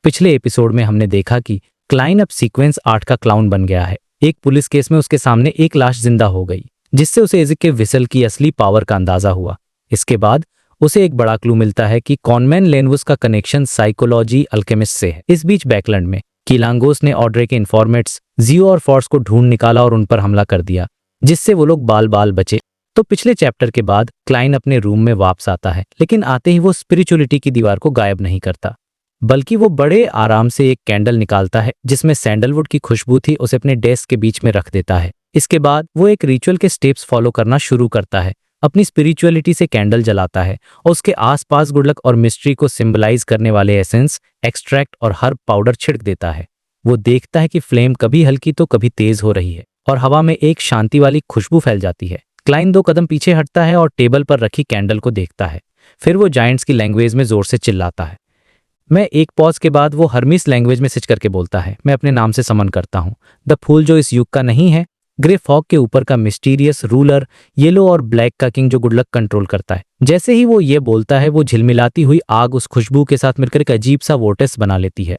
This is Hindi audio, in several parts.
पिछले एपिसोड में हमने देखा कि क्लाइन अब सीक्वेंस 8 का क्लाउन बन गया है। एक पुलिस केस में उसके सामने एक लाश जिंदा हो गई, जिससे उसे इज़िक के विसल की असली पावर का अंदाजा हुआ। इसके बाद उसे एक बड़ा क्लू मिलता है कि कॉनमैन लेनवुस का कनेक्शन साइकोलॉजी अल्केमिस्ट से है। इस बीच बैकलैंड में कीलांगोस ने ऑड्रे के इन्फॉर्मेट्स जियो और फॉर्स को ढूंढ निकाला और उन पर हमला कर दिया, जिससे वो लोग बाल बाल बचे। तो पिछले चैप्टर के बाद क्लाइन अपने रूम में वापस आता है, लेकिन आते ही वो स्पिरिचुअलिटी की दीवार को गायब नहीं करता, बल्कि वो बड़े आराम से एक कैंडल निकालता है जिसमें सैंडलवुड की खुशबू थी, उसे अपने डेस्क के बीच में रख देता है। इसके बाद वो एक रिचुअल के स्टेप्स फॉलो करना शुरू करता है, अपनी स्पिरिचुअलिटी से कैंडल जलाता है और उसके आसपास गुड लक और मिस्ट्री को सिंबलाइज करने वाले एसेंस, एक्सट्रैक्ट और हर्ब पाउडर छिड़क देता है। वो देखता है कि फ्लेम कभी हल्की तो कभी तेज हो रही है और हवा में एक शांति वाली खुशबू फैल जाती है। क्लाइन 2 कदम पीछे हटता है और टेबल पर रखी कैंडल को देखता है। फिर वो जायंट्स की लैंग्वेज में जोर से चिल्लाता है। मैं एक पॉज के बाद वो हर्मिस लैंग्वेज में सिच करके बोलता है, मैं अपने नाम से समन करता हूँ द फूल जो इस युग का नहीं है, ग्रे फॉग के ऊपर का मिस्टीरियस रूलर, येलो और ब्लैक का किंग जो गुड लक कंट्रोल करता है। जैसे ही वो ये बोलता है, वो झिलमिलाती हुई आग उस खुशबू के साथ मिलकर एक अजीब सा वोर्टेक्स बना लेती है।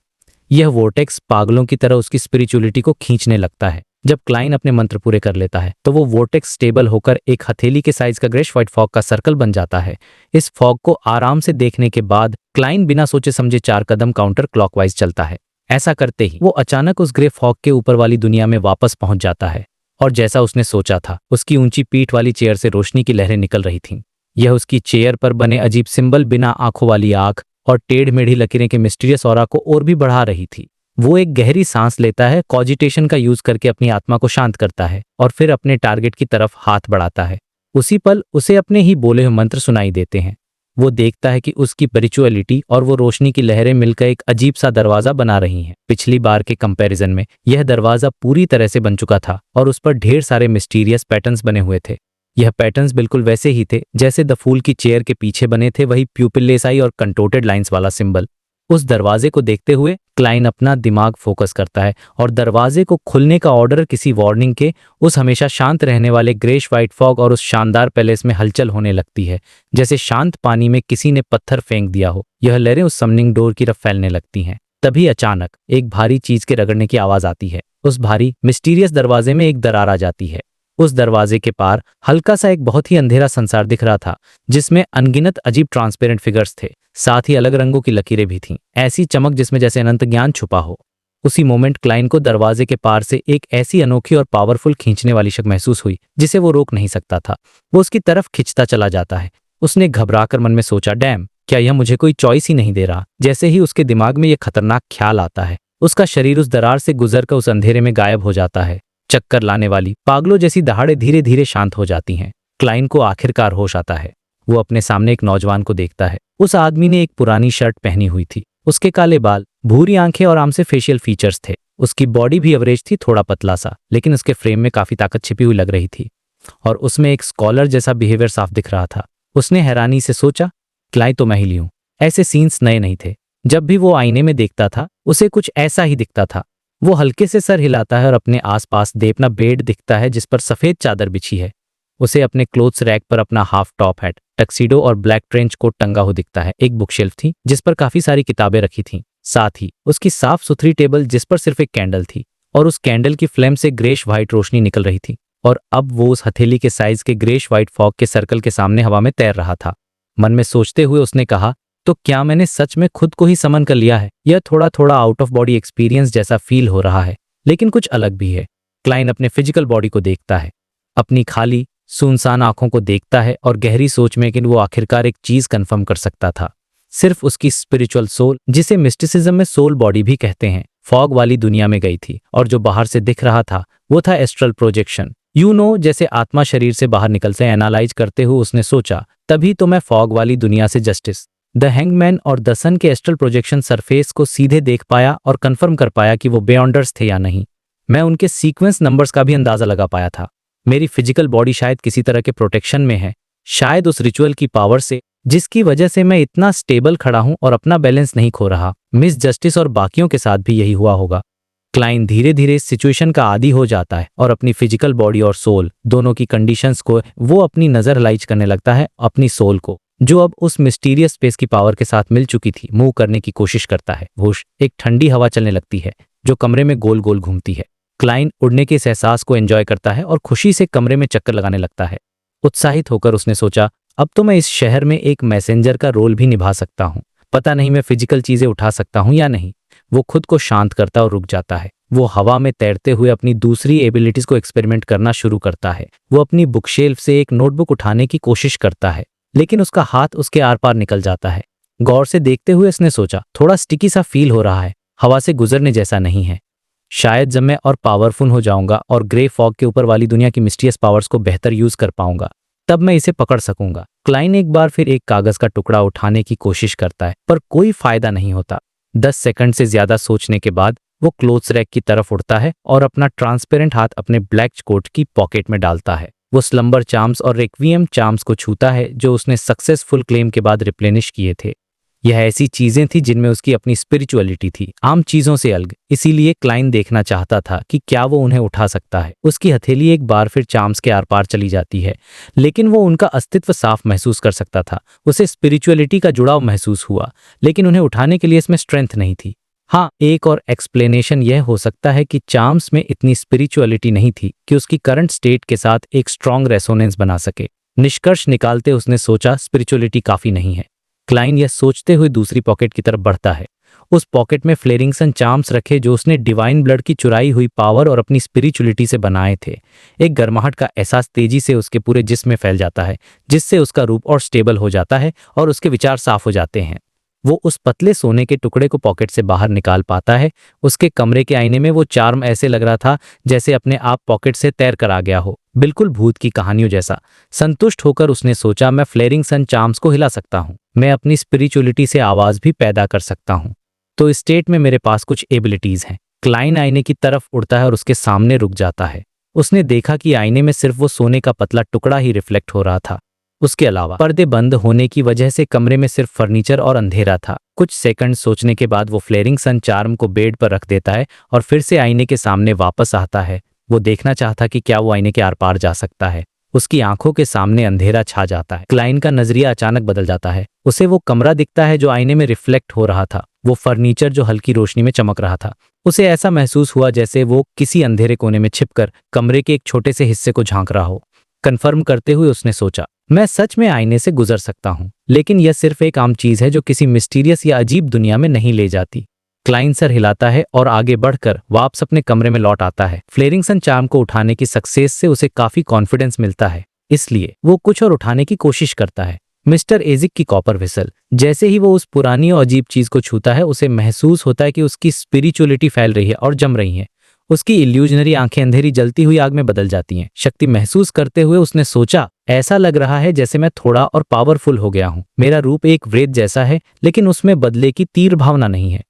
यह वोर्टेक्स पागलों की तरह उसकी स्पिरिचुअलिटी को खींचने लगता है। जब क्लाइन अपने मंत्र पूरे कर लेता है तो वो वोर्टेक्स स्टेबल होकर एक हथेली के साइज का ग्रेश व्हाइट फॉग का सर्कल बन जाता है। इस फॉग को आराम से देखने के बाद क्लाइन बिना सोचे समझे 4 कदम काउंटर क्लॉकवाइज चलता है। ऐसा करते ही वो अचानक उस ग्रे फॉग के ऊपर वाली दुनिया में वापस पहुंच जाता है और जैसा उसने सोचा था, उसकी ऊंची पीठ वाली चेयर से रोशनी की लहरें निकल रही थीं। यह उसकी चेयर पर बने अजीब सिंबल, बिना आंखों वाली आंख और टेढ़ मेढ़ी लकीरें के मिस्टीरियस ऑरा को और भी बढ़ा रही थी। वो एक गहरी सांस लेता है, कॉजिटेशन का यूज करके अपनी आत्मा को शांत करता है और फिर अपने टारगेट की तरफ हाथ बढ़ाता है। उसी पल उसे अपने ही बोले हुए मंत्र सुनाई देते हैं। वो देखता है कि उसकी स्पिरिचुअलिटी और वो रोशनी की लहरें मिलकर एक अजीब सा दरवाजा बना रही हैं। पिछली बार के कंपैरिजन में यह दरवाजा पूरी तरह से बन चुका था और उस पर ढेर सारे मिस्टीरियस पैटर्न्स बने हुए थे। यह पैटर्न्स बिल्कुल वैसे ही थे जैसे द फूल की चेयर के पीछे बने थे, वही प्यूपिलेस आई और कंटोटेड लाइंस वाला सिंबल। उस दरवाजे को देखते हुए क्लाइन अपना दिमाग फोकस करता है और दरवाजे को खुलने का ऑर्डर किसी वार्निंग के उस हमेशा शांत रहने वाले ग्रेश व्हाइट फॉग और उस शानदार पैलेस में हलचल होने लगती है, जैसे शांत पानी में किसी ने पत्थर फेंक दिया हो। यह लहरें उस समनिंग डोर की तरफ फैलने लगती हैं। तभी अचानक एक भारी चीज के रगड़ने की आवाज आती है। उस भारी मिस्टीरियस दरवाजे में एक दरार आ जाती है। उस दरवाजे के पार हल्का सा एक बहुत ही अंधेरा संसार दिख रहा था, जिसमें अनगिनत अजीब ट्रांसपेरेंट फिगर्स थे, साथ ही अलग रंगों की लकीरें भी थीं, ऐसी चमक जिसमें जैसे अनंत ज्ञान छुपा हो। उसी मोमेंट क्लाइन को दरवाजे के पार से एक ऐसी अनोखी और पावरफुल खींचने वाली शक्ति महसूस हुई जिसे वो रोक नहीं सकता था। वो उसकी तरफ खिंचता चला जाता है। उसने घबराकर मन में सोचा, डैम, क्या यह मुझे कोई चॉइस ही नहीं दे रहा। जैसे ही उसके दिमाग में यह खतरनाक ख्याल आता है, उसका शरीर उस दरार से गुजरकर उस अंधेरे में गायब हो जाता है। चक्कर लाने वाली पागलों जैसी दहाड़े धीरे धीरे शांत हो जाती हैं। क्लाइन को आखिरकार होश आता है। वो अपने सामने एक नौजवान को देखता है। उस आदमी ने एक पुरानी शर्ट पहनी हुई थी। उसके काले बाल, भूरी आंखें और आम से फेशियल फीचर्स थे। उसकी बॉडी भी एवरेज थी, थोड़ा पतला सा, लेकिन उसके फ्रेम में काफी ताकत छिपी हुई लग रही थी और उसमें एक स्कॉलर जैसा बिहेवियर साफ दिख रहा था। उसने हैरानी से सोचा, क्लाइन तो मैं ही हूं। ऐसे सीन्स नए नहीं थे। जब भी वो आईने में देखता था, उसे कुछ ऐसा ही दिखता था। वो हल्के से सर हिलाता है और अपने आसपास अपना बेड दिखता है जिस पर सफेद चादर बिछी है। उसे अपने क्लोथ्स रैक पर अपना हाफ टॉप हैट, टक्सीडो और ब्लैक ट्रेंच कोट टंगा हुआ दिखता है। एक बुक शेल्फ थी जिस पर काफी सारी किताबें रखी थीं। साथ ही उसकी साफ सुथरी टेबल जिस पर सिर्फ एक कैंडल थी और उस कैंडल की फ्लेम से ग्रेश व्हाइट रोशनी निकल रही थी। और अब वो उस हथेली के साइज के ग्रेश व्हाइट फॉग के सर्कल के सामने हवा में तैर रहा था। मन में सोचते हुए उसने कहा, तो क्या मैंने सच में खुद को ही समन कर लिया है? यह थोड़ा थोड़ा आउट ऑफ बॉडी एक्सपीरियंस जैसा फील हो रहा है, लेकिन कुछ अलग भी है। क्लाइन अपने फिजिकल बॉडी को देखता है, अपनी खाली सुनसान आंखों को देखता है और गहरी सोच में कि वो आखिरकार एक चीज कंफर्म कर सकता था। सिर्फ उसकी स्पिरिचुअल सोल, जिसे मिस्टिसिज्म में सोल बॉडी भी कहते हैं, फॉग वाली दुनिया में गई थी और जो बाहर से दिख रहा था वो था एस्ट्रल प्रोजेक्शन। जैसे आत्मा शरीर से बाहर निकलते। एनालाइज करते हुए उसने सोचा, तभी तो मैं फॉग वाली दुनिया से जस्टिस, द हैंगमैन और द सन के एस्ट्रल प्रोजेक्शन सरफेस को सीधे देख पाया और कंफर्म कर पाया कि वो बियॉन्डर्स थे या नहीं। मैं उनके सीक्वेंस नंबर्स का भी अंदाजा लगा पाया था। मेरी फिजिकल बॉडी शायद किसी तरह के प्रोटेक्शन में है, शायद उस रिचुअल की पावर से, जिसकी वजह से मैं इतना स्टेबल खड़ा हूं और अपना बैलेंस नहीं खो रहा। मिस जस्टिस और बाकियों के साथ भी यही हुआ होगा। क्लाइन धीरे धीरे इस सिचुएशन का आदी हो जाता है और अपनी फिजिकल बॉडी और सोल दोनों की कंडीशंस को वो अपनी नजर लाइज करने लगता है, अपनी सोल को, जो अब उस मिस्टीरियस स्पेस की पावर के साथ मिल चुकी थी, मूव करने की कोशिश करता है। वोश एक ठंडी हवा चलने लगती है जो कमरे में गोल गोल घूमती है। क्लाइन उड़ने के इस एहसास को एंजॉय करता है और खुशी से कमरे में चक्कर लगाने लगता है। उत्साहित होकर उसने सोचा, अब तो मैं इस शहर में एक मैसेंजर का रोल भी निभा सकता हूँ। पता नहीं मैं फिजिकल चीजें उठा सकता हूँ या नहीं। वो खुद को शांत करता और रुक जाता है। वो हवा में तैरते हुए अपनी दूसरी एबिलिटीज को एक्सपेरिमेंट करना शुरू करता है। वो अपनी बुकशेल्फ से एक नोटबुक उठाने की कोशिश करता है, लेकिन उसका हाथ उसके आर पार निकल जाता है। गौर से देखते हुए उसने सोचा, थोड़ा स्टिकी सा फील हो रहा है, हवा से गुजरने जैसा नहीं है। शायद जब मैं और पावरफुल हो जाऊंगा और ग्रे फॉग के ऊपर वाली दुनिया की मिस्टीरियस पावर्स को बेहतर यूज कर पाऊंगा, तब मैं इसे पकड़ सकूंगा। क्लाइन एक बार फिर एक कागज का टुकड़ा उठाने की कोशिश करता है, पर कोई फायदा नहीं होता। 10 सेकंड से ज्यादा सोचने के बाद वो क्लोथ्स रैक की तरफ उड़ता है और अपना ट्रांसपेरेंट हाथ अपने ब्लैक कोट की पॉकेट में डालता है। वो स्लम्बर चार्म्स और रेक्वियम चार्म्स को छूता है जो उसने सक्सेसफुल क्लेम के बाद रिप्लेनिश किए थे। यह ऐसी चीजें थी जिनमें उसकी अपनी स्पिरिचुअलिटी थी, आम चीजों से अलग। इसीलिए क्लाइन देखना चाहता था कि क्या वो उन्हें उठा सकता है। उसकी हथेली एक बार फिर चार्म्स के आर पार चली जाती है, लेकिन वो उनका अस्तित्व साफ महसूस कर सकता था। उसे स्पिरिचुअलिटी का जुड़ाव महसूस हुआ, लेकिन उन्हें उठाने के लिए इसमें स्ट्रेंथ नहीं थी। हाँ, एक और एक्सप्लेनेशन यह हो सकता है कि चार्म्स में इतनी स्पिरिचुअलिटी नहीं थी कि उसकी करंट स्टेट के साथ एक स्ट्रॉन्ग रेसोनेंस बना सके। निष्कर्ष निकालते उसने सोचा, स्पिरिचुअलिटी काफी नहीं है। क्लाइन यह सोचते हुए दूसरी पॉकेट की तरफ बढ़ता है। उस पॉकेट में फ्लेरिंगसन चार्म्स रखे जो उसने डिवाइन ब्लड की चुराई हुई पावर और अपनी स्पिरिचुअलिटी से बनाए थे। एक गर्माहट का एहसास तेजी से उसके पूरे जिस्म में फैल जाता है, जिससे उसका रूप और स्टेबल हो जाता है और उसके विचार साफ हो जाते हैं। वो उस पतले सोने के टुकड़े को पॉकेट से बाहर निकाल पाता है। उसके कमरे के आईने में वो चार्म ऐसे लग रहा था जैसे अपने आप पॉकेट से तैर कर आ गया हो, बिल्कुल भूत की कहानियों जैसा। संतुष्ट होकर उसने सोचा, मैं फ्लेरिंग सन चार्म्स को हिला सकता हूँ, मैं अपनी स्पिरिचुअलिटी से आवाज भी पैदा कर सकता हूँ, तो इस स्टेट में मेरे पास कुछ एबिलिटीज हैं। क्लाइन आईने की तरफ उड़ता है और उसके सामने रुक जाता है। उसने देखा कि आईने में सिर्फ वो सोने का पतला टुकड़ा ही रिफ्लेक्ट हो रहा था। उसके अलावा पर्दे बंद होने की वजह से कमरे में सिर्फ फर्नीचर और अंधेरा था। कुछ सेकंड सोचने के बाद वो फ्लेरिंग सन चार्म को बेड पर रख देता है और फिर से आईने के सामने वापस आता है। वो देखना चाहता कि क्या वो आईने के आर पार जा सकता है। उसकी आंखों के सामने अंधेरा छा जाता है। क्लाइन का नजरिया अचानक बदल जाता है। उसे वो कमरा दिखता है जो आईने में रिफ्लेक्ट हो रहा था, वो फर्नीचर जो हल्की रोशनी में चमक रहा था। उसे ऐसा महसूस हुआ जैसे वो किसी अंधेरे कोने में छिपकर कमरे के एक छोटे से हिस्से को झांक रहा हो। कन्फर्म करते हुए उसने सोचा, मैं सच में आईने से गुजर सकता हूं, लेकिन यह सिर्फ एक आम चीज है जो किसी मिस्टीरियस या अजीब दुनिया में नहीं ले जाती। क्लाइन सर हिलाता है और आगे बढ़कर वापस अपने कमरे में लौट आता है। फ्लेरिंग सन चार्म को उठाने की सक्सेस से उसे काफी कॉन्फिडेंस मिलता है, इसलिए वो कुछ और उठाने की कोशिश करता है। मिस्टर एजिक की कॉपर व्हिसल। जैसे ही वो उस पुरानी और अजीब चीज को छूता है, उसे महसूस होता है कि उसकी स्पिरिचुअलिटी फैल रही है और जम रही है। उसकी इल्यूजनरी आंखें अंधेरी जलती हुई आग में बदल जाती हैं। शक्ति महसूस करते हुए उसने सोचा, ऐसा लग रहा है जैसे मैं थोड़ा और पावरफुल हो गया हूं। मेरा रूप एक वृत्त जैसा है, लेकिन उसमें बदले की तीव्र भावना नहीं है।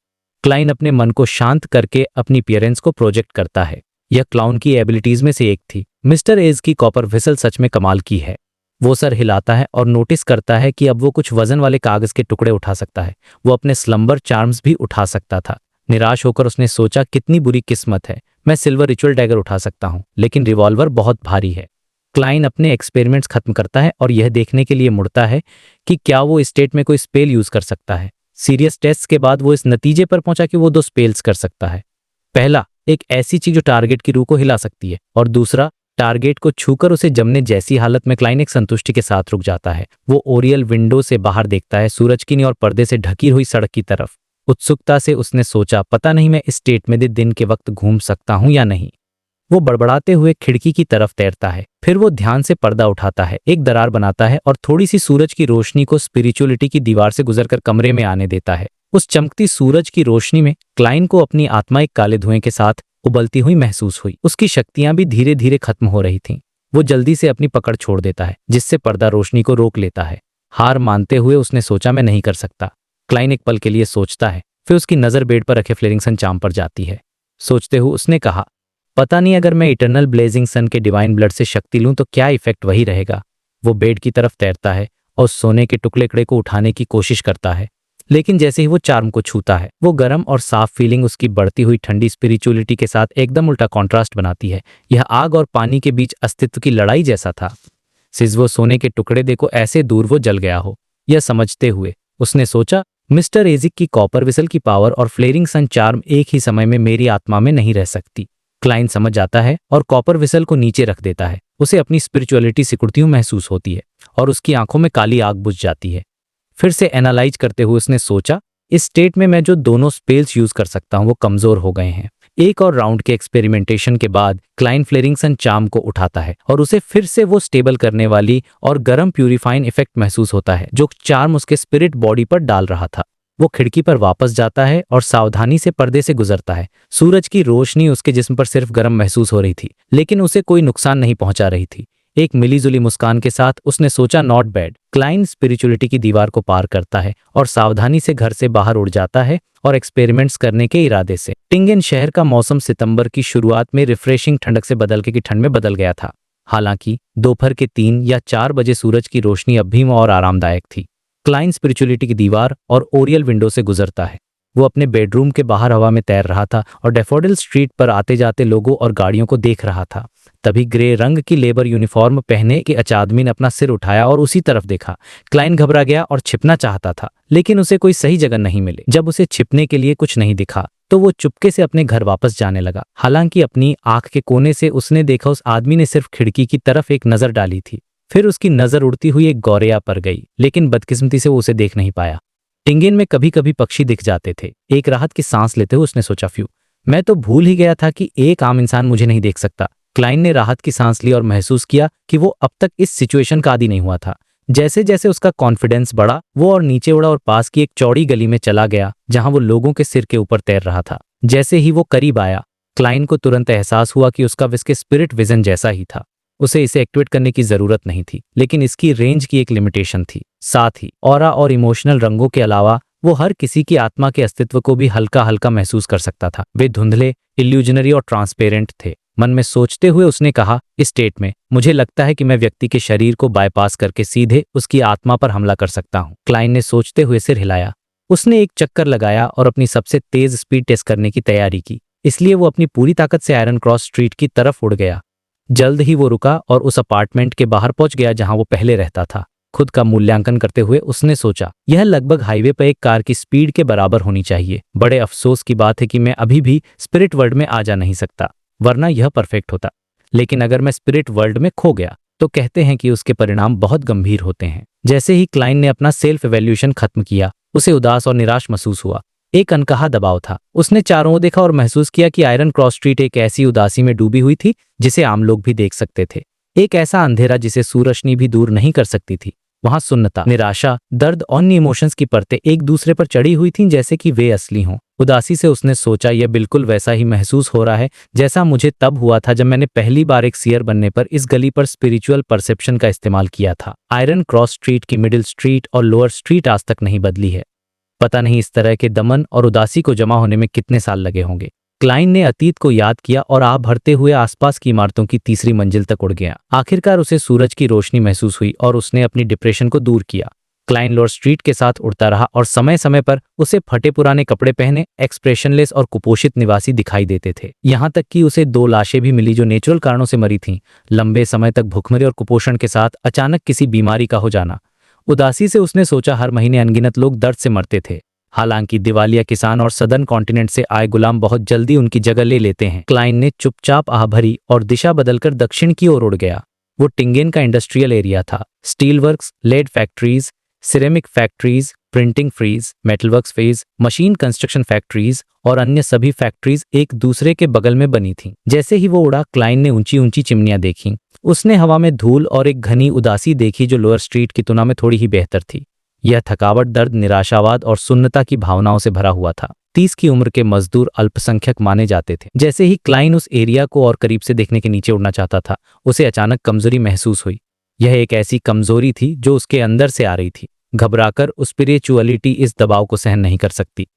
क्लाइन अपने मन को शांत करके अपनी अपीयरेंस को प्रोजेक्ट करता है। यह क्लाउन की एबिलिटीज में से एक थी। मिस्टर एज की कॉपर व्हिसल सच में कमाल की है। वो सर हिलाता है और नोटिस करता है कि अब वो कुछ वजन वाले कागज के टुकड़े उठा सकता है। वो अपने स्लम्बर चार्म्स भी उठा सकता था। निराश होकर उसने सोचा, कितनी बुरी किस्मत है, मैं सिल्वर रिचुअल डैगर उठा सकता हूं, लेकिन रिवॉल्वर बहुत भारी है। क्लाइन अपने एक्सपेरिमेंट्स खत्म करता है और यह देखने के लिए मुड़ता है कि क्या वो स्टेट में कोई स्पेल यूज कर सकता है। सीरियस टेस्ट के बाद वो इस नतीजे पर पहुंचा कि वो 2 स्पेल्स कर सकता है। पहला, एक ऐसी चीज जो टारगेट की रूह को हिला सकती है, और दूसरा, टारगेट को छूकर उसे जमने जैसी हालत में। क्लाइन एक संतुष्टि के साथ रुक जाता है। वो ओरियल विंडो से बाहर देखता है, सूरज की और पर्दे से ढकी हुई सड़क की तरफ। उत्सुकता से उसने सोचा, पता नहीं मैं इस स्टेट में दिन के वक्त घूम सकता हूं या नहीं। वो बड़बड़ाते हुए खिड़की की तरफ तैरता है। फिर वो ध्यान से पर्दा उठाता है, एक दरार बनाता है और थोड़ी सी सूरज की रोशनी को स्पिरिचुअलिटी की दीवार से गुजरकर कमरे में आने देता है। उस चमकती सूरज की रोशनी में क्लाइन को अपनी आत्मा एक काले धुएं के साथ उबलती हुई महसूस हुई। उसकी शक्तियां भी धीरे धीरे खत्म हो रही थीं। वो जल्दी से अपनी पकड़ छोड़ देता है, जिससे पर्दा रोशनी को रोक लेता है। हार मानते हुए उसने सोचा, मैं नहीं कर सकता। क्लाइन एक पल के लिए सोचता है, फिर उसकी नजर बेड पर रखे फ्लेरिंग सन चार्म पर जाती है। सोचते हुए उसने कहा, पता नहीं अगर मैं इटर्नल ब्लेजिंग सन के डिवाइन ब्लड से शक्ति लूं तो क्या इफेक्ट वही रहेगा। वो बेड की तरफ तैरता है और सोने के टुकड़े को उठाने की कोशिश करता है, लेकिन जैसे ही वो चार्म को छूता है, वो गर्म और साफ फीलिंग उसकी बढ़ती हुई ठंडी स्पिरिचुअलिटी के साथ एकदम उल्टा कॉन्ट्रास्ट बनाती है। यह आग और पानी के बीच अस्तित्व की लड़ाई जैसा था। सिर्फ वो सोने के टुकड़े देखो, ऐसे दूर वो जल गया हो। यह समझते हुए उसने सोचा, मिस्टर एजिक की कॉपर विसल की पावर और फ्लेरिंग सन चार्म एक ही समय में मेरी आत्मा में नहीं रह सकती। क्लाइन समझ जाता है और कॉपर विसल को नीचे रख देता है। उसे अपनी स्पिरिचुअलिटी सिकुड़ती हुई महसूस होती है और उसकी आंखों में काली आग बुझ जाती है। फिर से एनालाइज करते हुए उसने सोचा, इस स्टेट में मैं जो दोनों स्पेल्स यूज कर सकता हूं वो कमजोर हो गए हैं। एक और राउंड के एक्सपेरिमेंटेशन के बाद क्लाइन फ्लेरिंगसन चार्म को उठाता है और उसे फिर से वो स्टेबल करने वाली और गर्म प्यूरिफाइंग इफेक्ट महसूस होता है जो चार्म उसके स्पिरिट बॉडी पर डाल रहा था। वो खिड़की पर वापस जाता है और सावधानी से पर्दे से गुजरता है। सूरज की रोशनी उसके जिस्म पर सिर्फ गर्म महसूस हो रही थी, लेकिन उसे कोई नुकसान नहीं पहुंचा रही थी। एक मिलीजुली मुस्कान के साथ उसने सोचा, नॉट बैड। क्लाइन स्पिरिचुअलिटी की दीवार को पार करता है और सावधानी से घर से बाहर उड़ जाता है और एक्सपेरिमेंट्स करने के इरादे से। टिंगेन शहर का मौसम सितंबर की शुरुआत में रिफ्रेशिंग ठंडक से बदल के ठंड में बदल गया था। हालांकि दोपहर के 3 या 4 बजे सूरज की रोशनी अब भी और आरामदायक थी। क्लाइन स्पिरिचुअलिटी की दीवार और ओरियल विंडो से गुजरता है। वो अपने बेडरूम के बाहर हवा में तैर रहा था और डैफोडिल स्ट्रीट पर आते जाते लोगों और गाड़ियों को देख रहा था। तभी ग्रे रंग की लेबर यूनिफॉर्म पहने के आदमी ने अपना सिर उठाया और उसी तरफ देखा। क्लाइन घबरा गया और छिपना चाहता था, लेकिन उसे कोई सही जगह नहीं मिली। जब उसे छिपने के लिए कुछ नहीं दिखा तो वो चुपके से अपने घर वापस जाने लगा। हालांकि अपनी आंख के कोने से उसने देखा उस आदमी ने सिर्फ खिड़की की तरफ एक नजर डाली थी। फिर उसकी नजर उड़ती हुई एक गौरैया पर गई, लेकिन बदकिस्मती से वो उसे देख नहीं पाया। टिंगेन में कभी कभी पक्षी दिख जाते थे। एक राहत की सांस लेते हुए उसने सोचा, फ्यू, मैं तो भूल ही गया था कि एक आम इंसान मुझे नहीं देख सकता। क्लाइन ने राहत की सांस ली और महसूस किया कि वो अब तक इस सिचुएशन का आदी नहीं हुआ था। जैसे जैसे उसका कॉन्फिडेंस बढ़ा, वो और नीचे उड़ा और पास की एक चौड़ी गली में चला गया जहां वो लोगों के सिर के ऊपर तैर रहा था। जैसे ही वो करीब आया, क्लाइन को तुरंत एहसास हुआ कि उसका विस्के स्पिरिट विजन जैसा ही था। उसे इसे एक्टिवेट करने की जरूरत नहीं थी, लेकिन इसकी रेंज की एक लिमिटेशन थी। साथ ही ऑरा और इमोशनल रंगों के अलावा वो हर किसी की आत्मा के अस्तित्व को भी हल्का हल्का महसूस कर सकता था। वे धुंधले, इल्यूजनरी और ट्रांसपेरेंट थे। मन में सोचते हुए उसने कहा, इस स्टेट में मुझे लगता है कि मैं व्यक्ति के शरीर को बाईपास करके सीधे उसकी आत्मा पर हमला कर सकता हूं। क्लाइन ने सोचते हुए सिर हिलाया। उसने एक चक्कर लगाया और अपनी सबसे तेज स्पीड टेस्ट करने की तैयारी की, इसलिए वो अपनी पूरी ताकत से आयरन क्रॉस स्ट्रीट की तरफ उड़ गया। जल्द ही वो रुका और उस अपार्टमेंट के बाहर पहुंच गया जहां वो पहले रहता था। खुद का मूल्यांकन करते हुए उसने सोचा, यह लगभग हाईवे पर एक कार की स्पीड के बराबर होनी चाहिए। बड़े अफसोस की बात है कि मैं अभी भी स्पिरिट वर्ल्ड में आ जा नहीं सकता, वरना यह परफेक्ट होता। लेकिन अगर मैं स्पिरिट वर्ल्ड में खो गया तो कहते हैं कि उसके परिणाम बहुत गंभीर होते हैं। जैसे ही क्लाइन ने अपना सेल्फ इवैल्यूएशन खत्म किया, उसे उदास और निराश महसूस हुआ। एक अनकहा दबाव था। उसने चारों ओर देखा और महसूस किया कि आयरन क्रॉस स्ट्रीट एक ऐसी उदासी में डूबी हुई थी जिसे आम लोग भी देख सकते थे। एक ऐसा अंधेरा जिसे सूरजनी भी दूर नहीं कर सकती थी। वहां सुन्नता, निराशा, दर्द और अन्य इमोशंस की परतें एक दूसरे पर चढ़ी हुई थीं, जैसे कि वे असली हों। उदासी से उसने सोचा, यह बिल्कुल वैसा ही महसूस हो रहा है जैसा मुझे तब हुआ था जब मैंने पहली बार एक सीयर बनने पर इस गली पर स्पिरिचुअल परसेप्शन का इस्तेमाल किया था। आयरन क्रॉस स्ट्रीट की मिडिल स्ट्रीट और लोअर स्ट्रीट आज तक नहीं बदली है। पता नहीं इस तरह के दमन और उदासी को जमा होने में कितने साल लगे होंगे। क्लाइन ने अतीत को याद किया और आह भरते हुए आसपास की इमारतों की तीसरी मंजिल तक उड़ गया। आखिरकार उसे सूरज की रोशनी महसूस हुई और उसने अपनी डिप्रेशन को दूर किया। क्लाइन लोअर स्ट्रीट के साथ उड़ता रहा और समय समय पर उसे फटे पुराने कपड़े पहने, एक्सप्रेशनलेस और कुपोषित निवासी दिखाई देते थे। यहाँ तक कि उसे 2 लाशें भी मिली जो नेचुरल कारणों से मरी थीं। लंबे समय तक भूखमरी और कुपोषण के साथ अचानक किसी बीमारी का हो जाना। उदासी से उसने सोचा, हर महीने अनगिनत लोग दर्द से मरते थे। हालांकि दिवालिया किसान और सदर्न कॉन्टिनेंट से आए गुलाम बहुत जल्दी उनकी जगह ले लेते हैं। क्लाइन ने चुपचाप आह भरी और दिशा बदलकर दक्षिण की ओर उड़ गया। वो टिंगेन का इंडस्ट्रियल एरिया था। Steel works, lead factories, ceramic factories, printing फ्रीज, मेटलवर्क्स फेज, मशीन कंस्ट्रक्शन फैक्ट्रीज और अन्य सभी फैक्ट्रीज एक दूसरे के बगल में बनी थीं। जैसे ही वो उड़ा, क्लाइन ने ऊंची ऊंची चिमनियां देखीं। उसने हवा में धूल और एक घनी उदासी देखी जो लोअर स्ट्रीट की तुलना में थोड़ी ही बेहतर थी। यह थकावट, दर्द, निराशावाद और सुन्नता की भावनाओं से भरा हुआ था। 30 की उम्र के मजदूर अल्पसंख्यक माने जाते थे। जैसे ही क्लाइन उस एरिया को और करीब से देखने के नीचे उड़ना चाहता था, उसे अचानक कमजोरी महसूस हुई। यह एक ऐसी कमजोरी थी जो उसके अंदर से आ रही थी। घबराकर स्पिरिचुअलिटी इस दबाव को सहन नहीं कर सकती।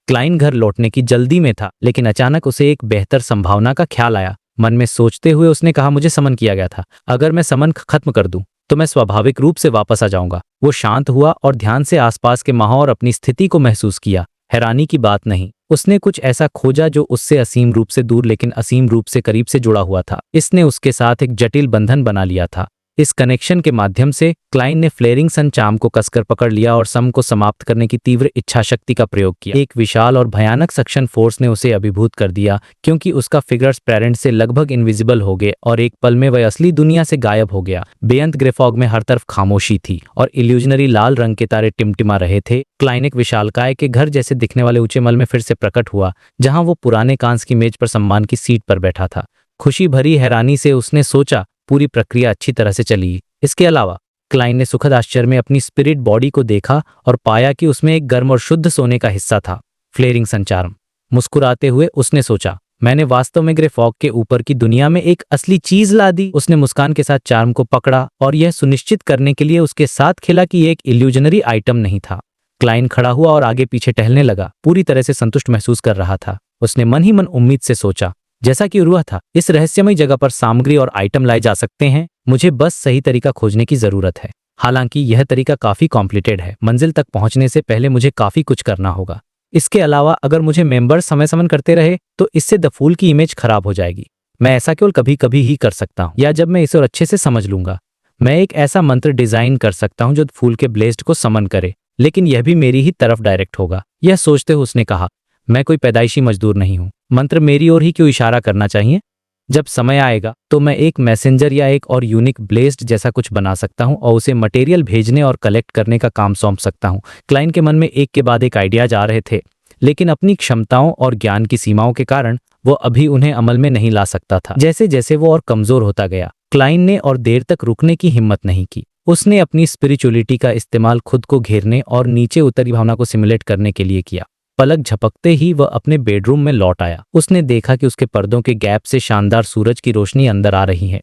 क्लाइन घर लौटने की जल्दी में था, लेकिन अचानक उसे एक बेहतर संभावना का ख्याल आया। मन में सोचते हुए उसने कहा, मुझे समन किया गया था। अगर मैं समन खत्म कर दूं तो मैं स्वाभाविक रूप से वापस आ जाऊंगा। वो शांत हुआ और ध्यान से आसपास के माहौल और अपनी स्थिति को महसूस किया। हैरानी की बात नहीं, उसने कुछ ऐसा खोजा जो उससे असीम रूप से दूर लेकिन असीम रूप से करीब से जुड़ा हुआ था। इसने उसके साथ एक जटिल बंधन बना लिया था। इस कनेक्शन के माध्यम से क्लाइन ने फ्लेयरिंग सन चार्म को कसकर पकड़ लिया और सम को समाप्त करने की तीव्र इच्छा शक्ति का प्रयोग किया। एक विशाल और भयानक सक्शन फोर्स ने उसे अभिभूत कर दिया, क्योंकि उसका फिगर्स पैरेंट से लगभग इनविजिबल हो गए और एक पल में वह असली दुनिया से गायब हो गया। बेअंत ग्रे फॉग में हर तरफ खामोशी थी और इल्यूजनरी लाल रंग के तारे टिमटिमा रहे थे। क्लाइन एक विशालकाय के घर जैसे दिखने वाले ऊंचे मल में फिर से प्रकट हुआ, जहां वो पुराने कांस की मेज पर सम्मान की सीट पर बैठा था। खुशी भरी हैरानी से उसने सोचा, पूरी प्रक्रिया अच्छी तरह से चली। इसके अलावा क्लाइन ने सुखद आश्चर्य में अपनी स्पिरिट बॉडी को देखा और पाया कि उसमें एक गर्म और शुद्ध सोने का हिस्सा था, फ्लेयरिंग सन चार्म। मुस्कुराते हुए उसने सोचा, मैंने वास्तव में ग्रे फॉग के ऊपर की दुनिया में एक असली चीज ला दी। उसने मुस्कान के साथ चार्म को पकड़ा और यह सुनिश्चित करने के लिए उसके साथ खेला कि एक इल्यूजनरी आइटम नहीं था। क्लाइन खड़ा हुआ और आगे पीछे टहलने लगा, पूरी तरह से संतुष्ट महसूस कर रहा था। उसने मन ही मन उम्मीद से सोचा, जैसा कि उर्वा था, इस रहस्यमयी जगह पर सामग्री और आइटम लाए जा सकते हैं, मुझे बस सही तरीका खोजने की जरूरत है। हालांकि यह तरीका काफी कॉम्प्लिकेटेड है, मंजिल तक पहुंचने से पहले मुझे काफी कुछ करना होगा। इसके अलावा अगर मुझे मेंबर्स समय समन करते रहे तो इससे द फूल की इमेज खराब हो जाएगी। मैं ऐसा केवल कभी कभी ही कर सकता हूँ, या जब मैं इसे और अच्छे से समझ लूंगा। मैं एक ऐसा मंत्र डिजाइन कर सकता हूँ जो फूल के ब्लेस्ट को समन करे, लेकिन यह भी मेरी ही तरफ डायरेक्ट होगा। यह सोचते हुए उसने कहा, मैं कोई पैदाइशी मजदूर नहीं हूँ, मंत्र मेरी ओर ही क्यों इशारा करना चाहिए। जब समय आएगा तो मैं एक मैसेंजर या एक और यूनिक ब्लेस्ट जैसा कुछ बना सकता हूं और उसे मटेरियल भेजने और कलेक्ट करने का काम सौंप सकता हूं। क्लाइन के मन में एक के बाद एक आइडियाज आ रहे थे, लेकिन अपनी क्षमताओं और ज्ञान की सीमाओं के कारण वो अभी उन्हें अमल में नहीं ला सकता था। जैसे जैसे वो और कमजोर होता गया, क्लाइन ने और देर तक रुकने की हिम्मत नहीं की। उसने अपनी स्पिरिचुअलिटी का इस्तेमाल खुद को घेरने और नीचे उतरी भावना को सिमुलेट करने के लिए किया। पलक झपकते ही वह अपने बेडरूम में लौट आया। उसने देखा कि उसके पर्दों के गैप से शानदार सूरज की रोशनी अंदर आ रही है।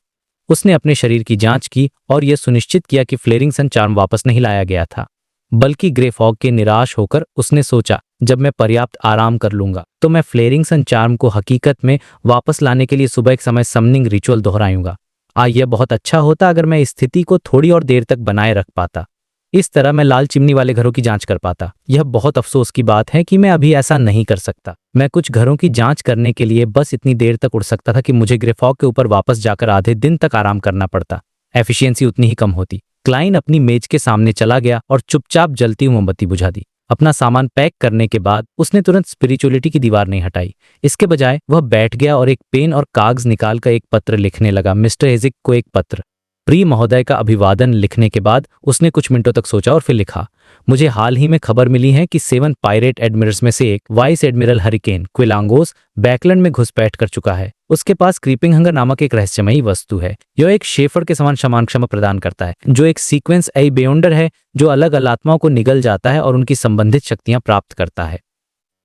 उसने अपने शरीर की जांच की और यह सुनिश्चित किया कि फ्लेयरिंग सन चार्म वापस नहीं लाया गया था, बल्कि ग्रे फॉग के निराश होकर उसने सोचा, जब मैं पर्याप्त आराम कर लूंगा तो मैं फ्लेयरिंग सन चार्म को हकीकत में वापस लाने के लिए सुबह एक समय समनिंग रिचुअल दोहराऊंगा। यह बहुत अच्छा होता अगर मैं इस स्थिति को थोड़ी और देर तक बनाए रख पाता। इस तरह मैं लाल चिमनी वाले घरों की जांच कर पाता। यह बहुत अफसोस की बात है कि मैं अभी ऐसा नहीं कर सकता। मैं कुछ घरों की जांच करने के लिए बस इतनी देर तक उड़ सकता था कि मुझे ग्रे फॉग के ऊपर वापस जाकर आधे दिन तक आराम करना पड़ता। एफिशिएंसी उतनी ही कम होती। क्लाइन अपनी मेज के सामने चला गया और चुपचाप जलती हुई मोमबत्ती बुझा दी। अपना सामान पैक करने के बाद उसने तुरंत स्पिरिचुअलिटी की दीवार नहीं हटाई। इसके बजाय वह बैठ गया और एक पेन और कागज निकालकर एक पत्र लिखने लगा। मिस्टर एजिक को एक पत्र। प्रिय महोदय का अभिवादन लिखने के बाद उसने कुछ मिनटों तक सोचा और फिर लिखा, मुझे हाल ही में खबर मिली है कि 7 पायरेट एडमिरल्स में से एक वाइस एडमिरल हरिकेन क्विलांगोस बैकलैंड में घुसपैठ कर चुका है। उसके पास क्रीपिंग हंगर नामक एक रहस्यमयी वस्तु है। यह एक शेफर्ड के समान समान क्षमा प्रदान करता है, जो एक सीक्वेंस आई बेयोंडर है जो अलग अलग आत्माओं को निगल जाता है और उनकी संबंधित शक्तियां प्राप्त करता है।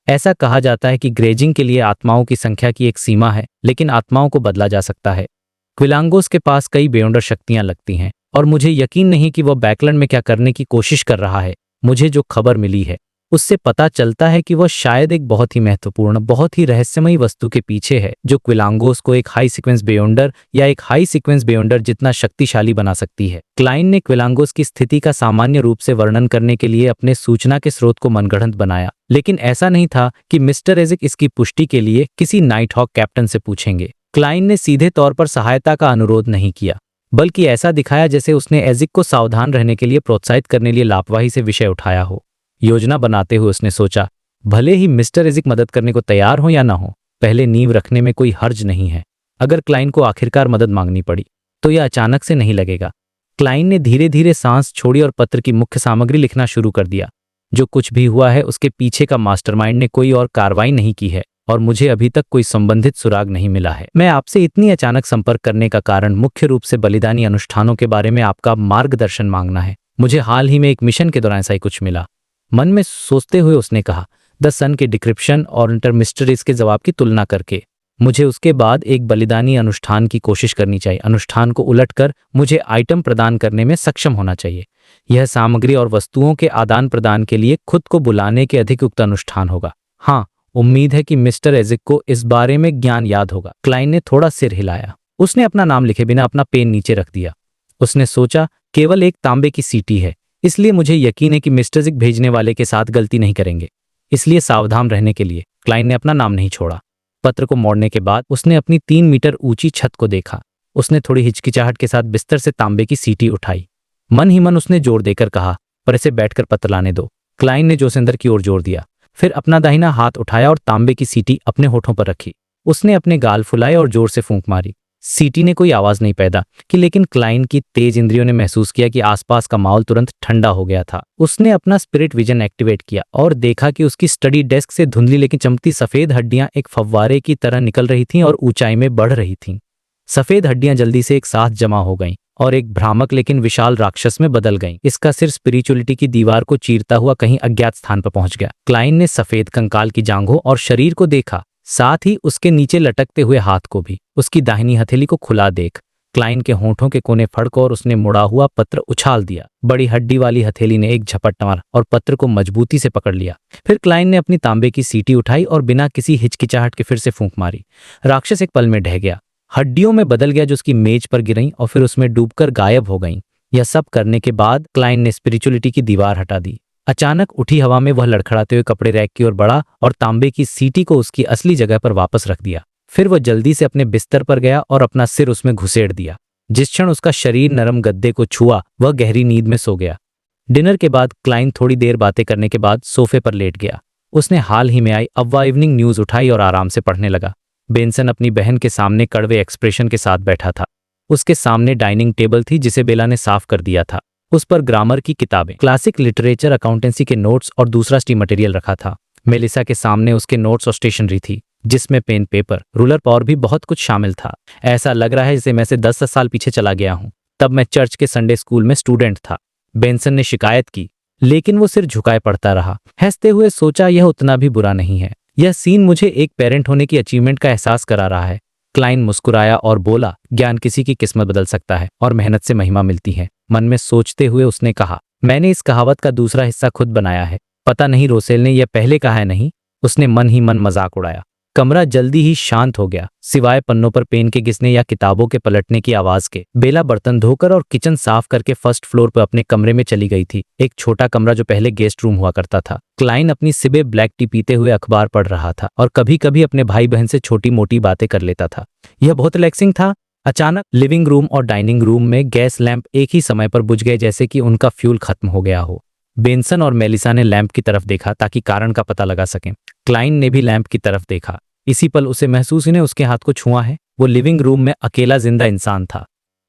ऐसा कहा जाता है कि ग्रेजिंग के लिए आत्माओं की संख्या की एक सीमा है, लेकिन आत्माओं को बदला जा सकता है। क्विलांगोस के पास कई बेयोंडर शक्तियां लगती हैं और मुझे यकीन नहीं कि वह बैकलैंड में क्या करने की कोशिश कर रहा है। मुझे जो खबर मिली है उससे पता चलता है कि वह शायद एक बहुत ही महत्वपूर्ण, बहुत ही रहस्यमयी वस्तु के पीछे है, जो क्विलांगोस को एक हाई सीक्वेंस बेयोंडर या एक हाई सीक्वेंस बेयोंडर जितना शक्तिशाली बना सकती है। क्लाइन ने क्विलांगोस की स्थिति का सामान्य रूप से वर्णन करने के लिए अपने सूचना के स्रोत को मनगढ़ंत बनाया, लेकिन ऐसा नहीं था कि मिस्टर एजिक इसकी पुष्टि के लिए किसी नाइट हॉक कैप्टन से पूछेंगे। क्लाइन ने सीधे तौर पर सहायता का अनुरोध नहीं किया, बल्कि ऐसा दिखाया जैसे उसने एजिक को सावधान रहने के लिए प्रोत्साहित करने के लिए लापरवाही से विषय उठाया हो। योजना बनाते हुए उसने सोचा, भले ही मिस्टर एजिक मदद करने को तैयार हो या ना हो, पहले नींव रखने में कोई हर्ज नहीं है। अगर क्लाइन को आखिरकार मदद मांगनी पड़ी तो यह अचानक से नहीं लगेगा। क्लाइन ने धीरे धीरे सांस छोड़ी और पत्र की मुख्य सामग्री लिखना शुरू कर दिया। जो कुछ भी हुआ है उसके पीछे का मास्टरमाइंड ने कोई और कार्रवाई नहीं की है और मुझे अभी तक कोई संबंधित सुराग नहीं मिला है। मैं आपसे इतनी अचानक संपर्क करने का कारण मुख्य रूप से बलिदानी अनुष्ठानों के बारे में आपका मार्गदर्शन मांगना है। मुझे हाल ही में एक मिशन के दौरान ऐसा ही कुछ मिला। मन में सोचते हुए उसने कहा, द सन के डिक्रिप्शन और इंटरमिस्टरीज के जवाब की तुलना करके मुझे उसके बाद एक बलिदानी अनुष्ठान की कोशिश करनी चाहिए। अनुष्ठान को उलटकर मुझे आइटम प्रदान करने में सक्षम होना चाहिए। यह सामग्री और वस्तुओं के आदान प्रदान के लिए खुद को बुलाने के अधिक अनुष्ठान होगा। हाँ, उम्मीद है कि मिस्टर एजिक को इस बारे में ज्ञान याद होगा। क्लाइन ने थोड़ा सिर हिलाया। उसने अपना नाम लिखे बिना अपना पेन नीचे रख दिया। उसने सोचा, केवल एक तांबे की सीटी है, इसलिए मुझे यकीन है कि मिस्टर एजिक भेजने वाले के साथ गलती नहीं करेंगे। इसलिए सावधान रहने के लिए क्लाइन ने अपना नाम नहीं छोड़ा। पत्र को मोड़ने के बाद उसने अपनी 3 मीटर ऊंची छत को देखा। उसने थोड़ी हिचकिचाहट के साथ बिस्तर से तांबे की सीटी उठाई। मन ही मन उसने जोर देकर कहा, पर इसे बैठकर पत्र लाने दो। क्लाइन ने जोसेंदर की ओर जोर दिया, फिर अपना दाहिना हाथ उठाया और तांबे की सीटी अपने होठों पर रखी। उसने अपने गाल फुलाए और जोर से फूंक मारी। सीटी ने कोई आवाज नहीं पैदा की, लेकिन क्लाइन की तेज इंद्रियों ने महसूस किया कि आसपास का माहौल तुरंत ठंडा हो गया था। उसने अपना स्पिरिट विजन एक्टिवेट किया और देखा कि उसकी स्टडी डेस्क से धुंधली लेकिन चमकती सफेद हड्डियां एक फव्वारे की तरह निकल रही थीं और ऊंचाई में बढ़ रही थीं। सफेद हड्डियां जल्दी से एक साथ जमा हो गईं और एक भ्रामक लेकिन विशाल राक्षस में बदल गईं। इसका सिर स्पिरिचुअलिटी की दीवार को चीरता हुआ कहीं अज्ञात स्थान पर पहुंच गया। क्लाइन ने सफेद कंकाल की जांघों और शरीर को देखा, साथ ही उसके नीचे लटकते हुए हाथ को भी। उसकी दाहिनी हथेली को खुला देख क्लाइन के होठों के कोने फड़को और उसने मुड़ा हुआ पत्र उछाल दिया। बड़ी हड्डी वाली हथेली ने एक झपट मारा और पत्र को मजबूती से पकड़ लिया। फिर क्लाइन ने अपनी तांबे की सीटी उठाई और बिना किसी हिचकिचाहट के फिर से फूंक मारी। राक्षस एक पल में ढह गया, हड्डियों में बदल गया जो उसकी मेज पर गिरईं और फिर उसमें डूबकर गायब हो गईं। यह सब करने के बाद क्लाइन ने स्पिरिचुअलिटी की दीवार हटा दी। अचानक उठी हवा में वह लड़खड़ाते हुए कपड़े रैक की ओर बढ़ा और तांबे की सीटी को उसकी असली जगह पर वापस रख दिया। फिर वह जल्दी से अपने बिस्तर पर गया और अपना सिर उसमें घुसेड़ दिया। जिस क्षण उसका शरीर नरम गद्दे को छुआ, वह गहरी नींद में सो गया। डिनर के बाद क्लाइन थोड़ी देर बातें करने के बाद सोफे पर लेट गया। उसने हाल ही में आई अव्वा इवनिंग न्यूज उठाई और आराम से पढ़ने लगा। बेंसन अपनी बहन के सामने कड़वे एक्सप्रेशन के साथ बैठा था। उसके सामने डाइनिंग टेबल थी जिसे बेला ने साफ कर दिया था। उस पर ग्रामर की किताबें, क्लासिक लिटरेचर, अकाउंटेंसी के नोट्स और दूसरा स्टी मटेरियल रखा था। मेलिसा के सामने उसके नोट्स और स्टेशनरी थी, जिसमें पेन, पेपर, रूलर और भी बहुत कुछ शामिल था। ऐसा लग रहा है जैसे मैं से 10 साल पीछे चला गया हूं। तब मैं चर्च के संडे स्कूल में स्टूडेंट था। बेंसन ने शिकायत की, लेकिन वो सिर झुकाए पढ़ता रहा। हंसते हुए सोचा, यह उतना भी बुरा नहीं है। यह सीन मुझे एक पेरेंट होने की अचीवमेंट का एहसास करा रहा है। क्लाइन मुस्कुराया और बोला, ज्ञान किसी की किस्मत बदल सकता है और मेहनत से महिमा मिलती है। मन में सोचते हुए उसने कहा, मैंने इस कहावत का दूसरा हिस्सा खुद बनाया है। पता नहीं रोसेल ने यह पहले कहा है नहीं। उसने मन ही मन मजाक उड़ाया। कमरा जल्दी ही शांत हो गया, सिवाय पन्नों पर पेन के घिसने या किताबों के पलटने की आवाज के। बेला बर्तन धोकर और किचन साफ करके फर्स्ट फ्लोर पर अपने कमरे में चली गई थी, एक छोटा कमरा जो पहले गेस्ट रूम हुआ करता था। क्लाइन अपनी सिबे ब्लैक टी पीते हुए अखबार पढ़ रहा था और कभी कभी अपने भाई बहन से छोटी मोटी बातें कर लेता था। यह बहुत रिलैक्सिंग था। अचानक लिविंग रूम और डाइनिंग रूम में गैस लैंप एक ही समय पर बुझ गए, जैसे कि उनका फ्यूल खत्म हो गया हो। बेंसन और मेलिसा ने लैंप की तरफ देखा ताकि कारण का पता लगा सकें। क्लाइन ने भी लैंप की तरफ देखा। इसी पल उसे महसूस ही ने उसके हाथ को छुआ है। वो लिविंग रूम में अकेला जिंदा इंसान था,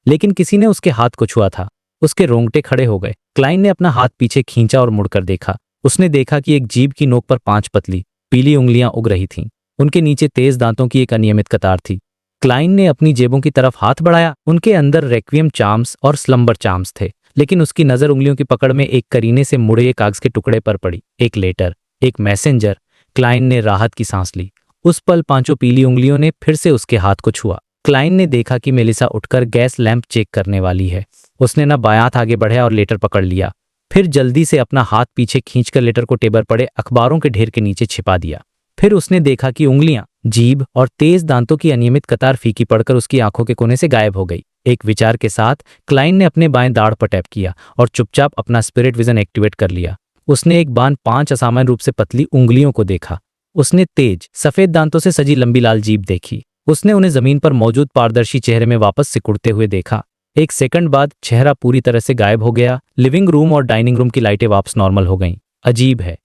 लेकिन किसी ने उसके हाथ को छुआ था। उसके रोंगटे खड़े हो गए। क्लाइन ने अपना हाथ पीछे खींचा और मुड़कर देखा। उसने देखा कि एक जीभ की नोक पर 5 पतली पीली उंगलियां उग रही थीं। उनके नीचे तेज दांतों की एक अनियमित कतार थी। क्लाइन ने अपनी जेबों की तरफ हाथ बढ़ाया। उनके अंदर रेक्वियम चार्म्स और स्लम्बर चार्म्स थे, लेकिन उसकी नजर उंगलियों की पकड़ में एक करीने से मुड़े कागज के टुकड़े पर पड़ी। एक लेटर, एक मैसेंजर। क्लाइन ने राहत की सांस ली। उस पल 5 पीली उंगलियों ने फिर से उसके हाथ को छुआ। क्लाइन ने देखा कि मेलिसा उठकर गैस लैंप चेक करने वाली है। उसने न बायां हाथ आगे बढ़ाया और लेटर पकड़ लिया, फिर जल्दी से अपना हाथ पीछे खींचकर लेटर को टेबल पड़े अखबारों के ढेर के नीचे छिपा दिया। फिर उसने देखा कि उंगलियां, जीभ और तेज दांतों की अनियमित कतार फीकी पड़कर उसकी आंखों के कोने से गायब हो गई। एक विचार के साथ क्लाइन ने अपने बाएं दाढ़ पर टैप किया और चुपचाप अपना स्पिरिट विजन एक्टिवेट कर लिया। उसने एक बार 5 असामान्य रूप से पतली उंगलियों को देखा। उसने तेज सफेद दांतों से सजी लंबी लाल जीभ देखी। उसने उन्हें जमीन पर मौजूद पारदर्शी चेहरे में वापस सिकुड़ते हुए देखा। एक सेकंड बाद चेहरा पूरी तरह से गायब हो गया। लिविंग रूम और डाइनिंग रूम की लाइटें वापस नॉर्मल हो गईं। अजीब है,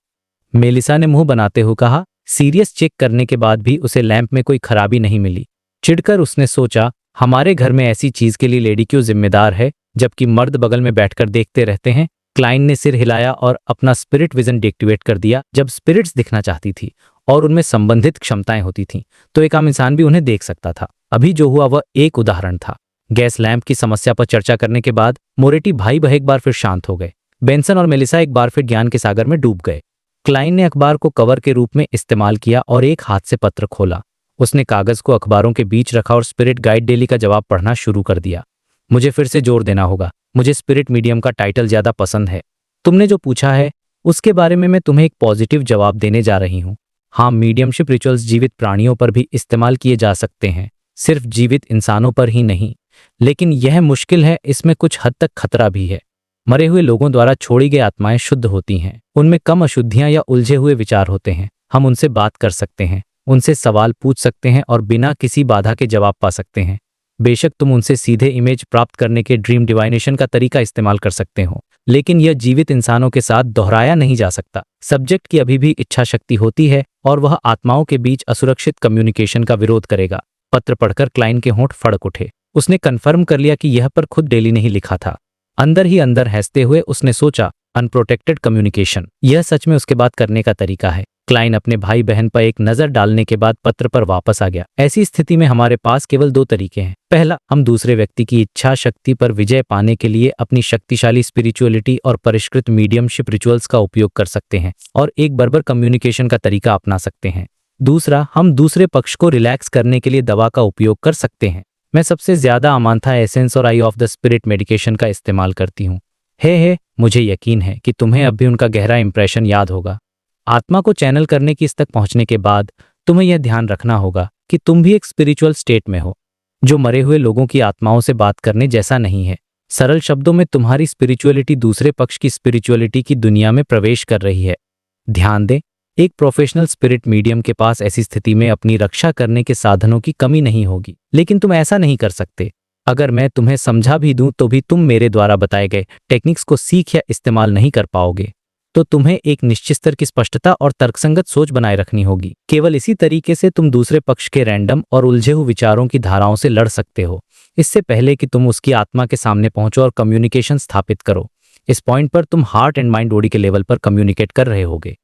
मेलिसा ने मुंह बनाते हुए कहा। सीरियस चेक करने के बाद भी उसे लैंप में कोई खराबी नहीं मिली। चिढ़कर उसने सोचा, हमारे घर में ऐसी चीज के लिए लेडी क्यों जिम्मेदार है, जबकि मर्द बगल में बैठकर देखते रहते हैं। क्लाइन ने सिर हिलाया और अपना स्पिरिट विजन डीएक्टिवेट कर दिया। जब स्पिरिट्स दिखना चाहती थी और उनमें संबंधित क्षमताएं होती थीं, तो एक आम इंसान भी उन्हें देख सकता था। अभी जो हुआ वह एक उदाहरण था। गैस लैंप की समस्या पर चर्चा करने के बाद मोरेटी भाई बहन एक बार फिर शांत हो गए। बेंसन और मेलिसा एक बार फिर ज्ञान के सागर में डूब गए। क्लाइन ने अखबार को कवर के रूप में इस्तेमाल किया और एक हाथ से पत्र खोला। उसने कागज को अखबारों के बीच रखा और स्पिरिट गाइड डेली का जवाब पढ़ना शुरू कर दिया। मुझे फिर से जोर देना होगा, मुझे स्पिरिट मीडियम का टाइटल ज्यादा पसंद है। तुमने जो पूछा है उसके बारे में मैं तुम्हें एक पॉजिटिव जवाब देने जा रही हूँ। हाँ, मीडियमशिप रिचुअल्स जीवित प्राणियों पर भी इस्तेमाल किए जा सकते हैं, सिर्फ जीवित इंसानों पर ही नहीं। लेकिन यह मुश्किल है, इसमें कुछ हद तक खतरा भी है। मरे हुए लोगों द्वारा छोड़ी गई आत्माएं शुद्ध होती हैं। उनमें कम अशुद्धियां या उलझे हुए विचार होते हैं। हम उनसे बात कर सकते हैं, उनसे सवाल पूछ सकते हैं और बिना किसी बाधा के जवाब पा सकते हैं। बेशक तुम उनसे सीधे इमेज प्राप्त करने के ड्रीम डिवाइनेशन का तरीका इस्तेमाल कर सकते हो, लेकिन यह जीवित इंसानों के साथ दोहराया नहीं जा सकता। सब्जेक्ट की अभी भी इच्छा शक्ति होती है और वह आत्माओं के बीच असुरक्षित कम्युनिकेशन का विरोध करेगा। पत्र पढ़कर क्लाइन के होंठ फड़क उठे। उसने कन्फर्म कर लिया कि यह पर खुद डेली नहीं लिखा था। अंदर ही अंदर हंसते हुए उसने सोचा, अनप्रोटेक्टेड कम्युनिकेशन, यह सच में उसके बात करने का तरीका है। क्लाइन अपने भाई बहन पर एक नजर डालने के बाद पत्र पर वापस आ गया। ऐसी स्थिति में हमारे पास केवल दो तरीके हैं। पहला, हम दूसरे व्यक्ति की इच्छा शक्ति पर विजय पाने के लिए अपनी शक्तिशाली स्पिरिचुअलिटी और परिष्कृत मीडियमशिप रिचुअल्स का उपयोग कर सकते हैं और एक बर्बर कम्युनिकेशन का तरीका अपना सकते हैं। दूसरा, हम दूसरे पक्ष को रिलैक्स करने के लिए दवा का उपयोग कर सकते हैं। मैं सबसे ज्यादा अमांथा एसेंस और आई ऑफ द स्पिरिट मेडिकेशन का इस्तेमाल करती हूँ। मुझे यकीन है कि तुम्हें अब भी उनका गहरा इंप्रेशन याद होगा। आत्मा को चैनल करने की इस तक पहुंचने के बाद तुम्हें यह ध्यान रखना होगा कि तुम भी एक स्पिरिचुअल स्टेट में हो, जो मरे हुए लोगों की आत्माओं से बात करने जैसा नहीं है। सरल शब्दों में, तुम्हारी स्पिरिचुअलिटी दूसरे पक्ष की स्पिरिचुअलिटी की दुनिया में प्रवेश कर रही है। ध्यान दें, एक प्रोफेशनल स्पिरिट मीडियम के पास ऐसी स्थिति में अपनी रक्षा करने के साधनों की कमी नहीं होगी, लेकिन तुम ऐसा नहीं कर सकते। अगर मैं तुम्हें समझा भी दूं तो भी तुम मेरे द्वारा बताए गए टेक्निक्स को सीख या इस्तेमाल नहीं कर पाओगे। तो तुम्हें एक निश्चित स्तर की स्पष्टता और तर्कसंगत सोच बनाए रखनी होगी। केवल इसी तरीके से तुम दूसरे पक्ष के रैंडम और उलझे हुए विचारों की धाराओं से लड़ सकते हो, इससे पहले कि तुम उसकी आत्मा के सामने पहुंचो और कम्युनिकेशन स्थापित करो। इस पॉइंट पर तुम हार्ट एंड माइंड बॉडी के लेवल पर कम्युनिकेट कर रहे होगे।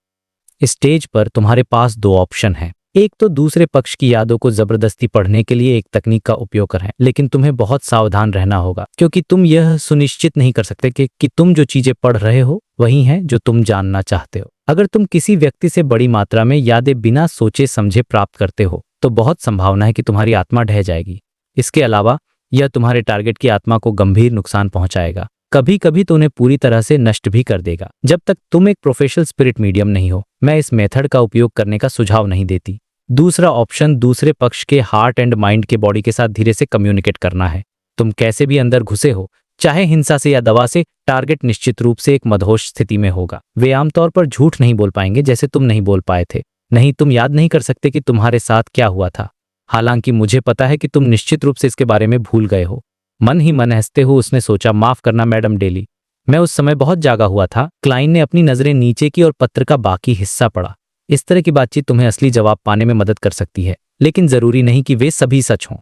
इस स्टेज पर तुम्हारे पास दो ऑप्शन हैं। एक तो दूसरे पक्ष की यादों को जबरदस्ती पढ़ने के लिए एक तकनीक का उपयोग करें, लेकिन तुम्हें बहुत सावधान रहना होगा, क्योंकि तुम यह सुनिश्चित नहीं कर सकते कि तुम जो चीजें पढ़ रहे हो वही हैं जो तुम जानना चाहते हो। अगर तुम किसी व्यक्ति से बड़ी मात्रा में यादें बिना सोचे समझे प्राप्त करते हो तो बहुत संभावना है कि तुम्हारी आत्मा ढह जाएगी। इसके अलावा यह तुम्हारे टारगेट की आत्मा को गंभीर नुकसान पहुंचाएगा, कभी कभी तो उन्हें पूरी तरह से नष्ट भी कर देगा। जब तक तुम एक प्रोफेशनल स्पिरिट मीडियम नहीं हो, मैं इस मेथड का उपयोग करने का सुझाव नहीं देती। दूसरा ऑप्शन दूसरे पक्ष के हार्ट एंड माइंड के बॉडी के साथ धीरे से कम्युनिकेट करना है। तुम कैसे भी अंदर घुसे हो, चाहे हिंसा से या दवा से, टारगेट निश्चित रूप से एक मदहोश स्थिति में होगा। वे आमतौर पर झूठ नहीं बोल पाएंगे जैसे तुम नहीं बोल पाए थे। नहीं, तुम याद नहीं कर सकते कि तुम्हारे साथ क्या हुआ था। हालांकि मुझे पता है कि तुम निश्चित रूप से इसके बारे में भूल गए हो। मन ही मन हंसते हुए उसने सोचा, माफ करना मैडम डेली, मैं उस समय बहुत जागा हुआ था। क्लाइन ने अपनी नजरें नीचे की और पत्र का बाकी हिस्सा पढ़ा। इस तरह की बातचीत तुम्हें असली जवाब पाने में मदद कर सकती है, लेकिन जरूरी नहीं कि वे सभी सच हों।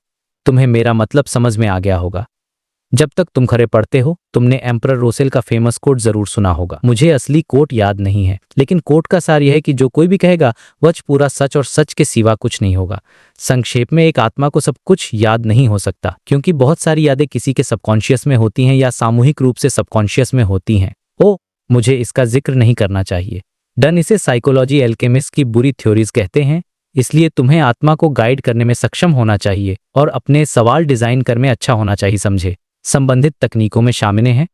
तुम्हें मेरा मतलब समझ में आ गया होगा। जब तक तुम खरे पढ़ते हो, तुमने एम्परर रोसेल का फेमस कोट जरूर सुना होगा। मुझे असली कोट याद नहीं है, लेकिन कोट का सार यह है कि जो कोई भी कहेगा वह पूरा सच और सच के सिवा कुछ नहीं होगा। संक्षेप में, एक आत्मा को सब कुछ याद नहीं हो सकता, क्योंकि बहुत सारी यादें किसी के सबकॉन्शियस में होती हैं या सामूहिक रूप से सबकॉन्शियस में होती हैं। मुझे इसका जिक्र नहीं करना चाहिए। डन इसे साइकोलॉजी एल्केमिस्ट की बुरी थ्योरीज कहते हैं। इसलिए तुम्हें आत्मा को गाइड करने में सक्षम होना चाहिए और अपने सवाल डिजाइन करने में अच्छा होना चाहिए, समझे। संबंधित तकनीकों में शामिल हैं।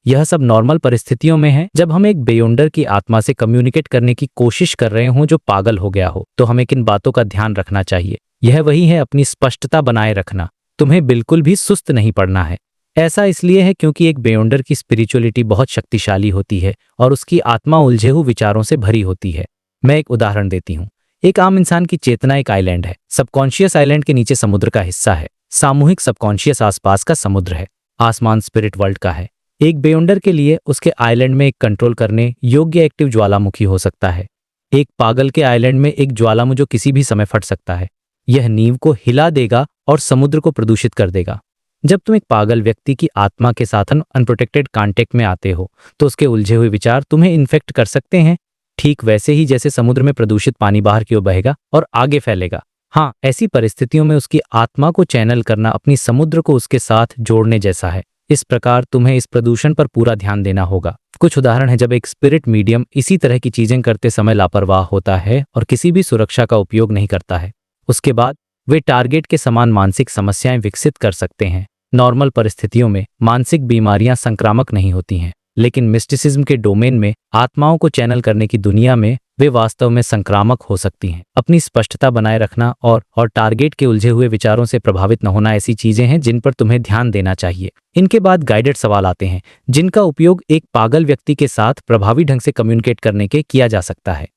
यह सब नॉर्मल परिस्थितियों में है। जब हम एक बेयोंडर की आत्मा से कम्युनिकेट करने की कोशिश कर रहे हों जो पागल हो गया हो, तो हमें किन बातों का ध्यान रखना चाहिए। यह वही है, अपनी स्पष्टता बनाए रखना। तुम्हें बिल्कुल भी सुस्त नहीं पड़ना है। ऐसा इसलिए है क्योंकि एक बेयोंडर की स्पिरिचुअलिटी बहुत शक्तिशाली होती है और उसकी आत्मा उलझे हुए विचारों से भरी होती है। मैं एक उदाहरण देती हूँ। एक आम इंसान की चेतना एक आइलैंड है। सबकॉन्शियस आइलैंड के नीचे समुद्र का हिस्सा है। सामूहिक सबकॉन्शियस आसपास का समुद्र है। आसमान स्पिरिट वर्ल्ड का है। एक बेयोंडर के लिए उसके आइलैंड में एक कंट्रोल करने योग्य एक्टिव ज्वालामुखी हो सकता है। एक पागल के आइलैंड में एक ज्वालामुखी जो किसी भी समय फट सकता है। यह नींव को हिला देगा और समुद्र को प्रदूषित कर देगा। जब तुम एक पागल व्यक्ति की आत्मा के साथ अनप्रोटेक्टेड कांटेक्ट में आते हो, तो उसके उलझे हुए विचार तुम्हें इन्फेक्ट कर सकते हैं, ठीक वैसे ही जैसे समुद्र में प्रदूषित पानी बाहर की ओर बहेगा और आगे फैलेगा। हाँ, ऐसी परिस्थितियों में उसकी आत्मा को चैनल करना अपनी समुद्र को उसके साथ जोड़ने जैसा है। इस प्रकार तुम्हें इस प्रदूषण पर पूरा ध्यान देना होगा। कुछ उदाहरण है जब एक स्पिरिट मीडियम इसी तरह की चीजें करते समय लापरवाह होता है और किसी भी सुरक्षा का उपयोग नहीं करता है। उसके बाद वे टारगेट के समान मानसिक समस्याएं विकसित कर सकते हैं। नॉर्मल परिस्थितियों में मानसिक बीमारियां संक्रामक नहीं होती हैं, लेकिन मिस्टिसिज्म के डोमेन में, आत्माओं को चैनल करने की दुनिया में, वे वास्तव में संक्रामक हो सकती हैं। अपनी स्पष्टता बनाए रखना और टारगेट के उलझे हुए विचारों से प्रभावित न होना ऐसी चीजें हैं जिन पर तुम्हें ध्यान देना चाहिए। इनके बाद गाइडेड सवाल आते हैं, जिनका उपयोग एक पागल व्यक्ति के साथ प्रभावी ढंग से कम्युनिकेट करने के किया जा सकता है।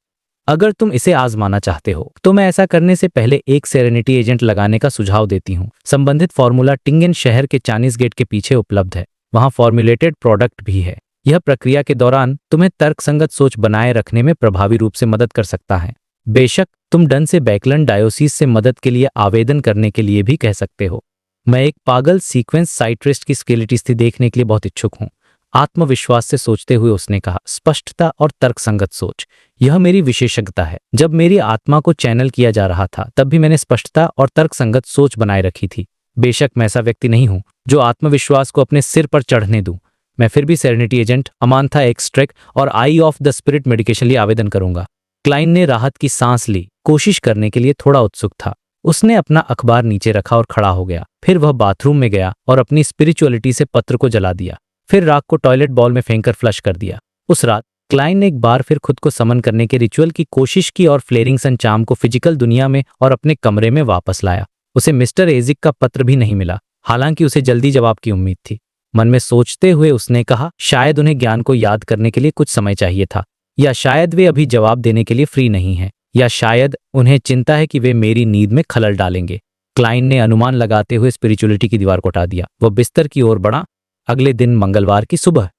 अगर तुम इसे आजमाना चाहते हो तो मैं ऐसा करने से पहले एक सेरेनिटी एजेंट लगाने का सुझाव देती हूँ। संबंधित फॉर्मूला टिंगेन शहर के चाइनीज गेट के पीछे उपलब्ध है। वहाँ फॉर्मुलेटेड प्रोडक्ट भी है। यह प्रक्रिया के दौरान तुम्हें तर्कसंगत सोच बनाए रखने में प्रभावी रूप से मदद कर सकता है। बेशक तुम डन से बैकलैंड डायोसीस से मदद के लिए आवेदन करने के लिए भी कह सकते हो। मैं एक पागल सीक्वेंस साइट्रिस्ट की स्केलेटी स्थिति देखने के लिए बहुत इच्छुक हूँ। आत्मविश्वास से सोचते हुए उसने कहा, स्पष्टता और तर्कसंगत सोच, यह मेरी विशेषज्ञता है। जब मेरी आत्मा को चैनल किया जा रहा था तब भी मैंने स्पष्टता और तर्कसंगत सोच बनाए रखी थी। बेशक मैं ऐसा व्यक्ति नहीं हूं जो आत्मविश्वास को अपने सिर पर चढ़ने दूं। मैं फिर भी सेरेनिटी एजेंट, अमांथा एक्सट्रैक्ट और आई ऑफ द स्पिरिट मेडिकेशन लिए आवेदन करूंगा। क्लाइन ने राहत की सांस ली। कोशिश करने के लिए थोड़ा उत्सुक था। उसने अपना अखबार नीचे रखा और खड़ा हो गया। फिर वह बाथरूम में गया और अपनी स्पिरिचुअलिटी से पत्र को जला दिया। फिर राख को टॉयलेट बॉल में फेंककर फ्लश कर दिया। उस रात क्लाइन ने एक बार फिर खुद को समन करने के रिचुअल की कोशिश की और फ्लेरिंग सन चार्म को फिजिकल दुनिया में और अपने कमरे में वापस लाया। उसे मिस्टर एजिक का पत्र भी नहीं मिला, हालांकि उसे जल्दी जवाब की उम्मीद थी। मन में सोचते हुए उसने कहा, शायद उन्हें ज्ञान को याद करने के लिए कुछ समय चाहिए था, या शायद वे अभी जवाब देने के लिए फ्री नहीं हैं, या शायद उन्हें चिंता है कि वे मेरी नींद में खलल डालेंगे। क्लाइन ने अनुमान लगाते हुए स्पिरिचुअलिटी की दीवार को हटा दिया। वह बिस्तर की ओर बढ़ा। अगले दिन मंगलवार की सुबह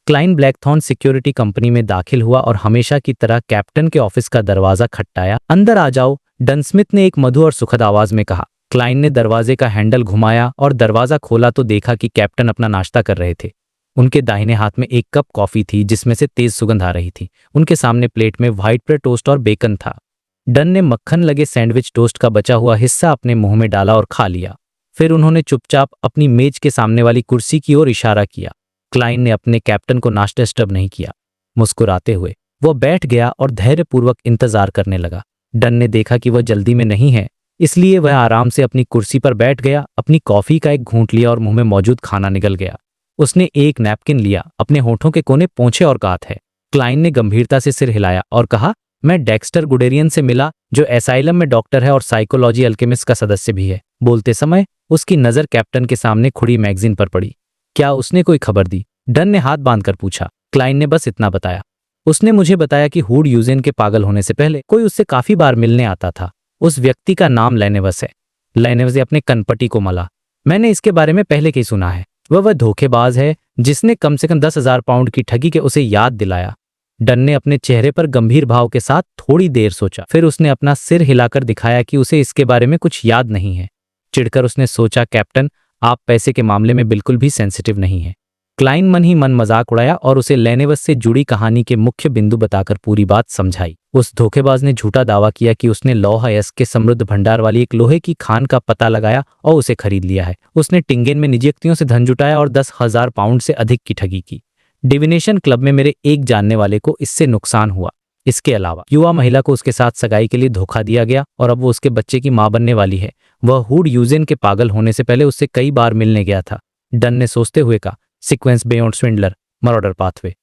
क्लाइन ब्लैकथॉर्न सिक्योरिटी कंपनी में दाखिल हुआ और हमेशा की तरह कैप्टन के ऑफिस का दरवाजा खटखटाया। अंदर आ जाओ, डन स्मिथ ने एक मधुर और सुखद आवाज में कहा। क्लाइन ने दरवाजे का हैंडल घुमाया और दरवाजा खोला तो देखा कि कैप्टन अपना नाश्ता कर रहे थे। उनके दाहिने हाथ में एक कप कॉफी थी जिसमें से तेज सुगंध आ रही थी। उनके सामने प्लेट में व्हाइट ब्रेड टोस्ट और बेकन था। डन ने मक्खन लगे सैंडविच टोस्ट का बचा हुआ हिस्सा अपने मुंह में डाला और खा लिया। फिर उन्होंने चुपचाप अपनी मेज के सामने वाली कुर्सी की ओर इशारा किया। क्लाइन ने अपने कैप्टन को नाश्ता डिस्टर्ब नहीं किया। मुस्कुराते हुए वो बैठ गया और धैर्यपूर्वक इंतजार करने लगा। डन ने देखा कि वह जल्दी में नहीं है, इसलिए वह आराम से अपनी कुर्सी पर बैठ गया, अपनी कॉफी का एक घूंट लिया और मुंह में मौजूद खाना निगल गया। उसने एक नैपकिन लिया, अपने होठों के कोने पोंछे और कहा है। क्लाइन ने गंभीरता से सिर हिलाया और कहा, मैं डेक्स्टर गुडेरियन से मिला जो एसाइलम में डॉक्टर है और साइकोलॉजी अल्केमिस्ट का सदस्य भी है। बोलते समय उसकी नजर कैप्टन के सामने खुड़ी मैगजीन पर पड़ी। क्या उसने कोई खबर दी? डन ने हाथ बांधकर पूछा। क्लाइन ने बस इतना बताया। उसने मुझे बताया कि हुड यूजेन के पागल होने से पहले कोई उससे काफी बार मिलने आता था। उस व्यक्ति का नाम लेनेवस है। लेनेवस ने अपने कनपटी को मला। मैंने इसके बारे में पहले ही सुना है। वह धोखेबाज है जिसने कम से कम 10,000 पाउंड की ठगी के उसे याद दिलाया। डन ने अपने चेहरे पर गंभीर भाव के साथ थोड़ी देर सोचा। फिर उसने अपना सिर हिलाकर दिखाया कि उसे इसके बारे में कुछ याद नहीं है। चिढ़कर उसने सोचा, कैप्टन, आप पैसे के मामले में बिल्कुल भी सेंसिटिव नहीं हैं। क्लाइन मन ही मन मजाक उड़ाया और उसे लेनेवस से जुड़ी कहानी के मुख्य बिंदु बताकर पूरी बात समझाई। उस धोखेबाज ने झूठा दावा किया कि उसने लौह के समृद्ध भंडार वाली एक लोहे की खान का पता लगाया और उसे खरीद लिया है। उसने टिंगेन में निजी व्यक्तियों से धन जुटाया और 10,000 पाउंड से अधिक की ठगी की। डिविनेशन क्लब में मेरे एक जानने वाले को इससे नुकसान हुआ। इसके अलावा युवा महिला को उसके साथ सगाई के लिए धोखा दिया गया और अब वो उसके बच्चे की मां बनने वाली है। वह हुड यूजेन के पागल होने से पहले उससे कई बार मिलने गया था। डन ने सोचते हुए कहा, sequence beyond swindler, murder pathway.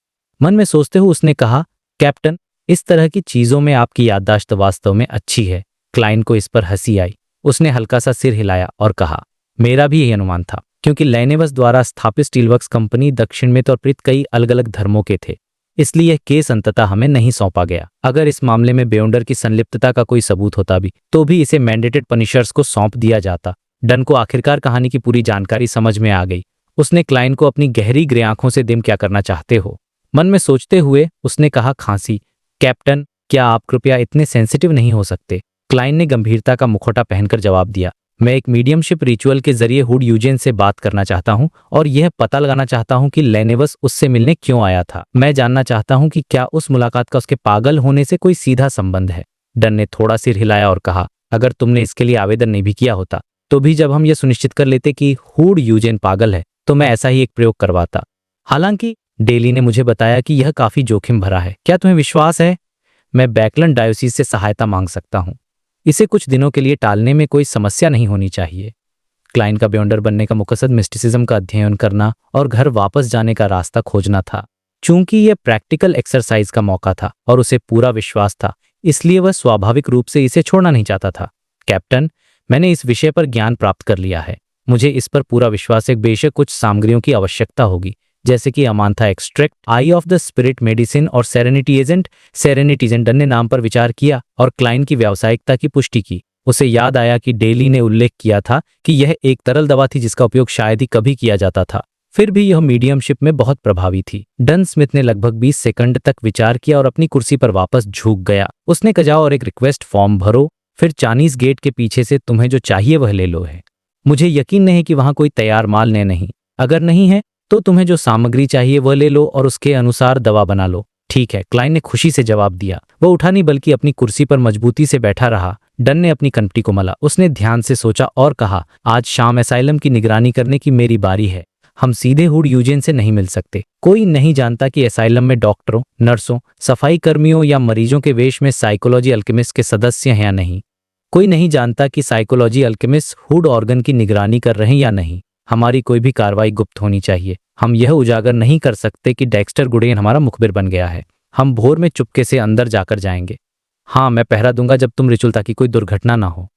मन में सोचते हुए उसने कहा, कैप्टन, इस तरह की चीजों में आपकी याददाश्त वास्तव में अच्छी है। क्लाइन को इस पर हंसी आई। उसने हल्का सा सिर हिलाया और कहा, मेरा भी यही अनुमान था, क्योंकि लेनेवस द्वारा स्थापित स्टीलवर्क्स कंपनी दक्षिण में तो अर्पित कई अलग अलग धर्मों के थे, इसलिए यह केस अंततः हमें नहीं सौंपा गया। अगर इस मामले में बेउंडर की संलिप्तता का कोई सबूत होता भी तो भी इसे मैंडेटेड पनिशर्स को सौंप दिया जाता। डन को आखिरकार कहानी की पूरी जानकारी समझ में आ गई। उसने क्लाइन को अपनी गहरी ग्रे आंखों से दिम क्या करना चाहते हो मन में सोचते हुए उसने कहा, खांसी। कैप्टन, क्या आप कृपया इतने सेंसिटिव नहीं हो सकते? क्लाइन ने गंभीरता का मुखौटा पहनकर जवाब दिया, मैं एक मीडियमशिप रिचुअल के जरिए हुड यूजेन से बात करना चाहता हूं और यह पता लगाना चाहता हूं कि लेनेवस उससे मिलने क्यों आया था। मैं जानना चाहता हूं कि क्या उस मुलाकात का उसके पागल होने से कोई सीधा संबंध है। डन ने थोड़ा सिर हिलाया और कहा, अगर तुमने इसके लिए आवेदन नहीं भी किया होता तो भी जब हम यह सुनिश्चित कर लेते कि हुड यूजेन पागल है तो मैं ऐसा ही एक प्रयोग करवाता। हालांकि डेली ने मुझे बताया कि यह काफी जोखिम भरा है। क्या तुम्हें विश्वास है मैं बैकलैंड डायोसीस से सहायता मांग सकता हूं? इसे कुछ दिनों के लिए टालने में कोई समस्या नहीं होनी चाहिए। क्लाइन का बेउंडर बनने का मकसद मिस्टिसिज्म का अध्ययन करना और घर वापस जाने का रास्ता खोजना था। चूंकि यह प्रैक्टिकल एक्सरसाइज का मौका था और उसे पूरा विश्वास था, इसलिए वह स्वाभाविक रूप से इसे छोड़ना नहीं चाहता था। कैप्टन, मैंने इस विषय पर ज्ञान प्राप्त कर लिया है। मुझे इस पर पूरा विश्वास है। बेशक कुछ सामग्रियों की आवश्यकता होगी, जैसे कि Amantha extract, eye of the spirit medicine और serenity agent. Serenity agent Dunn ने नाम पर विचार किया और क्लाइन की व्यावसायिकता की पुष्टि की। उसे याद आया कि डेली ने उल्लेख किया था कि यह एक तरल दवा थी जिसका उपयोग शायद ही कभी किया जाता था, फिर भी यह मीडियमशिप में बहुत प्रभावी थी। डन स्मिथ ने लगभग 20 सेकंड तक विचार किया और अपनी कुर्सी पर वापस झुक गया। उसने कहा, और एक रिक्वेस्ट फॉर्म भरो, फिर चाइनीज गेट के पीछे से तुम्हें जो चाहिए वह ले लो है। मुझे यकीन नहीं कि वहां कोई तैयार माल नहीं, अगर नहीं है तो तुम्हें जो सामग्री चाहिए वह ले लो और उसके अनुसार दवा बना लो। ठीक है, क्लाइन ने खुशी से जवाब दिया। वह उठा नहीं बल्कि अपनी कुर्सी पर मजबूती से बैठा रहा। डन ने अपनी कंपटी को मला। उसने ध्यान से सोचा और कहा, आज शाम एसाइलम की निगरानी करने की मेरी बारी है। हम सीधे हुड यूजेन से नहीं मिल सकते। कोई नहीं जानता कि एसाइलम में डॉक्टरों, नर्सों, सफाई कर्मियों या मरीजों के वेश में साइकोलॉजी अल्केमिस्ट के सदस्य हैं या नहीं। कोई नहीं जानता कि साइकोलॉजी अल्केमिस्ट हुड ऑर्गन की निगरानी कर रहे हैं या नहीं। हमारी कोई भी कार्रवाई गुप्त होनी चाहिए। हम यह उजागर नहीं कर सकते कि डेक्स्टर गुडेन हमारा मुखबिर बन गया है। हम भोर में चुपके से अंदर जाकर जाएंगे। हाँ, मैं पहरा दूंगा जब तुम रिचुअल, ताकि कोई दुर्घटना ना हो।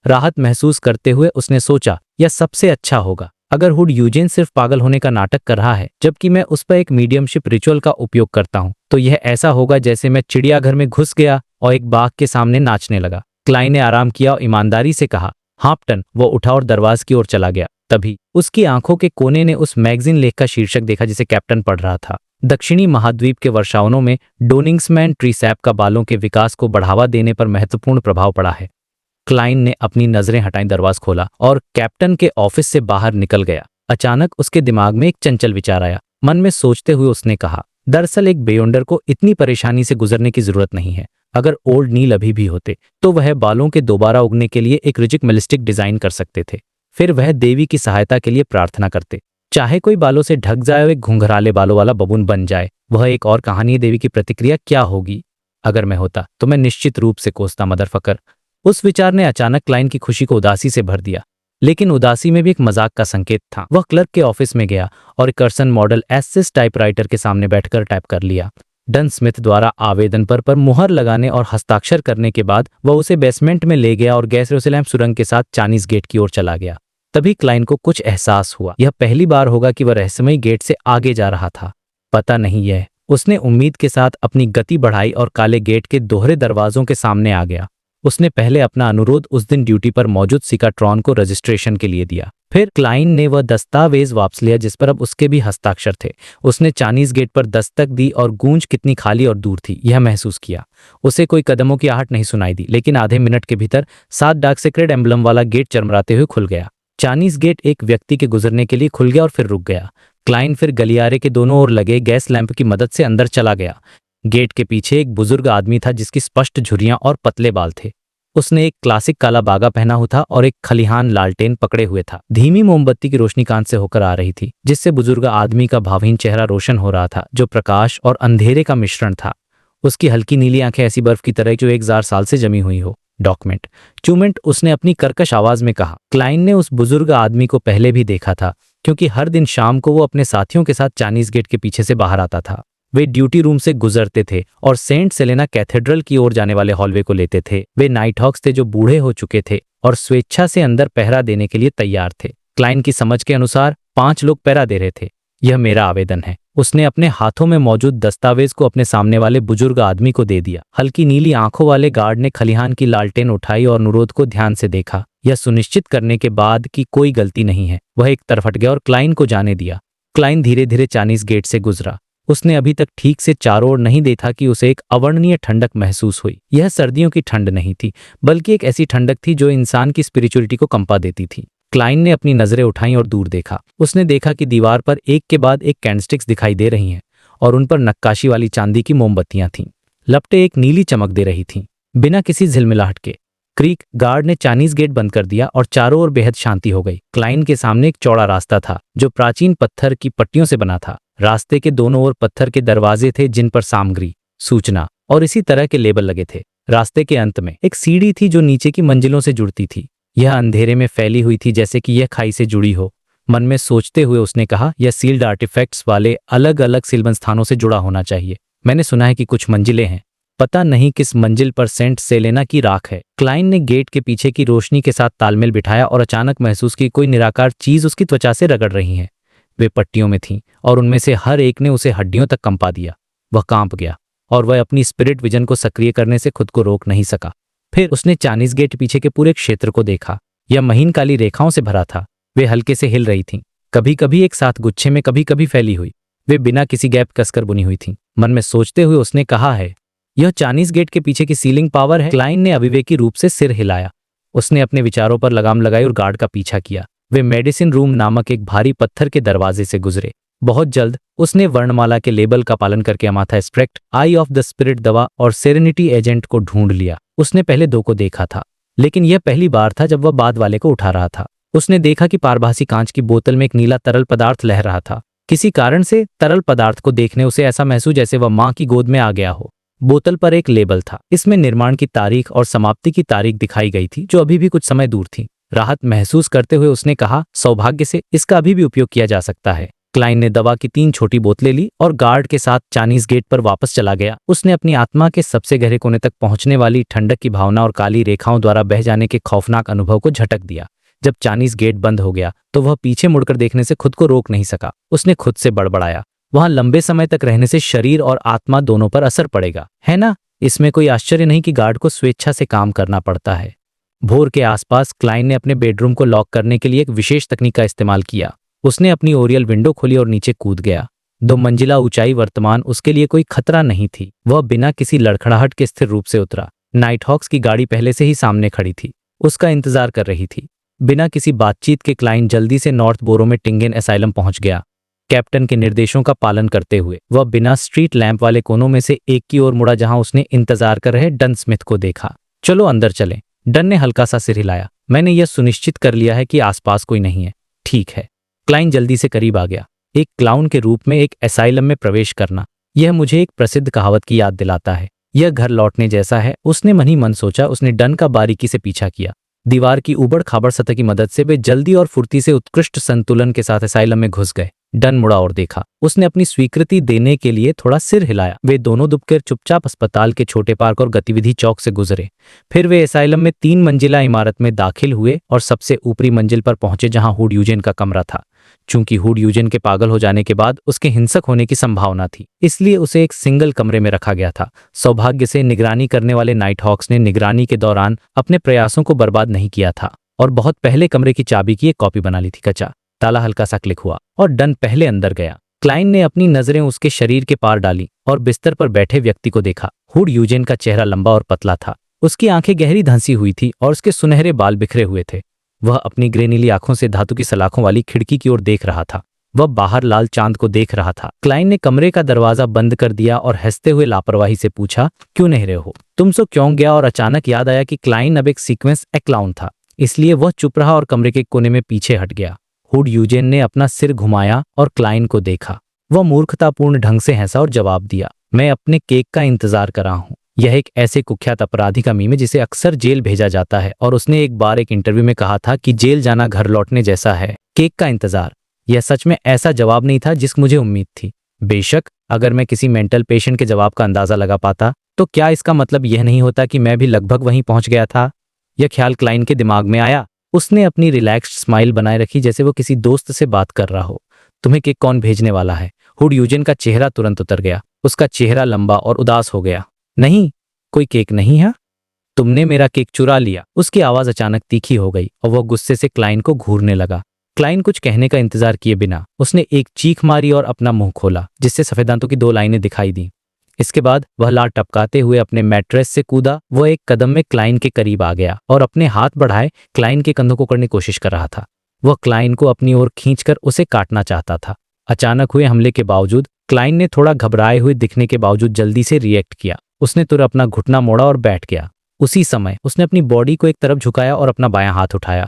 राहत महसूस करते हुए उसने सोचा, यह सबसे अच्छा होगा अगर हुड यूजेन सिर्फ पागल होने का नाटक कर रहा है जबकि मैं उस पर एक मीडियमशिप रिचुअल का उपयोग करता हूं, तो यह ऐसा होगा जैसे मैं चिड़ियाघर में घुस गया और एक बाघ के सामने नाचने लगा। क्लाइन ने आराम किया और ईमानदारी से कहा, हार्पटन। वो उठा और दरवाजे की ओर चला गया। तभी उसकी आंखों के कोने ने उस मैगजीन लेख का शीर्षक देखा जिसे कैप्टन पढ़ रहा था। दक्षिणी महाद्वीप के वर्षावनों में डोनिंग्समैन ट्री सैप का बालों के विकास को बढ़ावा देने पर महत्वपूर्ण प्रभाव पड़ा है। क्लाइन ने अपनी नजरें हटाई, दरवाजा खोला और कैप्टन के ऑफिस से बाहर निकल गया। अचानक उसके दिमाग में एक चंचल विचार आया। मन में सोचते हुए उसने कहा, दरअसल एक बेयोंडर को इतनी परेशानी से गुजरने की जरूरत नहीं है। अगर ओल्ड नील अभी भी होते तो वह बालों के दोबारा उगने के लिए एक रिजिक मिलिस्टिक डिजाइन कर सकते थे। फिर वह देवी की सहायता के लिए प्रार्थना करते। चाहे कोई बालों से ढक जाए और एक घुंघराले बालों वाला बबून बन जाए, वह एक और कहानी है। देवी की प्रतिक्रिया क्या होगी? अगर मैं होता तो मैं निश्चित रूप से कोसता, मदरफकर। उस विचार ने अचानक क्लाइन की खुशी को उदासी से भर दिया, लेकिन उदासी में भी एक मजाक का संकेत था। वह क्लर्क के ऑफिस में गया और कर्सन मॉडल एसिस टाइपराइटर के सामने बैठकर टाइप कर लिया। डन स्मिथ द्वारा आवेदन पर मुहर लगाने और हस्ताक्षर करने के बाद वह उसे बेसमेंट में ले गया और गैस रोसेलैम्प सुरंग के साथ चाइनीज गेट की ओर चला गया। तभी क्लाइन को कुछ एहसास हुआ। यह पहली बार होगा कि वह रहस्यमयी गेट से आगे जा रहा था। पता नहीं यह। उसने उम्मीद के साथ अपनी गति बढ़ाई और काले गेट के दोहरे दरवाजों के सामने आ गया। उसने पहले अपना अनुरोध उस दिन ड्यूटी पर मौजूद सिकाट्रॉन को रजिस्ट्रेशन के लिए दिया। फिर क्लाइन ने वह दस्तावेज वापस लिया जिस पर अब उसके भी हस्ताक्षर थे। उसने चाइनीज गेट पर दस्तक दी और गूंज कितनी खाली और दूर थी यह महसूस किया। उसे कोई कदमों की आहट नहीं सुनाई दी, लेकिन आधे मिनट के भीतर 7 डार्क सेक्रेट एम्बलम वाला गेट चरमराते हुए खुल गया। चाइनीज गेट एक व्यक्ति के गुजरने के लिए खुल गया और फिर रुक गया। क्लाइन फिर गलियारे के दोनों ओर लगे गैस लैंप की मदद से अंदर चला गया। गेट के पीछे एक बुजुर्ग आदमी था जिसकी स्पष्ट झुर्रियां और पतले बाल थे। उसने एक क्लासिक काला बागा पहना हुआ था और एक खलिहान लालटेन पकड़े हुए था। धीमी मोमबत्ती की रोशनी कान से होकर आ रही थी, जिससे बुजुर्ग आदमी का भावहीन चेहरा रोशन हो रहा था, जो प्रकाश और अंधेरे का मिश्रण था। उसकी हल्की नीली आंखें ऐसी बर्फ की तरह जो 1000 साल से जमी हुई हो। डॉक्यूमेंट चूमेंट, उसने अपनी कर्कश आवाज में कहा। क्लाइन ने उस बुजुर्ग आदमी को पहले भी देखा था, क्योंकि हर दिन शाम को वो अपने साथियों के साथ चाइनीज गेट के पीछे से बाहर आता था। वे ड्यूटी रूम से गुजरते थे और सेंट सेलेना कैथेड्रल की ओर जाने वाले हॉलवे को लेते थे। वे नाइट हॉक्स थे जो बूढ़े हो चुके थे और स्वेच्छा से अंदर पहरा देने के लिए तैयार थे। क्लाइन की समझ के अनुसार 5 लोग पहरा दे रहे थे। यह मेरा आवेदन है। उसने अपने हाथों में मौजूद दस्तावेज को अपने सामने वाले बुजुर्ग आदमी को दे दिया। हल्की नीली आंखों वाले गार्ड ने खलिहान की लालटेन उठाई और अनुरोध को ध्यान से देखा। यह सुनिश्चित करने के बाद कि कोई गलती नहीं है, वह एक तरफ हट गया और क्लाइन को जाने दिया। क्लाइन धीरे धीरे चाइनीज गेट से गुजरा। उसने अभी तक ठीक से चारों ओर नहीं देखा कि उसे एक अवर्णनीय ठंडक महसूस हुई। यह सर्दियों की ठंड नहीं थी, बल्कि एक ऐसी ठंडक थी जो इंसान की स्पिरिचुअलिटी को कंपा देती थी। क्लाइन ने अपनी नजरें उठाईं और दूर देखा। उसने देखा कि दीवार पर एक के बाद एक कैंडस्टिक्स दिखाई दे रही हैं और उन पर नक्काशी वाली चांदी की मोमबत्तियां थीं। लपटें एक नीली चमक दे रही थीं, बिना किसी झिलमिलाहट के। क्रीक गार्ड ने चाइनीज गेट बंद कर दिया और चारों ओर बेहद शांति हो गई। क्लाइन के सामने एक चौड़ा रास्ता था जो प्राचीन पत्थर की पट्टियों से बना था। रास्ते के दोनों ओर पत्थर के दरवाजे थे जिन पर सामग्री, सूचना और इसी तरह के लेबल लगे थे। रास्ते के अंत में एक सीढ़ी थी जो नीचे की मंजिलों से जुड़ती थी। यह अंधेरे में फैली हुई थी, जैसे कि यह खाई से जुड़ी हो। मन में सोचते हुए उसने कहा, यह सील्ड आर्टिफैक्ट्स वाले अलग अलग सीलबंद स्थानों से जुड़ा होना चाहिए। मैंने सुना है कि कुछ मंजिलें हैं, पता नहीं किस मंजिल पर सेंट सेलेना की राख है। क्लाइन ने गेट के पीछे की रोशनी के साथ तालमेल बिठाया और अचानक महसूस की कोई निराकार चीज उसकी त्वचा से रगड़ रही है। वे पट्टियों में थीं और उनमें से हर एक ने उसे हड्डियों तक कंपा दिया। वह कांप गया और वह अपनी स्पिरिट विजन को सक्रिय करने से खुद को रोक नहीं सका। फिर उसने चाइनीज गेट पीछे के पूरे क्षेत्र को देखा। यह महीन काली रेखाओं से भरा था। वे हल्के से हिल रही थीं, कभी कभी एक साथ गुच्छे में, कभी कभी फैली हुई। वे बिना किसी गैप कसकर बुनी हुई थीं। मन में सोचते हुए उसने कहा है, यह चाइनीज गेट के पीछे की सीलिंग पावर है। क्लाइन ने अविवेकी रूप से सिर हिलाया। उसने अपने विचारों पर लगाम लगाई और गार्ड का पीछा किया। वे मेडिसिन रूम नामक एक भारी पत्थर के दरवाजे से गुजरे। बहुत जल्द उसने वर्णमाला के लेबल का पालन करके Amantha extract, eye of the spirit दवा और सेरेनिटी एजेंट को ढूंढ लिया। उसने पहले दो को देखा था, लेकिन यह पहली बार था जब वह बाद वाले को उठा रहा था। उसने देखा कि पारभासी कांच की बोतल में एक नीला तरल पदार्थ लहर रहा था। किसी कारण से तरल पदार्थ को देखने उसे ऐसा महसूस जैसे वह मां की गोद में आ गया हो। बोतल पर एक लेबल था। इसमें निर्माण की तारीख और समाप्ति की तारीख दिखाई गई थी, जो अभी भी कुछ समय दूर थी। राहत महसूस करते हुए उसने कहा, सौभाग्य से इसका अभी भी उपयोग किया जा सकता है। क्लाइन ने दवा की 3 छोटी बोतलें ली और गार्ड के साथ चाइनीज गेट पर वापस चला गया। उसने अपनी आत्मा के सबसे गहरे कोने तक पहुंचने वाली ठंडक की भावना और काली रेखाओं द्वारा बह जाने के खौफनाक अनुभव को झटक दिया। जब चाइनीज गेट बंद हो गया तो वह पीछे मुड़कर देखने से खुद को रोक नहीं सका। उसने खुद से बड़बड़ाया, वहां लंबे समय तक रहने से शरीर और आत्मा दोनों पर असर पड़ेगा, है ना? इसमें कोई आश्चर्य नहीं कि गार्ड को स्वेच्छा से काम करना पड़ता है। भोर के आसपास क्लाइन ने अपने बेडरूम को लॉक करने के लिए एक विशेष तकनीक का इस्तेमाल किया। उसने अपनी ओरियल विंडो खोली और नीचे कूद गया। 2 मंजिला ऊंचाई वर्तमान उसके लिए कोई खतरा नहीं थी। वह बिना किसी लड़खड़ाहट के स्थिर रूप से उतरा। नाइटहॉक्स की गाड़ी पहले से ही सामने खड़ी थी, उसका इंतजार कर रही थी। बिना किसी बातचीत के क्लाइन जल्दी से नॉर्थ बोरो में टिंगेन एसाइलम पहुंच गया। कैप्टन के निर्देशों का पालन करते हुए वह बिना स्ट्रीट लैंप वाले कोनों में से एक की ओर मुड़ा, जहां उसने इंतजार कर रहे डन स्मिथ को देखा। चलो अंदर चलें। डन ने हल्का सा सिर हिलाया। मैंने यह सुनिश्चित कर लिया है कि आसपास कोई नहीं है। ठीक है। क्लाइन जल्दी से करीब आ गया। एक क्लाउन के रूप में एक एसाइलम में प्रवेश करना, यह मुझे एक प्रसिद्ध कहावत की याद दिलाता है। यह घर लौटने जैसा है, उसने मन ही मन सोचा। उसने डन का बारीकी से पीछा किया। दीवार की उबड़ खाबड़ सतह की मदद से वे जल्दी और फुर्ती से उत्कृष्ट संतुलन के साथ एसाइलम में घुस गए। डन मुड़ा और देखा। उसने अपनी स्वीकृति देने के लिए थोड़ा सिर हिलाया। वे दोनों दुबकर चुपचाप अस्पताल के छोटे पार्क और गतिविधि चौक से गुजरे। फिर वे एसाइलम में 3 मंजिला इमारत में दाखिल हुए और सबसे ऊपरी मंजिल पर पहुंचे, जहां हुड यूजेन का कमरा था। चूंकि हुड यूजेन के पागल हो जाने के बाद उसके हिंसक होने की संभावना थी, इसलिए उसे एक सिंगल कमरे में रखा गया था। सौभाग्य से निगरानी करने वाले नाइटहॉक्स ने निगरानी के दौरान अपने प्रयासों को बर्बाद नहीं किया था और बहुत पहले कमरे की चाबी की एक कॉपी बना ली थी। कच्चा ताला हल्का सा क्लिक हुआ और डन पहले अंदर गया। क्लाइन ने अपनी नजरें उसके शरीर के पार डाली और बिस्तर पर बैठे व्यक्ति को देखा। हुड यूजेन का चेहरा लंबा और पतला था। उसकी आंखें गहरी धंसी हुई थी और उसके सुनहरे बाल बिखरे हुए थे। वह अपनी ग्रे नीली आंखों से धातु की सलाखों वाली खिड़की की ओर देख रहा था। वह बाहर लाल चांद को देख रहा था। क्लाइन ने कमरे का दरवाजा बंद कर दिया और हंसते हुए लापरवाही से पूछा, क्यों नहीं रहे हो? तुम सो क्यों गया? और अचानक याद आया कि क्लाइन अब एक सीक्वेंस क्लाउन था, इसलिए वह चुप रहा और कमरे के कोने में पीछे हट गया। हुड यूजेन ने अपना सिर घुमाया और क्लाइन को देखा। वह मूर्खतापूर्ण ढंग से हंसा और जवाब दिया, मैं अपने केक का इंतजार कर रहा हूं। यह एक ऐसे कुख्यात अपराधी का मीम है जिसे अक्सर जेल भेजा जाता है, और उसने एक बार एक इंटरव्यू में कहा था कि जेल जाना घर लौटने जैसा है, केक का इंतजार। यह सच में ऐसा जवाब नहीं था जिसकी मुझे उम्मीद थी। बेशक अगर मैं किसी मेंटल पेशेंट के जवाब का अंदाजा लगा पाता, तो क्या इसका मतलब यह नहीं होता कि मैं भी लगभग वहीं पहुंच गया था? यह ख्याल क्लाइन के दिमाग में आया। उसने अपनी रिलैक्स्ड स्माइल बनाए रखी, जैसे वो किसी दोस्त से बात कर रहा हो। तुम्हें केक कौन भेजने वाला है? हुड यूजेन का चेहरा तुरंत उतर गया। उसका चेहरा लंबा और उदास हो गया। नहीं, कोई केक नहीं है। तुमने मेरा केक चुरा लिया। उसकी आवाज अचानक तीखी हो गई और वह गुस्से से क्लाइन को घूरने लगा। क्लाइन कुछ कहने का इंतजार किए बिना उसने एक चीख मारी और अपना मुंह खोला, जिससे सफेद दांतों की 2 लाइनें दिखाई दी। इसके बाद वह लार टपकाते हुए अपने मैट्रेस से कूदा। वह एक कदम में क्लाइन के करीब आ गया और अपने हाथ बढ़ाए क्लाइन के कंधों को पकड़ने की कोशिश कर रहा था। वह क्लाइन को अपनी ओर खींचकर उसे काटना चाहता था। अचानक हुए हमले के बावजूद क्लाइन ने थोड़ा घबराए हुए दिखने के बावजूद जल्दी से रिएक्ट किया। उसने तुरंत अपना घुटना मोड़ा और बैठ गया। उसी समय उसने अपनी बॉडी को एक तरफ झुकाया और अपना बायां हाथ उठाया।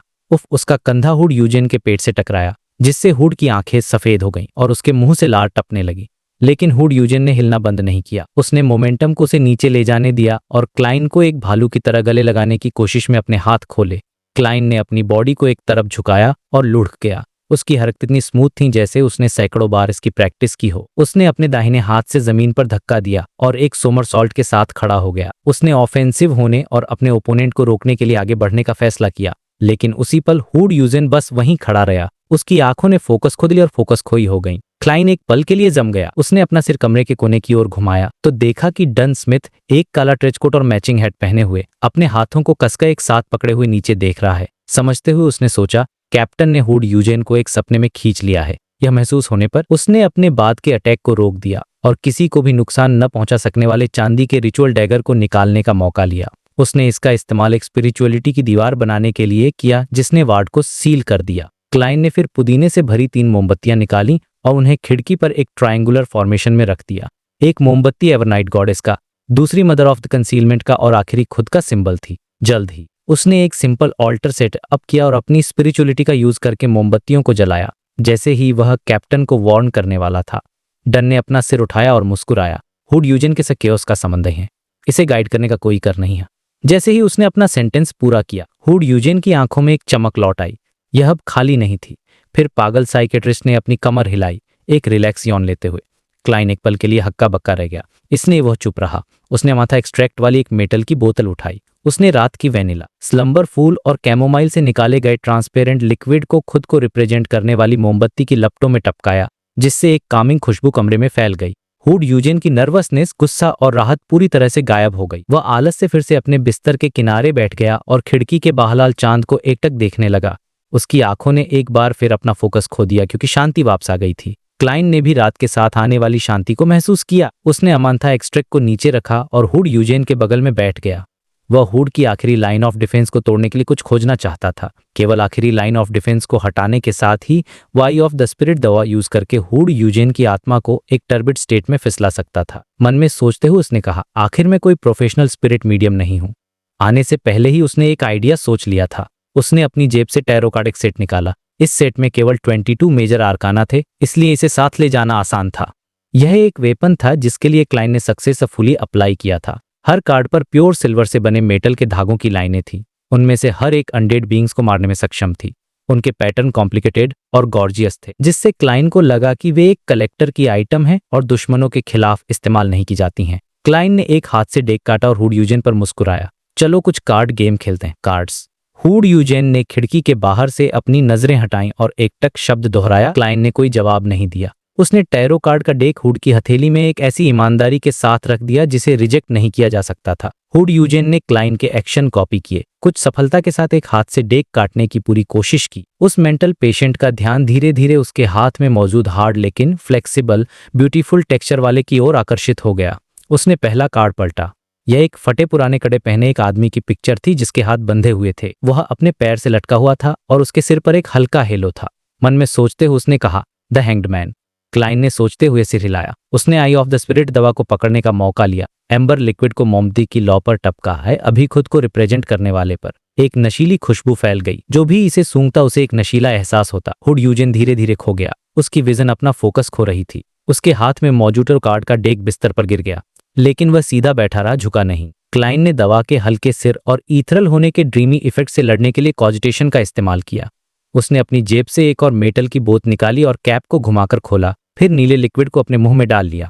उसका कंधा हुड यूजेन के पेट से टकराया, जिससे हुड की आंखें सफेद हो गईं और उसके मुंह से लार टपने लगी। लेकिन हुड यूजेन ने हिलना बंद नहीं किया। उसने मोमेंटम को उसे नीचे ले जाने दिया और क्लाइन को एक भालू की तरह गले लगाने की कोशिश में अपने हाथ खोले। क्लाइन ने अपनी बॉडी को एक तरफ झुकाया और लुढ़क गया। उसकी हरकत इतनी स्मूथ थी जैसे उसने सैकड़ों बार इसकी प्रैक्टिस की हो। उसने अपने दाहिने हाथ से जमीन पर धक्का दिया और एक सोमरसॉल्ट के साथ खड़ा हो गया। उसने ऑफेंसिव होने और अपने ओपोनेंट को रोकने के लिए आगे बढ़ने का फैसला किया, लेकिन उसी पल हुड यूजेन बस वहीं खड़ा रहा। उसकी आंखों ने फोकस खो दिया और फोकस खोई हो गई। क्लाइन एक पल के लिए जम गया। उसने अपना सिर कमरे के कोने की ओर घुमाया तो देखा कि डन स्मिथ एक काला ट्रेंच कोट और मैचिंग हैट पहने हुए अपने हाथों को कसकर एक साथ पकड़े हुए नीचे देख रहा है। समझते हुए उसने सोचा, कैप्टन ने हुड यूजेन को एक सपने में खींच लिया है। यह महसूस होने पर उसने अपने बाद के अटैक को रोक दिया और किसी को भी नुकसान न पहुंचा सकने वाले चांदी के रिचुअल डैगर को निकालने का मौका लिया। उसने इसका इस्तेमाल एक स्पिरिचुअलिटी की दीवार बनाने के लिए किया जिसने वार्ड को सील कर दिया। क्लाइन ने फिर पुदीने से भरी 3 मोमबत्तियां निकाली और उन्हें खिड़की पर एक ट्रायंगुलर फॉर्मेशन में रख दिया। एक मोमबत्ती एवरनाइट गॉडेस का, दूसरी मदर ऑफ द कंसीलमेंट का और आखिरी खुद का सिंबल थी। जल्द ही उसने एक सिंपल ऑल्टर सेट अप किया और अपनी स्पिरिचुअलिटी का यूज करके मोमबत्तियों को जलाया जैसे ही वह कैप्टन को वार्न करने वाला था। डन ने अपना सिर उठाया और मुस्कुराया। हुड यूजेन के साथ केओस का संबंध है, इसे गाइड करने का कोई कर नहीं है। जैसे ही उसने अपना सेंटेंस पूरा किया, हुड यूजेन की आंखों में एक चमक लौट आई। यह अब खाली नहीं थी। फिर पागल साइकेट्रिस्ट ने अपनी कमर हिलाई, एक रिलैक्स यौन लेते हुए। क्लाइन एक पल के लिए हक्का बक्का रह गया, इसलिए वह चुप रहा। उसने माथा एक्सट्रैक्ट वाली एक मेटल की बोतल उठाई। उसने रात की वेनिला, स्लम्बर फूल और कैमोमाइल से निकाले गए ट्रांसपेरेंट लिक्विड को खुद को रिप्रेजेंट करने वाली मोमबत्ती की लपटों में टपकाया, जिससे एक कामिंग खुशबू कमरे में फैल गई। हुड यूजेन की नर्वसनेस, गुस्सा और राहत पूरी तरह से गायब हो गई। वह आलस से फिर से अपने बिस्तर के किनारे बैठ गया और खिड़की के बाहलाल चांद को एकटक देखने लगा। उसकी आंखों ने एक बार फिर अपना फोकस खो दिया क्योंकि शांति वापस आ गई थी। क्लाइन ने भी रात के साथ आने वाली शांति को महसूस किया। उसने अमांथा एक्सट्रैक्ट को नीचे रखा और हुड यूजेन के बगल में बैठ गया। वह हुड की आखिरी लाइन ऑफ डिफेंस को तोड़ने के लिए कुछ खोजना चाहता था। केवल आखिरी लाइन ऑफ डिफेंस को हटाने के साथ ही वाई ऑफ द स्पिरिट दवा यूज करके हुड यूजेन की आत्मा को एक टर्बिड स्टेट में फिसला सकता था। मन में सोचते हुए उसने कहा, आखिर मैं कोई प्रोफेशनल स्पिरिट मीडियम नहीं हूं। आने से पहले ही उसने एक आइडिया सोच लिया था। उसने अपनी जेब से टैरो कार्ड एक सेट निकाला। इस सेट में केवल 22 मेजर आर्काना थे, इसलिए इसे साथ ले जाना आसान था। यह एक वेपन था जिसके लिए क्लाइन ने सक्सेसफुली अप्लाई किया था। हर कार्ड पर प्योर सिल्वर से बने मेटल के धागों की लाइनें थीं। उनमें से हर एक अनडेड बीइंग्स को मारने में सक्षम थी। उनके पैटर्न कॉम्प्लिकेटेड और गॉर्जियस थे, जिससे क्लाइन को लगा कि वे एक कलेक्टर की आइटम है और दुश्मनों के खिलाफ इस्तेमाल नहीं की जाती हैं। क्लाइन ने एक हाथ से डेक काटा और हुड यूजेन पर मुस्कुराया। चलो कुछ कार्ड गेम खेलते हैं, कार्ड्स। हुड यूजेन ने खिड़की के बाहर से अपनी नजरें हटाईं और एकटक शब्द दोहराया। क्लाइन ने कोई जवाब नहीं दिया। उसने टैरो कार्ड का डेक हुड की हथेली में एक ऐसी ईमानदारी के साथ रख दिया जिसे रिजेक्ट नहीं किया जा सकता था। हुड यूजेन ने क्लाइन के एक्शन कॉपी किए, कुछ सफलता के साथ एक हाथ से डेक काटने की पूरी कोशिश की। उस मेंटल पेशेंट का ध्यान धीरे धीरे उसके हाथ में मौजूद हार्ड लेकिन फ्लेक्सिबल ब्यूटीफुल टेक्सचर वाले की ओर आकर्षित हो गया। उसने पहला कार्ड पलटा। यह एक फटे पुराने कड़े पहने एक आदमी की पिक्चर थी जिसके हाथ बंधे हुए थे। वह अपने पैर से लटका हुआ था और उसके सिर पर एक हल्का हेलो था। मन में सोचते हुए उसने कहा, द हैंग्ड मैन। क्लाइन ने सोचते हुए सिर हिलाया। उसने आई ऑफ द स्पिरिट दवा को पकड़ने का मौका लिया। एम्बर लिक्विड को मोमबत्ती की लौ पर टपका है, अभी खुद को रिप्रेजेंट करने वाले पर। एक नशीली खुशबू फैल गई। जो भी इसे सूंघता उसे एक नशीला एहसास होता। हुड यूजेन धीरे धीरे खो गया। उसकी विजन अपना फोकस खो रही थी। उसके हाथ में मौजूद कार्ड का डेक बिस्तर पर गिर गया, लेकिन वह सीधा बैठा रहा, झुका नहीं। क्लाइन ने दवा के हल्के सिर और ईथरल होने के ड्रीमी इफेक्ट से लड़ने के लिए कॉजिटेशन का इस्तेमाल किया। उसने अपनी जेब से एक और मेटल की बोत निकाली और कैप को घुमाकर खोला, फिर नीले लिक्विड को अपने मुंह में डाल लिया।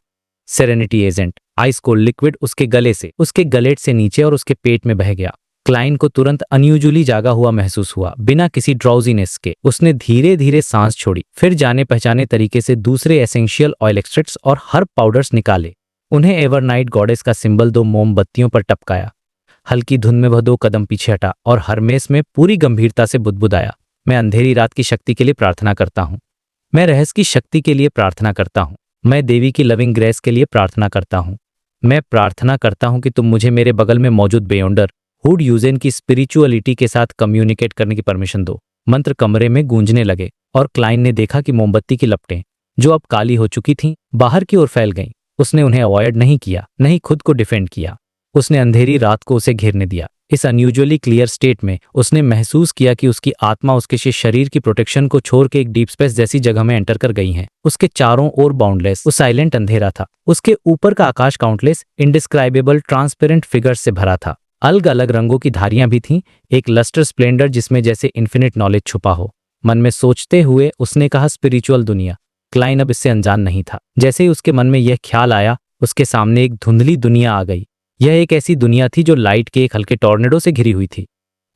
Serenity agent ice cold liquid उसके गले से, उसके गलेट से नीचे और उसके पेट में बह गया। क्लाइन को तुरंत अनयूजुअली जागा हुआ महसूस हुआ। बिना किसी ड्राउजीनेस के उसने धीरे धीरे सांस छोड़ी, फिर जाने पहचाने तरीके से दूसरे एसेंशियल ऑयल एक्सट्रैक्ट्स और हर्ब पाउडर्स निकाले। उन्हें एवरनाइट गॉडेस का सिंबल 2 मोमबत्तियों पर टपकाया। हल्की धुन में वह 2 कदम पीछे हटा और हरमेस में पूरी गंभीरता से बुदबुदाया, मैं अंधेरी रात की शक्ति के लिए प्रार्थना करता हूँ। मैं रहस्य की शक्ति के लिए प्रार्थना करता हूँ। मैं देवी की लविंग ग्रेस के लिए प्रार्थना करता हूँ। मैं प्रार्थना करता हूँ कि तुम मुझे मेरे बगल में मौजूद बेयोंडर हुड यूजेन की स्पिरिचुअलिटी के साथ कम्युनिकेट करने की परमिशन दो। मंत्र कमरे में गूंजने लगे और क्लाइन ने देखा कि मोमबत्ती की लपटें, जो अब काली हो चुकी थीं, बाहर की ओर फैल गईं। उसने उन्हें अवॉइड नहीं किया, नहीं खुद को डिफेंड किया। उसने अंधेरी रात को उसे घेरने दिया। इस अनयूजुअली क्लियर स्टेट में उसने महसूस किया कि उसकी आत्मा उसके शरीर की प्रोटेक्शन को छोड़ के एक डीप स्पेस जैसी जगह में एंटर कर गई है। उसके चारों ओर बाउंडलेस वो साइलेंट अंधेरा था। उसके ऊपर का आकाश काउंटलेस इनडिस्क्राइबेबल ट्रांसपेरेंट फिगर्स से भरा था। अलग अलग रंगों की धारियां भी थीं, एक लस्टर स्प्लेंडर जिसमें जैसे इन्फिनिट नॉलेज छुपा हो। मन में सोचते हुए उसने कहा, स्पिरिचुअल दुनिया। क्लाइन अब इससे अनजान नहीं था। जैसे ही उसके मन में यह ख्याल आया, उसके सामने एक धुंधली दुनिया आ गई। यह एक ऐसी दुनिया थी जो लाइट के एक हल्के टॉर्नेडो से घिरी हुई थी।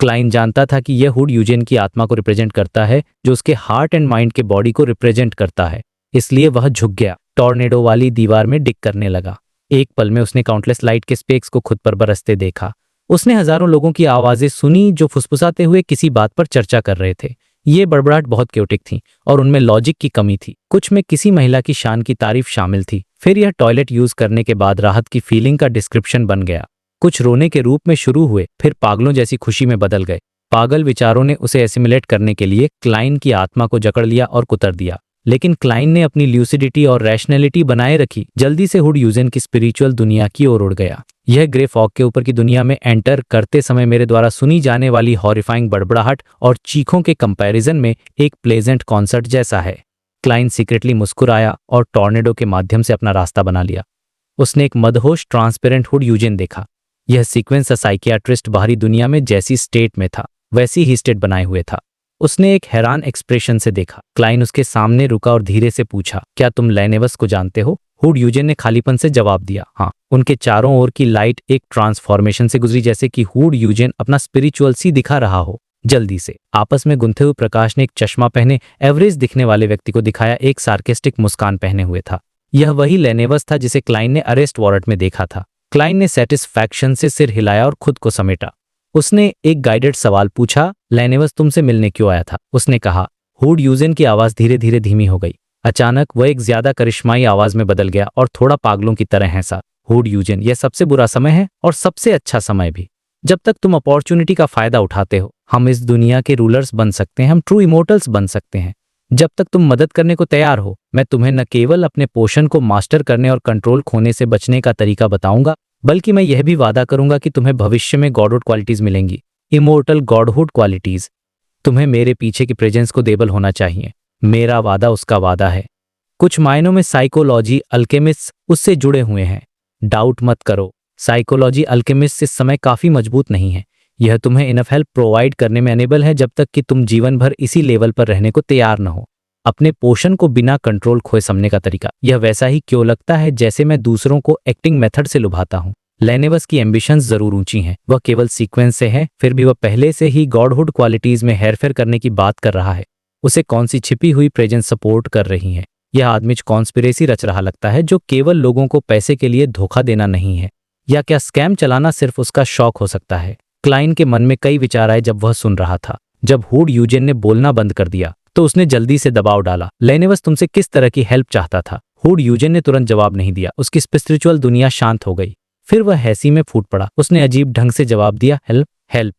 क्लाइन जानता था कि यह हुड यूजेन की आत्मा को रिप्रेजेंट करता है, जो उसके हार्ट एंड माइंड के बॉडी को रिप्रेजेंट करता है। इसलिए वह झुक गया, टॉर्नेडो वाली दीवार में डिग करने लगा। एक पल में उसने काउंटलेस लाइट के स्पेक्स को खुद पर बरसते देखा। उसने हजारों लोगों की आवाजें सुनी जो फुसफुसाते हुए किसी बात पर चर्चा कर रहे थे। ये बड़बड़ाहट बहुत क्योटिक थी और उनमें लॉजिक की कमी थी। कुछ में किसी महिला की शान की तारीफ शामिल थी। फिर यह टॉयलेट यूज करने के बाद राहत की फीलिंग का डिस्क्रिप्शन बन गया। कुछ रोने के रूप में शुरू हुए, फिर पागलों जैसी खुशी में बदल गए। पागल विचारों ने उसे एसिमुलेट करने के लिए क्लाइन की आत्मा को जकड़ लिया और कुतर दिया, लेकिन क्लाइन ने अपनी ल्यूसिडिटी और रैशनैलिटी बनाए रखी। जल्दी से हुड यूजेन की स्पिरिचुअल दुनिया की ओर उड़ गया। यह ग्रे फॉग के ऊपर की दुनिया में एंटर करते समय मेरे द्वारा सुनी जाने वाली हॉरिफाइंग बड़बड़ाहट और चीखों के कंपैरिजन में एक प्लेजेंट कॉन्सर्ट जैसा है। क्लाइन सीक्रेटली मुस्कुराया और टॉर्नेडो के माध्यम से अपना रास्ता बना लिया। उसने एक मदहोश ट्रांसपेरेंट हुड यूजेन देखा। यह सीक्वेंस साइकियाट्रिस्ट बाहरी दुनिया में जैसी स्टेट में था वैसी ही स्टेट बनाए हुए था। उसने एक हैरान एक्सप्रेशन से देखा। क्लाइन उसके सामने रुका और धीरे से पूछा, क्या तुम लैनेवस को जानते हो? हुड यूजेन ने खालीपन से जवाब दिया, हाँ। उनके चारों ओर की लाइट एक ट्रांसफॉर्मेशन से गुजरी, जैसे कि हुड यूजेन अपना स्पिरिचुअल सी दिखा रहा हो। जल्दी से आपस में गुंथे हुए प्रकाश ने एक चश्मा पहने एवरेज दिखने वाले व्यक्ति को दिखाया। एक सार्केस्टिक मुस्कान पहने हुए था। यह वही लैनेवस था जिसे क्लाइन ने अरेस्ट वारंट में देखा था। क्लाइन ने सेटिस्फैक्शन से सिर हिलाया और खुद को समेटा। उसने एक गाइडेड सवाल पूछा, लैनेवस तुमसे मिलने क्यों आया था? उसने कहा। हुड यूजेन की आवाज धीरे धीरे धीमी हो गई। अचानक वह एक ज्यादा करिश्माई आवाज में बदल गया और थोड़ा पागलों की तरह हंसा। हुड यूजेन, यह सबसे बुरा समय है और सबसे अच्छा समय भी, जब तक तुम अपॉर्चुनिटी का फायदा उठाते हो। हम इस दुनिया के रूलर्स बन सकते हैं, हम ट्रू इमोर्टल्स बन सकते हैं। जब तक तुम मदद करने को तैयार हो, मैं तुम्हें न केवल अपने पोषण को मास्टर करने और कंट्रोल खोने से बचने का तरीका बताऊंगा, बल्कि मैं यह भी वादा करूंगा कि तुम्हें भविष्य में गॉडहुड क्वालिटीज मिलेंगी, इमोर्टल गॉडहुड क्वालिटीज। तुम्हें मेरे पीछे की प्रेजेंस को देबल होना चाहिए। मेरा वादा उसका वादा है। कुछ मायनों में साइकोलॉजी अल्केमिस्ट्स उससे जुड़े हुए हैं। डाउट मत करो, साइकोलॉजी अल्केमिस्ट इस समय काफी मजबूत नहीं है। यह तुम्हें इनफ हेल्प प्रोवाइड करने में अनेबल है, जब तक कि तुम जीवन भर इसी लेवल पर रहने को तैयार न हो। अपने पोषण को बिना कंट्रोल खोए समझने का तरीका, यह वैसा ही क्यों लगता है जैसे मैं दूसरों को एक्टिंग मेथड से लुभाता हूँ। लैनेवस की एम्बिशंस जरूर ऊंची हैं, वह केवल सीक्वेंस से है, फिर भी वह पहले से ही गॉडहुड क्वालिटीज में हेरफेर करने की बात कर रहा है। उसे कौन सी छिपी हुई प्रेजेंस सपोर्ट कर रही है? यह आदमी कॉन्स्पिरेसी रच रहा लगता है, जो केवल लोगों को पैसे के लिए धोखा देना नहीं है। या क्या स्कैम चलाना सिर्फ उसका शौक हो सकता है? क्लाइन के मन में कई विचार आए जब वह सुन रहा था। जब हुड यूजेन ने बोलना बंद कर दिया तो उसने जल्दी से दबाव डाला, लैनेवस तुमसे किस तरह की हेल्प चाहता था? हुड यूजेन ने तुरंत जवाब नहीं दिया। उसकी स्पिरिचुअल दुनिया शांत हो गई। फिर वह हंसी में फूट पड़ा। उसने अजीब ढंग से जवाब दिया, हेल्प हेल्प,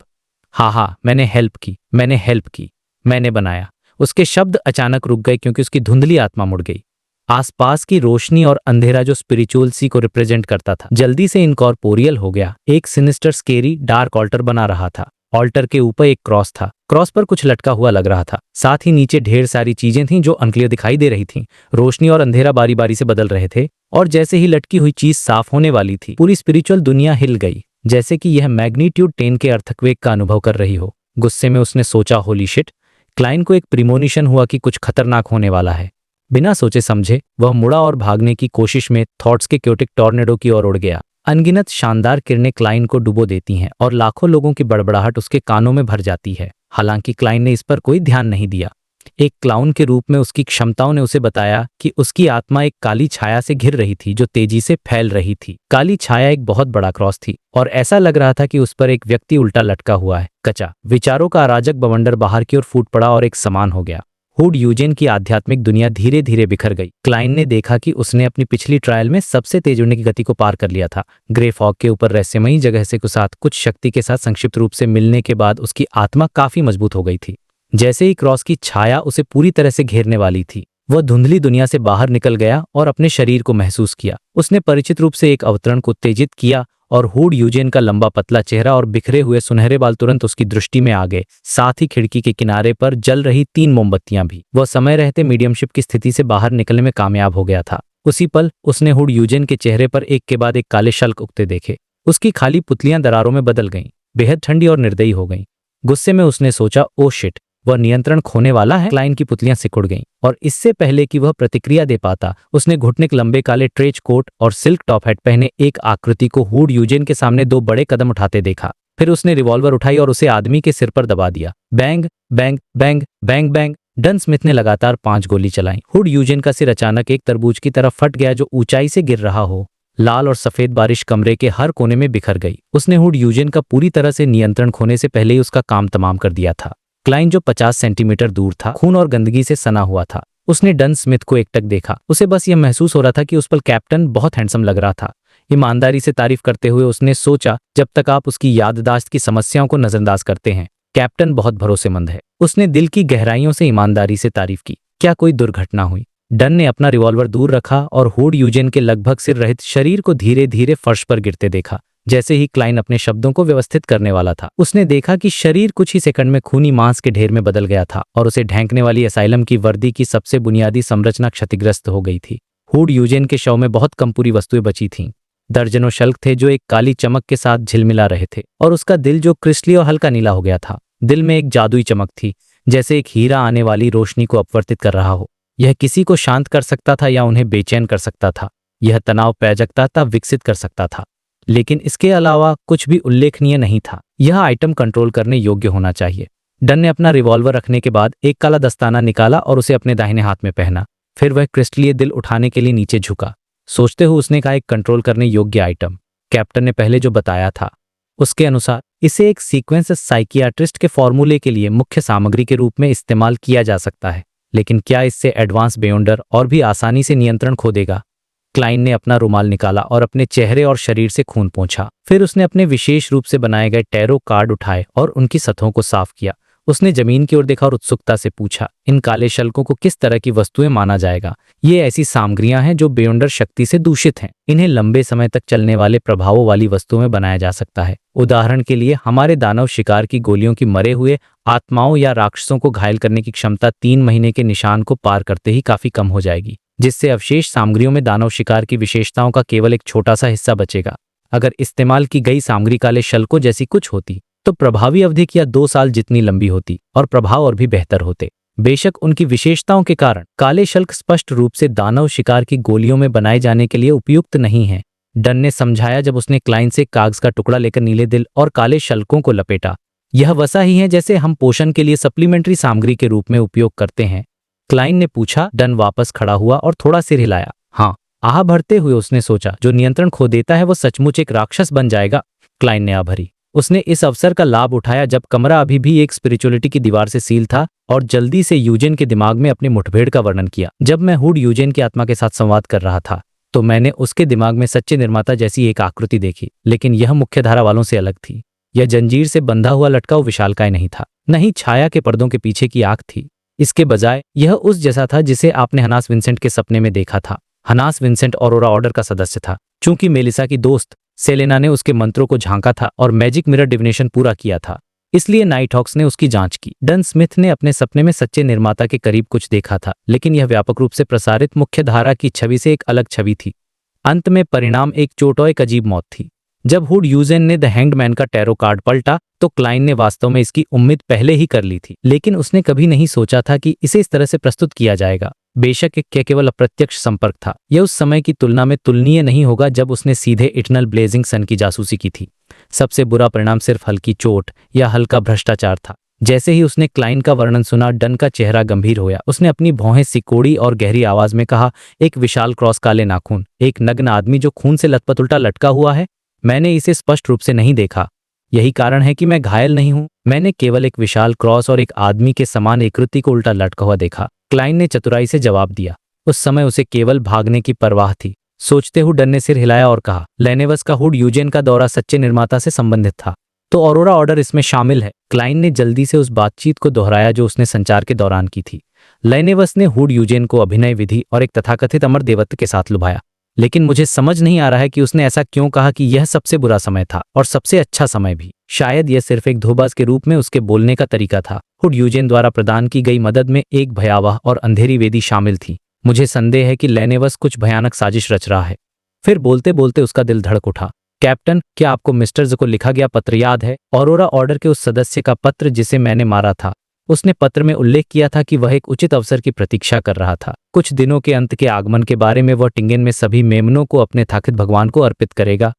हाँ, मैंने हेल्प की, मैंने बनाया। उसके शब्द अचानक रुक गए क्योंकि उसकी धुंधली आत्मा मुड़ गई। आसपास की रोशनी और अंधेरा जो स्पिरिचुअल सी को रिप्रेजेंट करता था, जल्दी से इनकॉर्पोरियल हो गया। एक सिनिस्टर स्केरी डार्क ऑल्टर बना रहा था। ऑल्टर के ऊपर एक क्रॉस था। क्रॉस पर कुछ लटका हुआ लग रहा था। साथ ही नीचे ढेर सारी चीजें थीं जो अनक्लियर दिखाई दे रही थीं। रोशनी और अंधेरा बारी बारी से बदल रहे थे और जैसे ही लटकी हुई चीज साफ होने वाली थी, पूरी स्पिरिचुअल दुनिया हिल गई, जैसे कि यह मैग्नीट्यूड 10 के अर्थक्वेक का अनुभव कर रही हो। गुस्से में उसने सोचा, होली शिट। क्लाइन को एक प्रीमोनिशन हुआ कि कुछ खतरनाक होने वाला है। बिना सोचे समझे वह मुड़ा और भागने की कोशिश में थॉट्स के क्योटिक टॉर्नेडो की ओर उड़ गया। अनगिनत शानदार किरणें क्लाइन को डुबो देती हैं और लाखों लोगों की बड़बड़ाहट उसके कानों में भर जाती है। हालांकि क्लाइन ने इस पर कोई ध्यान नहीं दिया। एक क्लाउन के रूप में उसकी क्षमताओं ने उसे बताया कि उसकी आत्मा एक काली छाया से घिर रही थी जो तेजी से फैल रही थी। काली छाया एक बहुत बड़ा क्रॉस थी और ऐसा लग रहा था कि उस पर एक व्यक्ति उल्टा लटका हुआ है। कचा विचारों का अराजक बवंडर बाहर की ओर फूट पड़ा और एक समान हो गया। हुड यूजेन की आध्यात्मिक दुनिया धीरे धीरे बिखर गई। क्लाइन ने देखा कि उसने अपनी पिछली ट्रायल में सबसे तेज उड़ने की गति को पार कर लिया था। ग्रे फॉग के ऊपर रहस्यमयी जगह से कुछ शक्ति के साथ संक्षिप्त रूप से मिलने के बाद उसकी आत्मा काफी मजबूत हो गई थी। जैसे ही क्रॉस की छाया उसे पूरी तरह से घेरने वाली थी, वह धुंधली दुनिया से बाहर निकल गया और अपने शरीर को महसूस किया। उसने परिचित रूप से एक अवतरण को उत्तेजित किया और हुड यूजेन का लंबा पतला चेहरा और बिखरे हुए सुनहरे बाल तुरंत उसकी दृष्टि में आ गए। साथ ही खिड़की के किनारे पर जल रही 3 मोमबत्तियां भी। वह समय रहते मीडियमशिप की स्थिति से बाहर निकलने में कामयाब हो गया था। उसी पल उसने हुड यूजेन के चेहरे पर एक के बाद एक काले शल्क उगते देखे। उसकी खाली पुतलियां दरारों में बदल गईं, बेहद ठंडी और निर्दयी हो गईं। गुस्से में उसने सोचा, ओ शिट, वह नियंत्रण खोने वाला है। क्लाइन की पुतलियां सिकुड़ गईं और इससे पहले कि वह प्रतिक्रिया दे पाता, उसने घुटने के लंबे काले ट्रेच कोट और सिल्क टॉप हैट पहने एक आकृति को हुड यूजेन के सामने 2 बड़े कदम उठाते देखा। फिर उसने रिवॉल्वर उठाई और उसे आदमी के सिर पर दबा दिया। Bang bang bang bang bang. Done Smith ने लगातार 5 गोली चलाई। हुड यूजेन का सिर अचानक एक तरबूज की तरफ फट गया जो ऊंचाई से गिर रहा हो। लाल और सफेद बारिश कमरे के हर कोने में बिखर गई। उसने हुड यूजेन का पूरी तरह से नियंत्रण खोने से पहले ही उसका काम तमाम कर दिया था। क्लाइन जो 50 सेंटीमीटर दूर था, खून और गंदगी से सना हुआ था। उसने डन स्मिथ को एकटक देखा। उसे बस यह महसूस हो रहा था कि उस पर कैप्टन बहुत हैंडसम लग रहा था। ईमानदारी से तारीफ करते हुए उसने सोचा, जब तक आप उसकी याददाश्त की समस्याओं को नजरअंदाज करते हैं, कैप्टन बहुत भरोसेमंद है। उसने दिल की गहराइयों से ईमानदारी से तारीफ की। क्या कोई दुर्घटना हुई? डन ने अपना रिवॉल्वर दूर रखा और हुड यूजेन के लगभग सिर रहित शरीर को धीरे धीरे फर्श पर गिरते देखा। जैसे ही क्लाइन अपने शब्दों को व्यवस्थित करने वाला था, उसने देखा कि शरीर कुछ ही सेकंड में खूनी मांस के ढेर में बदल गया था और उसे ढेंकने वाली असाइलम की वर्दी की सबसे बुनियादी संरचना क्षतिग्रस्त हो गई थी। हुड यूजेन के शव में बहुत कम पूरी वस्तुएं बची थीं। दर्जनों शल्क थे जो एक काली चमक के साथ झिलमिला रहे थे, और उसका दिल जो क्रिस्टली और हल्का नीला हो गया था। दिल में एक जादुई चमक थी, जैसे एक हीरा आने वाली रोशनी को अपवर्तित कर रहा हो। यह किसी को शांत कर सकता था या उन्हें बेचैन कर सकता था। यह तनाव पैजकता विकसित कर सकता था, लेकिन इसके अलावा कुछ भी उल्लेखनीय नहीं था। यह आइटम कंट्रोल करने योग्य होना चाहिए। डन ने अपना रिवॉल्वर रखने के बाद एक काला दस्ताना निकाला और उसे अपने दाहिने हाथ में पहना। फिर वह क्रिस्टलीय दिल उठाने के लिए नीचे झुका। सोचते हुए उसने कहा, एक कंट्रोल करने योग्य आइटम। कैप्टन ने पहले जो बताया था उसके अनुसार इसे एक सीक्वेंस साइकियाट्रिस्ट के फॉर्मूले के लिए मुख्य सामग्री के रूप में इस्तेमाल किया जा सकता है, लेकिन क्या इससे एडवांस बेयोंडर और भी आसानी से नियंत्रण खो देगा? क्लाइन ने अपना रुमाल निकाला और अपने चेहरे और शरीर से खून पोंछा। फिर उसने अपने विशेष रूप से बनाए गए टैरो कार्ड उठाए और उनकी सतहों को साफ किया। उसने जमीन की ओर देखा और उत्सुकता से पूछा, इन काले शल्कों को किस तरह की वस्तुएं माना जाएगा? ये ऐसी सामग्रियां हैं जो बेयोंडर शक्ति से दूषित हैं। इन्हें लंबे समय तक चलने वाले प्रभावों वाली वस्तुओं में बनाया जा सकता है। उदाहरण के लिए, हमारे दानव शिकार की गोलियों की मरे हुए आत्माओं या राक्षसों को घायल करने की क्षमता 3 महीने के निशान को पार करते ही काफी कम हो जाएगी, जिससे अवशेष सामग्रियों में दानव शिकार की विशेषताओं का केवल एक छोटा सा हिस्सा बचेगा। अगर इस्तेमाल की गई सामग्री काले शल्कों जैसी कुछ होती तो प्रभावी अवधि या 2 साल जितनी लंबी होती और प्रभाव और भी बेहतर होते। बेशक उनकी विशेषताओं के कारण काले शल्क स्पष्ट रूप से दानव शिकार की गोलियों में बनाए जाने के लिए उपयुक्त नहीं है, डन ने समझाया जब उसने क्लाइन से कागज का टुकड़ा लेकर नीले दिल और काले शल्कों को लपेटा। यह वसा ही है जैसे हम पोषण के लिए सप्लीमेंट्री सामग्री के रूप में उपयोग करते हैं, क्लाइन ने पूछा। डन वापस खड़ा हुआ और थोड़ा सिर हिलाया। हाँ, आह भरते हुए उसने सोचा, जो नियंत्रण खो देता है वो सचमुच एक राक्षस बन जाएगा। क्लाइन ने आह भरी। उसने इस अवसर का लाभ उठाया जब कमरा अभी भी एक स्पिरिचुअलिटी की दीवार से सील था, और जल्दी से यूजेन के दिमाग में अपनी मुठभेड़ का वर्णन किया। जब मैं हुड यूजेन की आत्मा के साथ संवाद कर रहा था तो मैंने उसके दिमाग में सच्चे निर्माता जैसी एक आकृति देखी, लेकिन यह मुख्यधारा वालों से अलग थी। यह जंजीर से बंधा हुआ लटकाऊ विशालकाय नहीं था, न ही छाया के पर्दों के पीछे की आंख थी। इसके बजाय यह उस जैसा था जिसे आपने हनास विंसेंट के सपने में देखा था। हनास विंसेंट ऑरोरा ऑर्डर का सदस्य था। चूंकि मेलिसा की दोस्त सेलेना ने उसके मंत्रों को झांका था और मैजिक मिरर डिविनेशन पूरा किया था, इसलिए नाइट हॉक्स ने उसकी जांच की। डन स्मिथ ने अपने सपने में सच्चे निर्माता के करीब कुछ देखा था, लेकिन यह व्यापक रूप से प्रसारित मुख्यधारा की छवि से एक अलग छवि थी। अंत में परिणाम एक चोट और एक अजीब मौत थी। जब हुड यूजेन ने द हैंग्ड मैन का टैरो कार्ड पलटा तो क्लाइन ने वास्तव में इसकी उम्मीद पहले ही कर ली थी, लेकिन उसने कभी नहीं सोचा था कि इसे इस तरह से प्रस्तुत किया जाएगा। बेशक यह केवल अप्रत्यक्ष संपर्क था। यह उस समय की तुलना में तुलनीय नहीं होगा जब उसने सीधे इटर्नल ब्लेजिंग सन की जासूसी की थी। सबसे बुरा परिणाम सिर्फ हल्की चोट या हल्का भ्रष्टाचार था। जैसे ही उसने क्लाइन का वर्णन सुना, डन का चेहरा गंभीर होया। उसने अपनी भौहें सिकोड़ी और गहरी आवाज में कहा, एक विशाल क्रॉस, काले नाखून, एक नग्न आदमी जो खून से लथपथ उल्टा लटका हुआ है। मैंने इसे स्पष्ट रूप से नहीं देखा, यही कारण है कि मैं घायल नहीं हूं। मैंने केवल एक विशाल क्रॉस और एक आदमी के समान आकृति को उल्टा लटका हुआ देखा, क्लाइन ने चतुराई से जवाब दिया। उस समय उसे केवल भागने की परवाह थी। सोचते हुए डन ने सिर हिलाया और कहा, लेनेवस का हुड यूजेन का दौरा सच्चे निर्माता से संबंधित था, तो ऑरोरा ऑर्डर इसमें शामिल है। क्लाइन ने जल्दी से उस बातचीत को दोहराया जो उसने संचार के दौरान की थी। लेनेवस ने हुड यूजेन को अभिनय विधि और एक तथाकथित अमर देवत्व के साथ लुभाया, लेकिन मुझे समझ नहीं आ रहा है कि उसने ऐसा क्यों कहा कि यह सबसे बुरा समय था और सबसे अच्छा समय भी। शायद यह सिर्फ एक धोबाज के रूप में उसके बोलने का तरीका था। हुड यूजेन द्वारा प्रदान की गई मदद में एक भयावह और अंधेरी वेदी शामिल थी। मुझे संदेह है कि लेनेवस कुछ भयानक साजिश रच रहा है। फिर बोलते बोलते उसका दिल धड़क उठा। कैप्टन, क्या आपको मिस्टर ज को लिखा गया पत्र याद है? ऑरोरा ऑर्डर के उस सदस्य का पत्र जिसे मैंने मारा था। उसने पत्र में उल्लेख किया था कि वह एक उचित अवसर की प्रतीक्षा कर रहा था। कुछ दिनों के अंत के आगमन के बारे में वह टिंगेन में सभी मेमनों को अपने थाकित भगवान को अर्पित करेगा।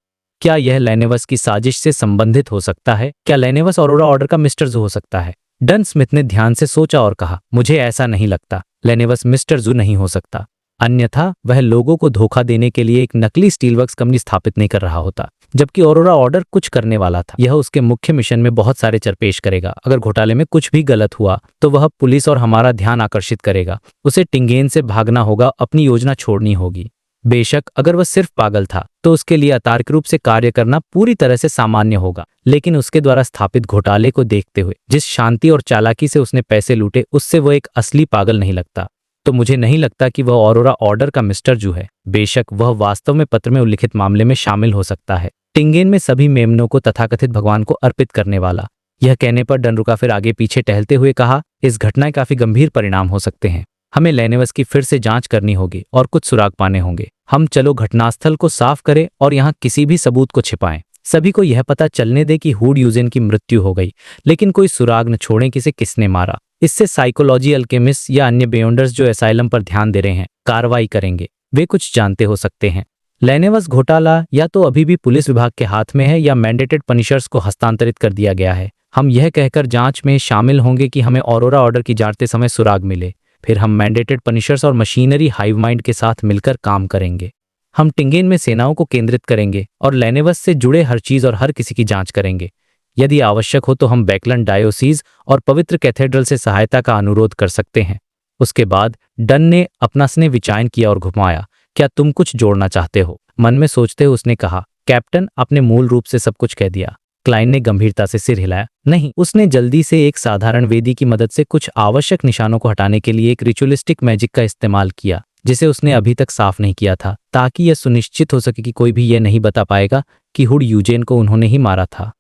क्या यह लेनेवस की साजिश से संबंधित हो सकता है? क्या लेनेवस ऑरोरा ऑर्डर का मिस्टर जू हो सकता है? डन स्मिथ ने ध्यान से सोचा और कहा, मुझे ऐसा नहीं लगता। लेनेवस मिस्टर जू नहीं हो सकता, अन्यथा वह लोगों को धोखा देने के लिए एक नकली स्टीलवर्क्स कंपनी स्थापित नहीं कर रहा होता, जबकि ऑरोरा ऑर्डर कुछ करने वाला था। यह उसके मुख्य मिशन में बहुत सारे चर पेश करेगा। अगर घोटाले में कुछ भी गलत हुआ तो वह पुलिस और हमारा ध्यान आकर्षित करेगा। उसे टिंगेन से भागना होगा, अपनी योजना छोड़नी होगी। बेशक अगर वह सिर्फ पागल था तो उसके लिए अतार्किक रूप से कार्य करना पूरी तरह से सामान्य होगा, लेकिन उसके द्वारा स्थापित घोटाले को देखते हुए जिस शांति और चालाकी से उसने पैसे लूटे, उससे वह एक असली पागल नहीं लगता। तो मुझे नहीं लगता कि वह ऑरोरा ऑर्डर का मिस्टर जू है। बेशक वह वास्तव में पत्र में उल्लिखित मामले में शामिल हो सकता है, टिंगेन में सभी मेमनों को तथाकथित भगवान को अर्पित करने वाला। यह कहने पर डन रुका, फिर आगे पीछे टहलते हुए कहा, इस घटना के काफी गंभीर परिणाम हो सकते हैं। हमें लेनेवस की फिर से जांच करनी होगी और कुछ सुराग पाने होंगे। हम चलो घटनास्थल को साफ करें और यहाँ किसी भी सबूत को छिपाएं। सभी को यह पता चलने दे कि हुड यूजेन की मृत्यु हो गई, लेकिन कोई सुराग न छोड़ें कि इसे किसने मारा। इससे साइकोलॉजी अल्केमिस्ट या अन्य बेयोंडर्स जो एसाइलम पर ध्यान दे रहे हैं कार्रवाई करेंगे। वे कुछ जानते हो सकते हैं। लेनेवस घोटाला या तो अभी भी पुलिस विभाग के हाथ में है या मैंडेटेड पनिशर्स को हस्तांतरित कर दिया गया है। हम यह कहकर जांच में शामिल होंगे कि हमें ऑरोरा ऑर्डर की जांचते समय सुराग मिले। फिर हम मैंडेटेड पनिशर्स और मशीनरी हाइव माइंड के साथ मिलकर काम करेंगे। हम टिंगेन में सेनाओं को केंद्रित करेंगे और लेनेवस से जुड़े हर चीज और हर किसी की जांच करेंगे। यदि आवश्यक हो तो हम बैकलैंड डायोसीज और पवित्र कैथेड्रल से सहायता का अनुरोध कर सकते हैं। उसके बाद डन ने अपना स्नेह विचायन किया और घुमाया। क्या तुम कुछ जोड़ना चाहते हो? मन में सोचते हुए उसने कहा, कैप्टन, आपने मूल रूप से सब कुछ कह दिया। क्लाइन ने गंभीरता से सिर हिलाया। नहीं। उसने जल्दी से एक साधारण वेदी की मदद से कुछ आवश्यक निशानों को हटाने के लिए एक रिचुअलिस्टिक मैजिक का इस्तेमाल किया, जिसे उसने अभी तक साफ नहीं किया था, ताकि यह सुनिश्चित हो सके कि कोई भी यह नहीं बता पाएगा कि हुड यूजेन को उन्होंने ही मारा था।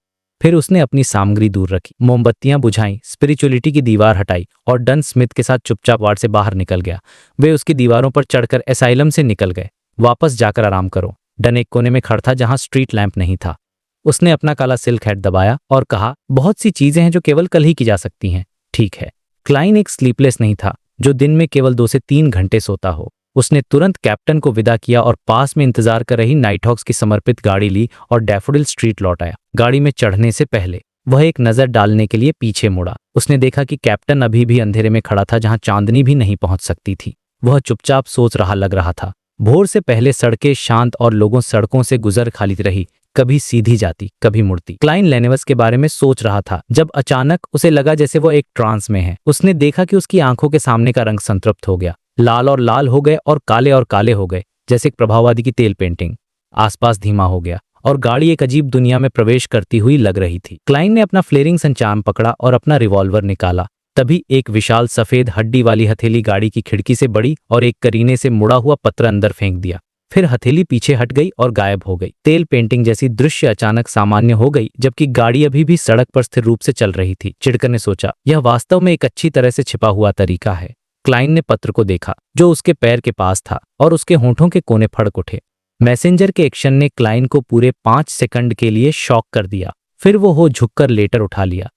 फिर उसने अपनी सामग्री दूर रखी, मोमबत्तियां बुझाईं, स्पिरिचुअलिटी की दीवार हटाई और डन स्मिथ के साथ चुपचाप वार्ड से बाहर निकल गया। वे उसकी दीवारों पर चढ़कर एसाइलम से निकल गए। वापस जाकर आराम करो। डन एक कोने में खड़ा था जहां स्ट्रीट लैंप नहीं था। उसने अपना काला सिल्क हैट दबाया और कहा, बहुत सी चीजें हैं जो केवल कल ही की जा सकती हैं। ठीक है। क्लाइन एक स्लीपलेस नहीं था जो दिन में केवल 2 से 3 घंटे सोता हो। उसने तुरंत कैप्टन को विदा किया और पास में इंतजार कर रही नाइटहॉक्स की समर्पित गाड़ी ली और डैफोडिल स्ट्रीट लौट आया। गाड़ी में चढ़ने से पहले वह एक नजर डालने के लिए पीछे मुड़ा। उसने देखा कि कैप्टन अभी भी अंधेरे में खड़ा था जहां चांदनी भी नहीं पहुंच सकती थी। वह चुपचाप सोच रहा लग रहा था। भोर से पहले सड़कें शांत और लोगों सड़कों से गुजर खाली रही, कभी सीधी जाती कभी मुड़ती। क्लाइन लेनेवस के बारे में सोच रहा था जब अचानक उसे लगा जैसे वो एक ट्रांस में है। उसने देखा कि उसकी आंखों के सामने का रंग संतृप्त हो गया, लाल और लाल हो गए और काले हो गए, जैसे एक प्रभाववादी की तेल पेंटिंग। आसपास धीमा हो गया और गाड़ी एक अजीब दुनिया में प्रवेश करती हुई लग रही थी। क्लाइन ने अपना फ्लेरिंग संचाम पकड़ा और अपना रिवॉल्वर निकाला। तभी एक विशाल सफेद हड्डी वाली हथेली गाड़ी की खिड़की से बढ़ी और एक करीने से मुड़ा हुआ पत्र अंदर फेंक दिया। फिर हथेली पीछे हट गई और गायब हो गई। तेल पेंटिंग जैसी दृश्य अचानक सामान्य हो गई, जबकि गाड़ी अभी भी सड़क पर स्थिर रूप से चल रही थी। चिड़कर ने सोचा, यह वास्तव में एक अच्छी तरह से छिपा हुआ तरीका है। क्लाइन ने पत्र को देखा जो उसके पैर के पास था और उसके होंठों के कोने फड़क उठे। मैसेंजर के एक्शन ने क्लाइन को पूरे 5 सेकंड के लिए शॉक कर दिया। फिर वो हो झुककर लेटर उठा लिया।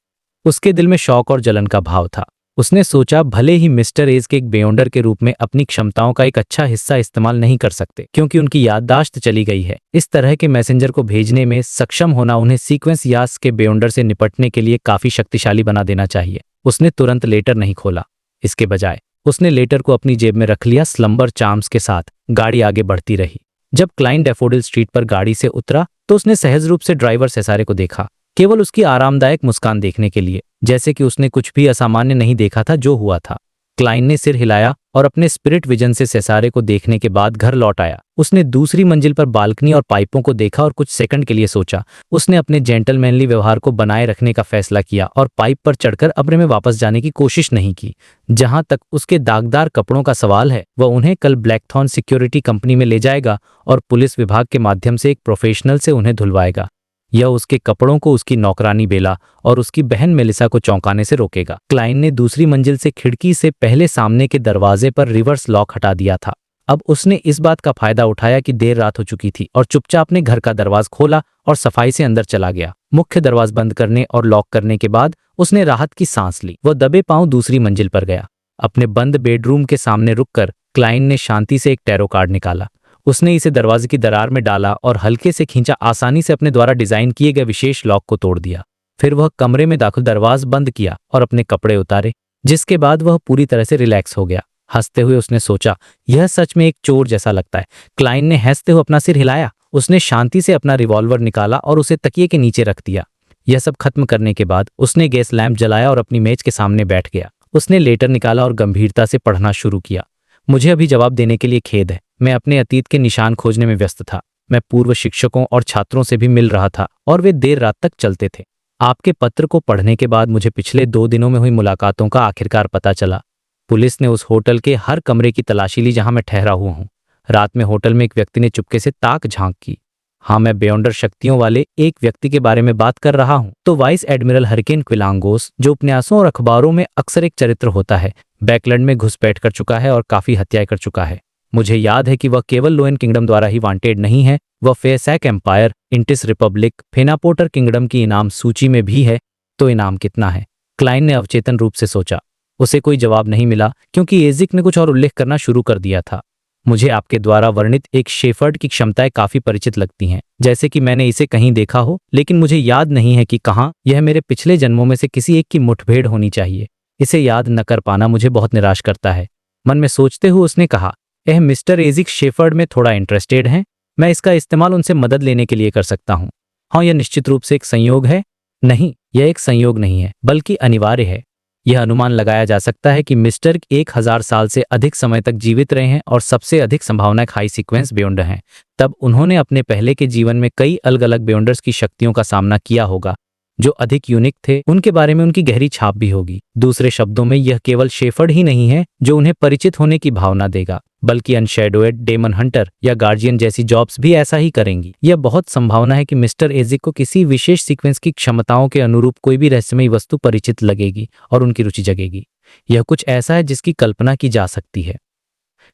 उसके दिल में शौक और जलन का भाव था। उसने सोचा, भले ही मिस्टर एज के एक बेयोंडर के रूप में अपनी क्षमताओं का एक अच्छा हिस्सा इस्तेमाल नहीं कर सकते क्योंकि उनकी याददाश्त चली गई है, इस तरह के मैसेंजर को भेजने में सक्षम होना उन्हें सीक्वेंस यास के बेयोंडर से निपटने के लिए काफी शक्तिशाली बना देना चाहिए। उसने तुरंत लेटर नहीं खोला। इसके बजाय उसने लेटर को अपनी जेब में रख लिया। स्लम्बर चार्म्स के साथ गाड़ी आगे बढ़ती रही। जब क्लाइन डैफोडिल स्ट्रीट पर गाड़ी से उतरा तो उसने सहज रूप से ड्राइवर सेसारे को देखा, केवल उसकी आरामदायक मुस्कान देखने के लिए, जैसे कि उसने कुछ भी असामान्य नहीं देखा था जो हुआ था। क्लाइन ने सिर हिलाया और अपने स्पिरिट विजन से सेसारे को देखने के बाद घर लौट आया। उसने दूसरी मंजिल पर बालकनी और पाइपों को देखा और कुछ सेकंड के लिए सोचा। उसने अपने जेंटलमैनली व्यवहार को बनाए रखने का फैसला किया और पाइप पर चढ़कर अपने में वापस जाने की कोशिश नहीं की। जहां तक उसके दागदार कपड़ों का सवाल है, वह उन्हें कल ब्लैकथॉर्न सिक्योरिटी कंपनी में ले जाएगा और पुलिस विभाग के माध्यम से एक प्रोफेशनल से उन्हें धुलवाएगा। यह उसके कपड़ों को उसकी नौकरानी बेला और उसकी बहन मेलिसा को चौंकाने से रोकेगा। क्लाइन ने दूसरी मंजिल से खिड़की से पहले सामने के दरवाजे पर रिवर्स लॉक हटा दिया था। अब उसने इस बात का फायदा उठाया कि देर रात हो चुकी थी और चुपचाप ने घर का दरवाजा खोला और सफाई से अंदर चला गया। मुख्य दरवाजा बंद करने और लॉक करने के बाद उसने राहत की सांस ली। वह दबे पांव दूसरी मंजिल पर गया। अपने बंद बेडरूम के सामने रुककर क्लाइन ने शांति से एक टैरो कार्ड निकाला। उसने इसे दरवाजे की दरार में डाला और हल्के से खींचा, आसानी से अपने द्वारा डिजाइन किए गए विशेष लॉक को तोड़ दिया। फिर वह कमरे में दाखिल दरवाजा बंद किया और अपने कपड़े उतारे, जिसके बाद वह पूरी तरह से रिलैक्स हो गया। हंसते हुए उसने सोचा, यह सच में एक चोर जैसा लगता है। क्लाइन ने हंसते हुए अपना सिर हिलाया। उसने शांति से अपना रिवॉल्वर निकाला और उसे तकिए के नीचे रख दिया। यह सब खत्म करने के बाद उसने गैस लैंप जलाया और अपनी मेज के सामने बैठ गया। उसने लेटर निकाला और गंभीरता से पढ़ना शुरू किया। मुझे अभी जवाब देने के लिए खेद है। मैं अपने अतीत के निशान खोजने में व्यस्त था। मैं पूर्व शिक्षकों और छात्रों से भी मिल रहा था और वे देर रात तक चलते थे। आपके पत्र को पढ़ने के बाद मुझे पिछले 2 दिनों में हुई मुलाकातों का आखिरकार पता चला। पुलिस ने उस होटल के हर कमरे की तलाशी ली जहां मैं ठहरा हुआ हूं। रात में होटल में एक व्यक्ति ने चुपके से ताक झांक की। हाँ, मैं बेयॉन्डर शक्तियों वाले एक व्यक्ति के बारे में बात कर रहा हूं। तो वाइस एडमिरल हरिकेन क्विलांगोस, जो उपन्यासों और अखबारों में अक्सर एक चरित्र होता है, बैकलैंड में घुसपैठ कर चुका है और काफी हत्याएं कर चुका है। मुझे याद है कि वह केवल लोएन किंगडम द्वारा ही वांटेड नहीं है, वह फेसैक एम्पायर, इंटिस रिपब्लिक, फेनापोर्टर किंगडम की इनाम सूची में भी है। तो इनाम कितना है? क्लाइन ने अवचेतन रूप से सोचा। उसे कोई जवाब नहीं मिला क्योंकि एजिक ने कुछ और उल्लेख करना शुरू कर दिया था। मुझे आपके द्वारा वर्णित एक शेफर्ड की क्षमताएं काफी परिचित लगती हैं, जैसे कि मैंने इसे कहीं देखा हो, लेकिन मुझे याद नहीं है कि कहाँ। यह मेरे पिछले जन्मों में से किसी एक की मुठभेड़ होनी चाहिए। इसे याद न कर पाना मुझे बहुत निराश करता है। मन में सोचते हुए उसने कहा, यह मिस्टर एजिक शेफर्ड में थोड़ा इंटरेस्टेड हैं। मैं इसका इस्तेमाल उनसे मदद लेने के लिए कर सकता हूँ। हाँ, यह निश्चित रूप से एक संयोग है। नहीं, यह एक संयोग नहीं है, बल्कि अनिवार्य है। यह अनुमान लगाया जा सकता है कि मिस्टर 1000 साल से अधिक समय तक जीवित रहे हैं और सबसे अधिक संभावना हाई सीक्वेंस बेयॉन्डर हैं। तब उन्होंने अपने पहले के जीवन में कई अलग अलग बेयॉन्डर्स की शक्तियों का सामना किया होगा जो अधिक यूनिक थे। उनके बारे में उनकी गहरी छाप भी होगी। दूसरे शब्दों में, यह केवल शेफर्ड ही नहीं है जो उन्हें परिचित होने की भावना देगा, बल्कि अनशैडोएड, डेमन हंटर या गार्जियन जैसी जॉब्स भी ऐसा ही करेंगी। यह बहुत संभावना है कि मिस्टर एजिक को किसी विशेष सीक्वेंस की क्षमताओं के अनुरूप कोई भी रहस्यमयी वस्तु परिचित लगेगी और उनकी रुचि जगेगी। यह कुछ ऐसा है जिसकी कल्पना की जा सकती है।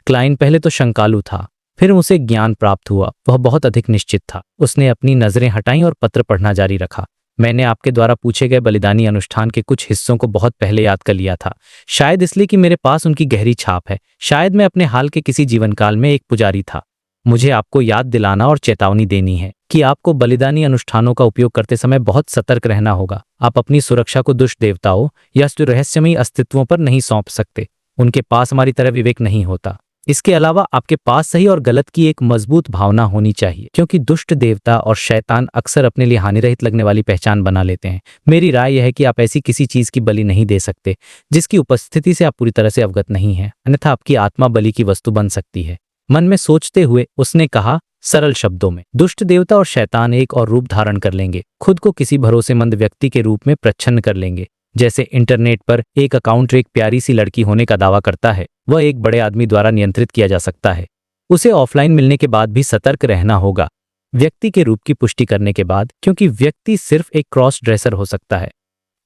क्लाइन पहले तो शंकालु था, फिर उसे ज्ञान प्राप्त हुआ। वह बहुत अधिक निश्चित था। उसने अपनी नजरें हटाईं और पत्र पढ़ना जारी रखा। मैंने आपके द्वारा पूछे गए बलिदानी अनुष्ठान के कुछ हिस्सों को बहुत पहले याद कर लिया था, शायद इसलिए कि मेरे पास उनकी गहरी छाप है। शायद मैं अपने हाल के किसी जीवन काल में एक पुजारी था। मुझे आपको याद दिलाना और चेतावनी देनी है कि आपको बलिदानी अनुष्ठानों का उपयोग करते समय बहुत सतर्क रहना होगा। आप अपनी सुरक्षा को दुष्ट देवताओं या रहस्यमयी अस्तित्वों पर नहीं सौंप सकते। उनके पास हमारी तरह विवेक नहीं होता। इसके अलावा आपके पास सही और गलत की एक मजबूत भावना होनी चाहिए, क्योंकि दुष्ट देवता और शैतान अक्सर अपने लिए हानिरहित लगने वाली पहचान बना लेते हैं। मेरी राय यह है कि आप ऐसी किसी चीज की बलि नहीं दे सकते जिसकी उपस्थिति से आप पूरी तरह से अवगत नहीं हैं, अन्यथा आपकी आत्मा बलि की वस्तु बन सकती है। मन में सोचते हुए उसने कहा, सरल शब्दों में, दुष्ट देवता और शैतान एक और रूप धारण कर लेंगे, खुद को किसी भरोसेमंद व्यक्ति के रूप में प्रच्छन्न कर लेंगे। जैसे इंटरनेट पर एक अकाउंट एक प्यारी सी लड़की होने का दावा करता है, वह एक बड़े आदमी द्वारा नियंत्रित किया जा सकता है। उसे ऑफलाइन मिलने के बाद भी सतर्क रहना होगा, व्यक्ति के रूप की पुष्टि करने के बाद, क्योंकि व्यक्ति सिर्फ एक क्रॉस ड्रेसर हो सकता है।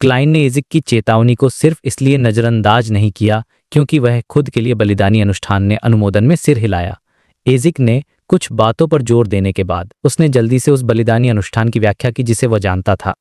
क्लाइन ने एजिक की चेतावनी को सिर्फ इसलिए नजरअंदाज नहीं किया क्योंकि वह खुद के लिए बलिदानी अनुष्ठान ने अनुमोदन में सिर हिलाया। एजिक ने कुछ बातों पर जोर देने के बाद उसने जल्दी से उस बलिदानी अनुष्ठान की व्याख्या की जिसे वह जानता था।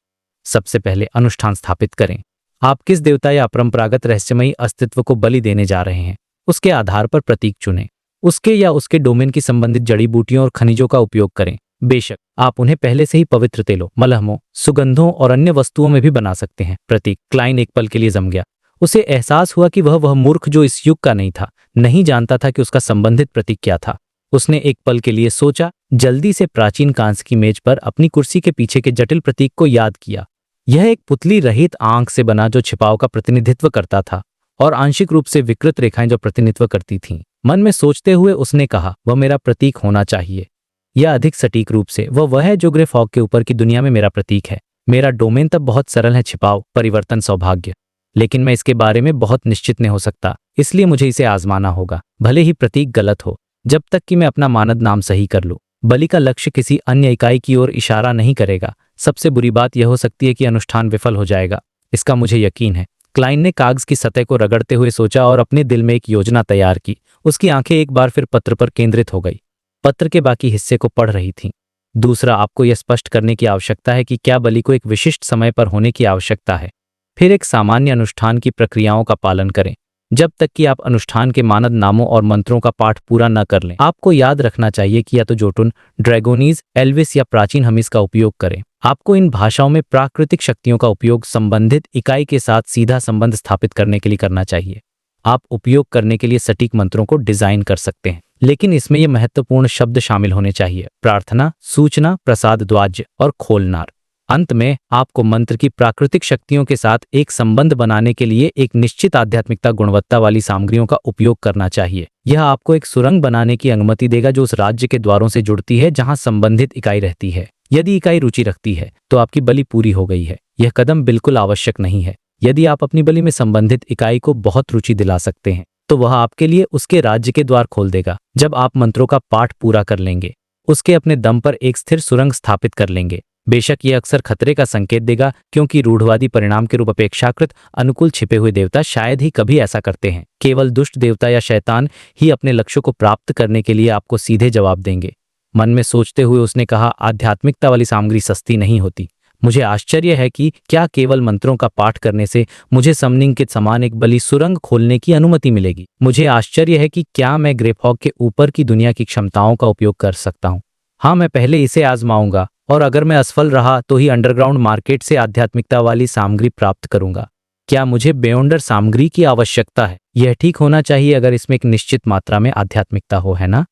सबसे पहले अनुष्ठान स्थापित करें। आप किस देवता या अपरंपरागत रहस्यमयी अस्तित्व को बलि देने जा रहे हैं, उसके आधार पर प्रतीक चुनें। उसके या उसके डोमेन की संबंधित जड़ी बूटियों और खनिजों का उपयोग करें। बेशक आप उन्हें पहले से ही पवित्र तेलों, मलहमों, सुगंधों और अन्य वस्तुओं में भी बना सकते हैं। प्रतीक। क्लाइन एक पल के लिए जम गया। उसे एहसास हुआ कि वह मूर्ख जो इस युग का नहीं था, नहीं जानता था कि उसका संबंधित प्रतीक क्या था। उसने एक पल के लिए सोचा, जल्दी से प्राचीन कांस्य की मेज पर अपनी कुर्सी के पीछे के जटिल प्रतीक को याद किया। यह एक पुतली रहित आंख से बना जो छिपाव का प्रतिनिधित्व करता था और आंशिक रूप से विकृत रेखाएं जो प्रतिनिधित्व करती थीं। मन में सोचते हुए उसने कहा, वह मेरा प्रतीक होना चाहिए, या अधिक सटीक रूप से वह है जो ग्रे फॉग के ऊपर की दुनिया में मेरा प्रतीक है। मेरा डोमेन तब बहुत सरल है, छिपाव, परिवर्तन, सौभाग्य। लेकिन मैं इसके बारे में बहुत निश्चित नहीं हो सकता, इसलिए मुझे इसे आजमाना होगा, भले ही प्रतीक गलत हो, जब तक कि मैं अपना मानद नाम सही कर लूं। बलि का लक्ष्य किसी अन्य इकाई की ओर इशारा नहीं करेगा। सबसे बुरी बात यह हो सकती है कि अनुष्ठान विफल हो जाएगा, इसका मुझे यकीन है। क्लाइन ने कागज की सतह को रगड़ते हुए सोचा और अपने दिल में एक योजना तैयार की। उसकी आंखें एक बार फिर पत्र पर केंद्रित हो गई, पत्र के बाकी हिस्से को पढ़ रही थीं। दूसरा, आपको यह स्पष्ट करने की आवश्यकता है कि क्या बलि को एक विशिष्ट समय पर होने की आवश्यकता है। फिर एक सामान्य अनुष्ठान की प्रक्रियाओं का पालन करें। जब तक कि आप अनुष्ठान के मानद नामों और मंत्रों का पाठ पूरा न कर लें। आपको याद रखना चाहिए कि या तो जोटुन, ड्रैगोनीज, एल्विस या प्राचीन हमिस का उपयोग करें। आपको इन भाषाओं में प्राकृतिक शक्तियों का उपयोग संबंधित इकाई के साथ सीधा संबंध स्थापित करने के लिए करना चाहिए। आप उपयोग करने के लिए सटीक मंत्रों को डिजाइन कर सकते हैं, लेकिन इसमें ये महत्वपूर्ण शब्द शामिल होने चाहिए: प्रार्थना, सूचना, प्रसाद द्वाज्य और खोलनार। अंत में आपको मंत्र की प्राकृतिक शक्तियों के साथ एक संबंध बनाने के लिए एक निश्चित आध्यात्मिकता गुणवत्ता वाली सामग्रियों का उपयोग करना चाहिए। यह आपको एक सुरंग बनाने की अनुमति देगा जो उस राज्य के द्वारों से जुड़ती है जहां संबंधित इकाई रहती है। यदि इकाई रुचि रखती है तो आपकी बलि पूरी हो गई है। यह कदम बिल्कुल आवश्यक नहीं है। यदि आप अपनी बलि में संबंधित इकाई को बहुत रुचि दिला सकते हैं तो वह आपके लिए उसके राज्य के द्वार खोल देगा। जब आप मंत्रों का पाठ पूरा कर लेंगे, उसके अपने दम पर एक स्थिर सुरंग स्थापित कर लेंगे। बेशक यह अक्सर खतरे का संकेत देगा, क्योंकि रूढ़वादी परिणाम के रूप अपेक्षाकृत अनुकूल छिपे हुए देवता शायद ही कभी ऐसा करते हैं। केवल दुष्ट देवता या शैतान ही अपने लक्ष्यों को प्राप्त करने के लिए आपको सीधे जवाब देंगे। मन में सोचते हुए उसने कहा, आध्यात्मिकता वाली सामग्री सस्ती नहीं होती। मुझे आश्चर्य है कि क्या केवल मंत्रों का पाठ करने से मुझे समनिंग के समान एक बलि सुरंग खोलने की अनुमति मिलेगी। मुझे आश्चर्य है कि क्या मैं ग्रेफहॉग के ऊपर की दुनिया की क्षमताओं का उपयोग कर सकता हूँ। हाँ, मैं पहले इसे आजमाऊंगा और अगर मैं असफल रहा तो ही अंडरग्राउंड मार्केट से आध्यात्मिकता वाली सामग्री प्राप्त करूंगा। क्या मुझे बेयोंडर सामग्री की आवश्यकता है? यह ठीक होना चाहिए अगर इसमें एक निश्चित मात्रा में आध्यात्मिकता हो, है ना?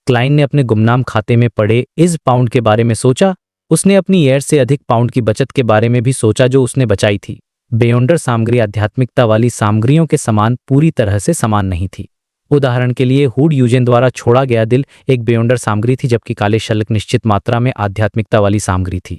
क्लाइन ने अपने गुमनाम खाते में पड़े इस पाउंड के बारे में सोचा। उसने अपनी एयर से अधिक पाउंड की बचत के बारे में भी सोचा जो उसने बचाई थी। बेयोंडर सामग्री आध्यात्मिकता वाली सामग्रियों के समान पूरी तरह से समान नहीं थी। उदाहरण के लिए हुड यूजेन द्वारा छोड़ा गया दिल एक बेयोंडर सामग्री थी, जबकि काले शल्क निश्चित मात्रा में आध्यात्मिकता वाली सामग्री थी।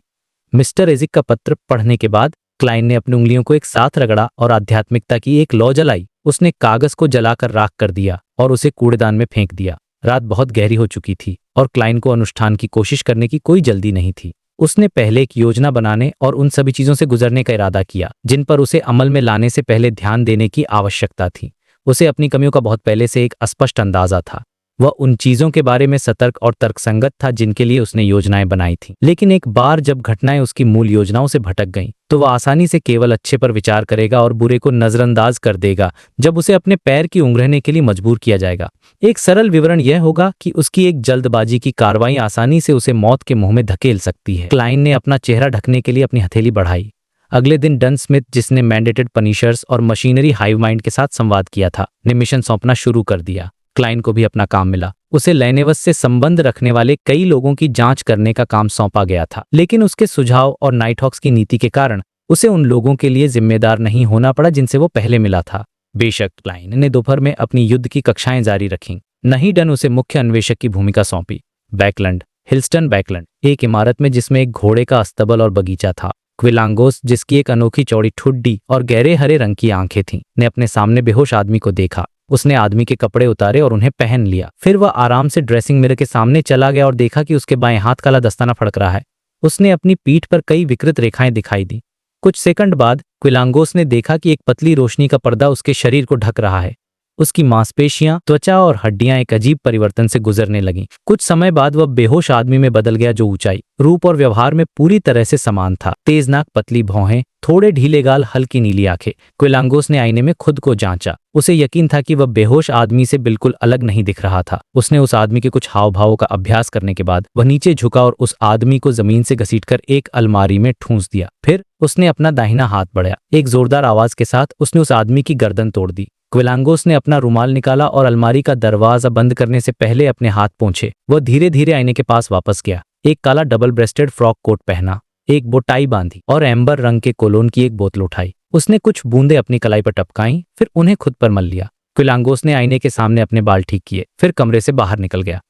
मिस्टर एजिक का पत्र पढ़ने के बाद क्लाइन ने अपनी उंगलियों को एक साथ रगड़ा और आध्यात्मिकता की एक लौ जलाई। उसने कागज को जलाकर राख कर दिया और उसे कूड़ेदान में फेंक दिया। रात बहुत गहरी हो चुकी थी और क्लाइन को अनुष्ठान की कोशिश करने की कोई जल्दी नहीं थी। उसने पहले एक योजना बनाने और उन सभी चीजों से गुजरने का इरादा किया जिन पर उसे अमल में लाने से पहले ध्यान देने की आवश्यकता थी। उसे अपनी कमियों का बहुत पहले से एक स्पष्ट अंदाजा था। वह उन चीजों के बारे में सतर्क और तर्कसंगत था जिनके लिए उसने योजनाएं बनाई थीं। लेकिन एक बार जब घटनाएं उसकी मूल योजनाओं से भटक गईं, तो वह आसानी से केवल अच्छे पर विचार करेगा और बुरे को नजरअंदाज कर देगा जब उसे अपने पैर की उंगरने के लिए मजबूर किया जाएगा। एक सरल विवरण यह होगा कि उसकी एक जल्दबाजी की कार्रवाई आसानी से उसे मौत के मुंह में धकेल सकती है। क्लाइन ने अपना चेहरा ढकने के लिए अपनी हथेली बढ़ाई। अगले दिन डन स्मिथ, जिसने मैंडेटेड पनिशर्स और मशीनरी हाइव माइंड के साथ संवाद किया था, ने मिशन सौंपना शुरू कर दिया। क्लाइन को भी अपना काम मिला। उसे लैनेवस से संबंध रखने वाले कई लोगों की जांच करने का काम सौंपा गया था, लेकिन उसके सुझाव और नाइटहॉक्स की नीति के कारण उसे उन लोगों के लिए जिम्मेदार नहीं होना पड़ा जिनसे वो पहले मिला था। बेशक क्लाइन ने दोपहर में अपनी युद्ध की कक्षाएं जारी रखीं, नहीं डन उसे मुख्य अन्वेषक की भूमिका सौंपी। बैकलैंड, हिल्स्टन बैकलैंड, एक इमारत में जिसमें एक घोड़े का अस्तबल और बगीचा था। क्विलांगोस, जिसकी एक अनोखी चौड़ी ठुड्डी और गहरे हरे रंग की आंखें थीं, ने अपने सामने बेहोश आदमी को देखा। उसने आदमी के कपड़े उतारे और उन्हें पहन लिया। फिर वह आराम से ड्रेसिंग मिरर के सामने चला गया और देखा कि उसके बाएं हाथ काला दस्ताना फड़क रहा है। उसने अपनी पीठ पर कई विकृत रेखाएं दिखाई दी। कुछ सेकंड बाद क्विलांगोस ने देखा कि एक पतली रोशनी का पर्दा उसके शरीर को ढक रहा है। उसकी मांसपेशियां, त्वचा और हड्डियां एक अजीब परिवर्तन से गुजरने लगीं। कुछ समय बाद वह बेहोश आदमी में बदल गया जो ऊंचाई, रूप और व्यवहार में पूरी तरह से समान था। तेज नाक, पतली भौहें, थोड़े ढीले गाल, हल्की नीली आंखें। क्विलांगोस ने आईने में खुद को जांचा। उसे यकीन था कि वह बेहोश आदमी से बिल्कुल अलग नहीं दिख रहा था। उसने उस आदमी के कुछ हाव भावों का अभ्यास करने के बाद वह नीचे झुका और उस आदमी को जमीन से घसीटकर एक अलमारी में ठूंस दिया। फिर उसने अपना दाहिना हाथ बढ़ाया। एक जोरदार आवाज के साथ उसने उस आदमी की गर्दन तोड़ दी। क्विलांगोस ने अपना रुमाल निकाला और अलमारी का दरवाजा बंद करने से पहले अपने हाथ पोंछे। वह धीरे धीरे आईने के पास वापस गया। एक काला डबल ब्रेस्टेड फ्रॉक कोट पहना, एक बोटाई बांधी और एम्बर रंग के कोलोन की एक बोतल उठाई। उसने कुछ बूंदें अपनी कलाई पर टपकाईं, फिर उन्हें खुद पर मल लिया। क्विलांगोस ने आईने के सामने अपने बाल ठीक किए, फिर कमरे से बाहर निकल गया।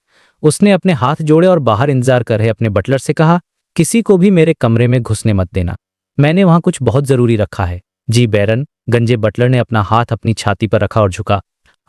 उसने अपने हाथ जोड़े और बाहर इंतजार कर रहे अपने बटलर से कहा, किसी को भी मेरे कमरे में घुसने मत देना, मैंने वहां कुछ बहुत जरूरी रखा है। जी बैरन, गंजे बटलर ने अपना हाथ अपनी छाती पर रखा और झुका।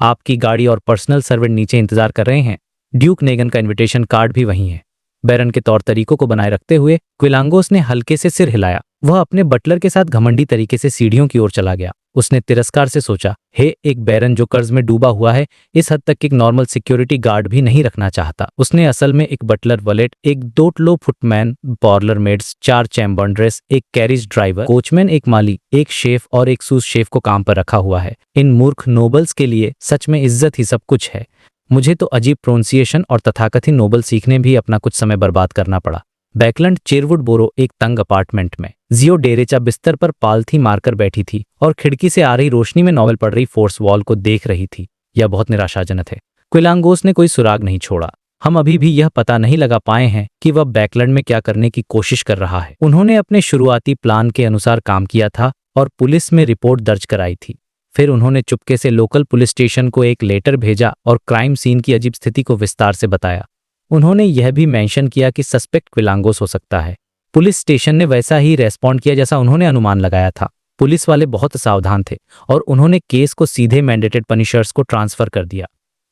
आपकी गाड़ी और पर्सनल सर्वेंट नीचे इंतजार कर रहे हैं। ड्यूक नेगन का इनविटेशन कार्ड भी वहीं है। बैरन के तौर तरीकों को बनाए रखते हुए क्विलांगोस ने हल्के से सिर हिलाया। वह अपने बटलर के साथ घमंडी तरीके से सीढ़ियों की ओर चला गया। उसने तिरस्कार से सोचा, हे, एक बैरन जो कर्ज में डूबा हुआ है, इस हद तक कि एक नॉर्मल सिक्योरिटी गार्ड भी नहीं रखना चाहता। उसने असल में एक बटलर वलेट, एक 2 फुटमैन, पार्लर मेड्स, 4 चैम्बर्स, एक कैरिज ड्राइवर, कोचमैन, एक माली, एक शेफ और एक सूस शेफ को काम पर रखा हुआ है। इन मूर्ख नोबल्स के लिए सच में इज्जत ही सब कुछ है। मुझे तो अजीब प्रोनाउंसिएशन और तथाकथित नोबल सीखने भी अपना कुछ समय बर्बाद करना पड़ा। बैकलैंड चेरवुड बोरो एक तंग अपार्टमेंट में जियो डेरेचा बिस्तर पर पालथी मारकर बैठी थी और खिड़की से आ रही रोशनी में नॉवेल पढ़ रही फोर्स वॉल को देख रही थी। यह बहुत निराशाजनक है। क्विलांगोस ने कोई सुराग नहीं छोड़ा। हम अभी भी यह पता नहीं लगा पाए हैं कि वह बैकलैंड में क्या करने की कोशिश कर रहा है। उन्होंने अपने शुरुआती प्लान के अनुसार काम किया था और पुलिस में रिपोर्ट दर्ज कराई थी। फिर उन्होंने चुपके से लोकल पुलिस स्टेशन को एक लेटर भेजा और क्राइम सीन की अजीब स्थिति को विस्तार से बताया। उन्होंने यह भी मेंशन किया कि सस्पेक्ट क्विलांगोस हो सकता है। पुलिस स्टेशन ने वैसा ही रेस्पॉन्ड किया जैसा उन्होंने अनुमान लगाया था। पुलिस वाले बहुत सावधान थे और उन्होंने केस को सीधे मैंडेटेड पनिशर्स को ट्रांसफर कर दिया।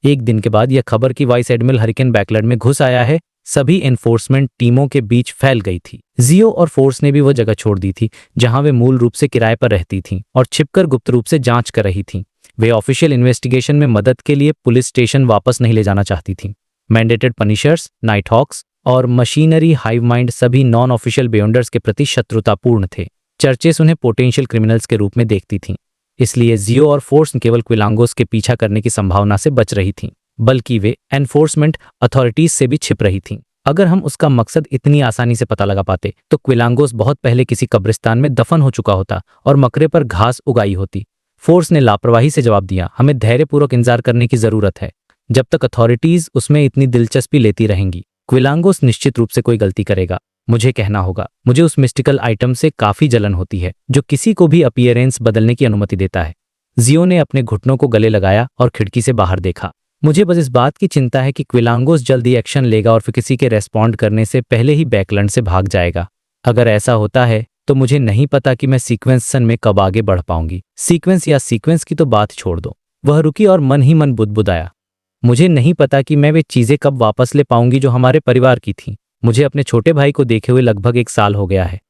एक दिन के बाद यह खबर कि वाइस एडमिरल हरिकेन बैकलैंड में घुस आया है सभी एनफोर्समेंट टीमों के बीच फैल गई थी। जियो और फोर्स ने भी वह जगह छोड़ दी थी जहां वे मूल रूप से किराए पर रहती थीं और छिपकर गुप्त रूप से जांच कर रही थीं। वे ऑफिशियल इन्वेस्टिगेशन में मदद के लिए पुलिस स्टेशन वापस नहीं ले जाना चाहती थीं। मैंडेटेड पनिशर्स, नाइट हॉक्स और मशीनरी हाइव माइंड सभी नॉन ऑफिशियल बेयोंडर्स के प्रति शत्रुतापूर्ण थे। चर्चेस उन्हें पोटेंशियल क्रिमिनल्स के रूप में देखती थीं। इसलिए जियो और फोर्स केवल क्विलांगोस के पीछा करने की संभावना से बच रही थीं, बल्कि वे एनफोर्समेंट अथॉरिटीज से भी छिप रही थीं। अगर हम उसका मकसद इतनी आसानी से पता लगा पाते तो क्विलांगोस बहुत पहले किसी कब्रिस्तान में दफन हो चुका होता और मकरे पर घास उगाई होती। फोर्स ने लापरवाही से जवाब दिया, हमें धैर्यपूर्वक इंतजार करने की जरूरत है जब तक अथॉरिटीज उसमें इतनी दिलचस्पी लेती रहेंगी। क्विलांगोस निश्चित रूप से कोई गलती करेगा, मुझे कहना होगा। मुझे उस मिस्टिकल आइटम से काफी जलन होती है जो किसी को भी अपीयरेंस बदलने की अनुमति देता है। जियो ने अपने घुटनों को गले लगाया और खिड़की से बाहर देखा। मुझे बस इस बात की चिंता है कि क्विलांगोस जल्दी एक्शन लेगा और फिर किसी के रेस्पॉन्ड करने से पहले ही बैकलैंड से भाग जाएगा। अगर ऐसा होता है तो मुझे नहीं पता कि मैं सीक्वेंसन में कब आगे बढ़ पाऊंगी। सीक्वेंस की तो बात छोड़ दो। वह रुकी और मन ही मन बुदबुदाया, मुझे नहीं पता कि मैं वे चीजें कब वापस ले पाऊंगी जो हमारे परिवार की थीं। मुझे अपने छोटे भाई को देखे हुए लगभग 1 साल हो गया है।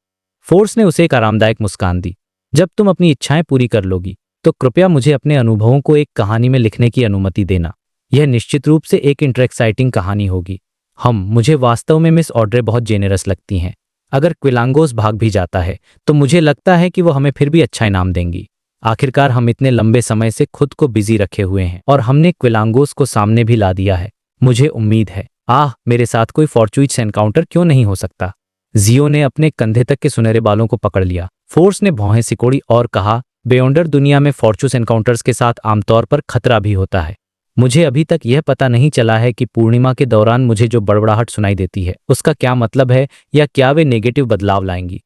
फोर्स ने उसे एक आरामदायक मुस्कान दी। जब तुम अपनी इच्छाएं पूरी कर लोगी तो कृपया मुझे अपने अनुभवों को एक कहानी में लिखने की अनुमति देना। यह निश्चित रूप से एक इंटरेक्साइटिंग कहानी होगी। मुझे वास्तव में मिस ऑड्रे बहुत जेनरस लगती हैं। अगर क्विलांगोस भाग भी जाता है तो मुझे लगता है कि वो हमें फिर भी अच्छा इनाम देंगी। आखिरकार हम इतने लंबे समय से खुद को बिजी रखे हुए हैं और हमने क्विलांगोस को सामने भी ला दिया है। मुझे उम्मीद है मेरे साथ कोई फॉर्चुइट्स एनकाउंटर क्यों नहीं हो सकता। जियो ने अपने कंधे तक के सुनहरे बालों को पकड़ लिया। फोर्स ने भौहें सिकोड़ी और कहा, बेयोंडर दुनिया में फॉर्चुइट्स एनकाउंटर्स के साथ आमतौर पर खतरा भी होता है। मुझे अभी तक यह पता नहीं चला है कि पूर्णिमा के दौरान मुझे जो बड़बड़ाहट सुनाई देती है उसका क्या मतलब है या क्या वे नेगेटिव बदलाव लाएंगी।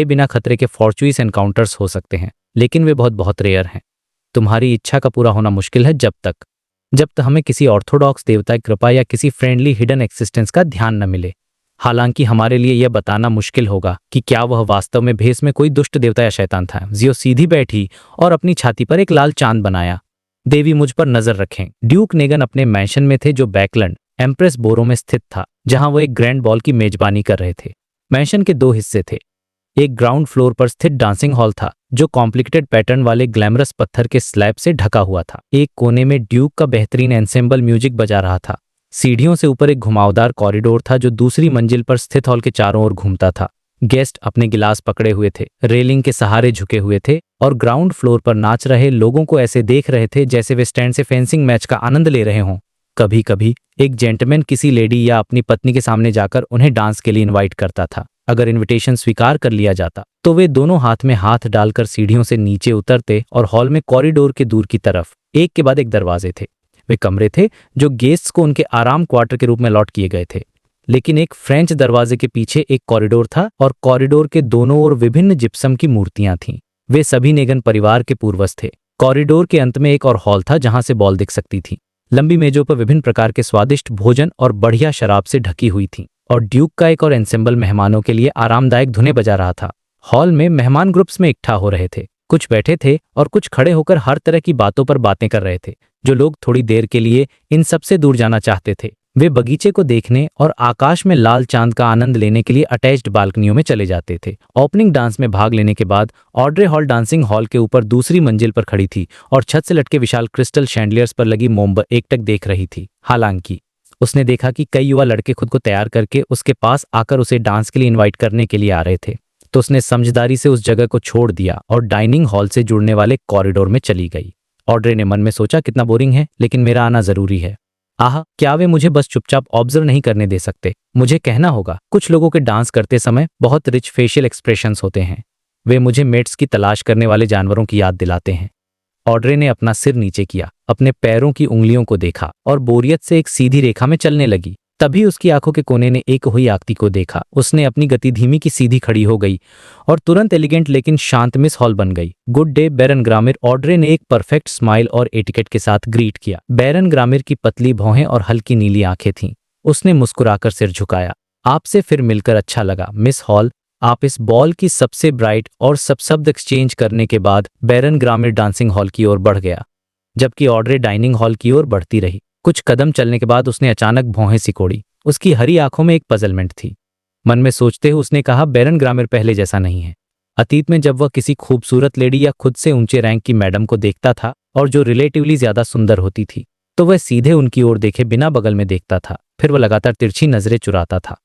बिना खतरे के फॉर्चुइट्स एनकाउंटर्स हो सकते हैं लेकिन वे बहुत बहुत रेयर हैं। तुम्हारी इच्छा का पूरा होना मुश्किल है जब तक हमें किसी ऑर्थोडॉक्स देवता की कृपा या किसी फ्रेंडली हिडन एक्सिस्टेंस का ध्यान न मिले। हालांकि हमारे लिए यह बताना मुश्किल होगा कि क्या वह वास्तव में भेष में कोई दुष्ट देवता या शैतान था। जियो सीधी बैठी और अपनी छाती पर एक लाल चांद बनाया। देवी मुझ पर नजर रखें। ड्यूक नेगन अपने मैंशन में थे जो बैकलैंड एम्प्रेस बोरो में स्थित था, जहां वो एक ग्रैंड बॉल की मेजबानी कर रहे थे। मैंशन के 2 हिस्से थे। एक ग्राउंड फ्लोर पर स्थित डांसिंग हॉल था जो कॉम्प्लिकेटेड पैटर्न वाले ग्लैमरस पत्थर के स्लैब से ढका हुआ था। एक कोने में ड्यूक का बेहतरीन एंसेंबल म्यूजिक बजा रहा था। सीढ़ियों से ऊपर एक घुमावदार कॉरिडोर था जो दूसरी मंजिल पर स्थित हॉल के चारों ओर घूमता था। गेस्ट अपने गिलास पकड़े हुए थे, रेलिंग के सहारे झुके हुए थे और ग्राउंड फ्लोर पर नाच रहे लोगों को ऐसे देख रहे थे जैसे वे स्टैंड से फेंसिंग मैच का आनंद ले रहे हों। कभी कभी एक जेंटलमैन किसी लेडी या अपनी पत्नी के सामने जाकर उन्हें डांस के लिए इनवाइट करता था। अगर इनविटेशन स्वीकार कर लिया जाता तो वे दोनों हाथ में हाथ डालकर सीढ़ियों से नीचे उतरते और हॉल में कॉरिडोर के दूर की तरफ एक के बाद एक दरवाजे थे। वे कमरे थे जो गेस्ट्स को उनके आराम क्वार्टर के रूप में अलॉट किए गए थे। लेकिन एक फ्रेंच दरवाजे के पीछे एक कॉरिडोर था और कॉरिडोर के दोनों ओर विभिन्न जिप्सम की मूर्तियां थीं। वे सभी नेगन परिवार के पूर्वज थे। कॉरिडोर के अंत में एक और हॉल था जहां से बॉल दिख सकती थी। लंबी मेजों पर विभिन्न प्रकार के स्वादिष्ट भोजन और बढ़िया शराब से ढकी हुई थी और ड्यूक का एक और एंसेंबल मेहमानों के लिए आरामदायक धुनें बजा रहा था। हॉल में मेहमान ग्रुप्स में इकट्ठा हो रहे थे। कुछ बैठे थे और कुछ खड़े होकर हर तरह की बातों पर बातें कर रहे थे। जो लोग थोड़ी देर के लिए इन सबसे दूर जाना चाहते थे वे बगीचे को देखने और आकाश में लाल चांद का आनंद लेने के लिए अटैच्ड बालकनियों में चले जाते थे। ओपनिंग डांस में भाग लेने के बाद ऑड्रे हॉल डांसिंग हॉल के ऊपर दूसरी मंजिल पर खड़ी थी और छत से लटके विशाल क्रिस्टल शैंडलियर्स पर लगी मोमबत्ती एकटक देख रही थी। हालांकि उसने देखा कि कई युवा लड़के खुद को तैयार करके उसके पास आकर उसे डांस के लिए इन्वाइट करने के लिए आ रहे थे, तो उसने समझदारी से उस जगह को छोड़ दिया और डाइनिंग हॉल से जुड़ने वाले कॉरिडोर में चली गई। ऑड्रे ने मन में सोचा, कितना बोरिंग है, लेकिन मेरा आना जरूरी है। आह, क्या वे मुझे बस चुपचाप ऑब्जर्व नहीं करने दे सकते? मुझे कहना होगा। कुछ लोगों के डांस करते समय बहुत रिच फेशियल एक्सप्रेशंस होते हैं। वे मुझे मेट्स की तलाश करने वाले जानवरों की याद दिलाते हैं। ऑड्रे ने अपना सिर नीचे किया, अपने पैरों की उंगलियों को देखा और बोरियत से एक सीधी रेखा में चलने लगी। तभी उसकी आंखों के कोने ने एक हुई आकृति को देखा। उसने अपनी गति धीमी की सीधी खड़ी हो गई और तुरंत एलिगेंट लेकिन शांत मिस हॉल बन गई। गुड डे बैरन ग्रामिर, ऑड्रे ने एक परफेक्ट स्माइल और एटिकेट के साथ ग्रीट किया। बैरन ग्रामिर की पतली भौहें और हल्की नीली आंखें थीं। उसने मुस्कुराकर सिर झुकाया। आपसे फिर मिलकर अच्छा लगा मिस हॉल। आप इस बॉल की सबसे ब्राइट और सब शब्द एक्सचेंज करने के बाद बैरन ग्रामिर डांसिंग हॉल की ओर बढ़ गया, जबकि ऑड्रे डाइनिंग हॉल की ओर बढ़ती रही। कुछ कदम चलने के बाद उसने अचानक भौहें सिकोड़ी। उसकी हरी आंखों में एक पजलमेंट थी। मन में सोचते हुए उसने कहा, बैरन ग्रामिर पहले जैसा नहीं है। अतीत में जब वह किसी खूबसूरत लेडी या खुद से ऊंचे रैंक की मैडम को देखता था और जो रिलेटिवली ज्यादा सुंदर होती थी, तो वह सीधे उनकी ओर देखे बिना बगल में देखता था। फिर वह लगातार तिरछी नजरें चुराता था।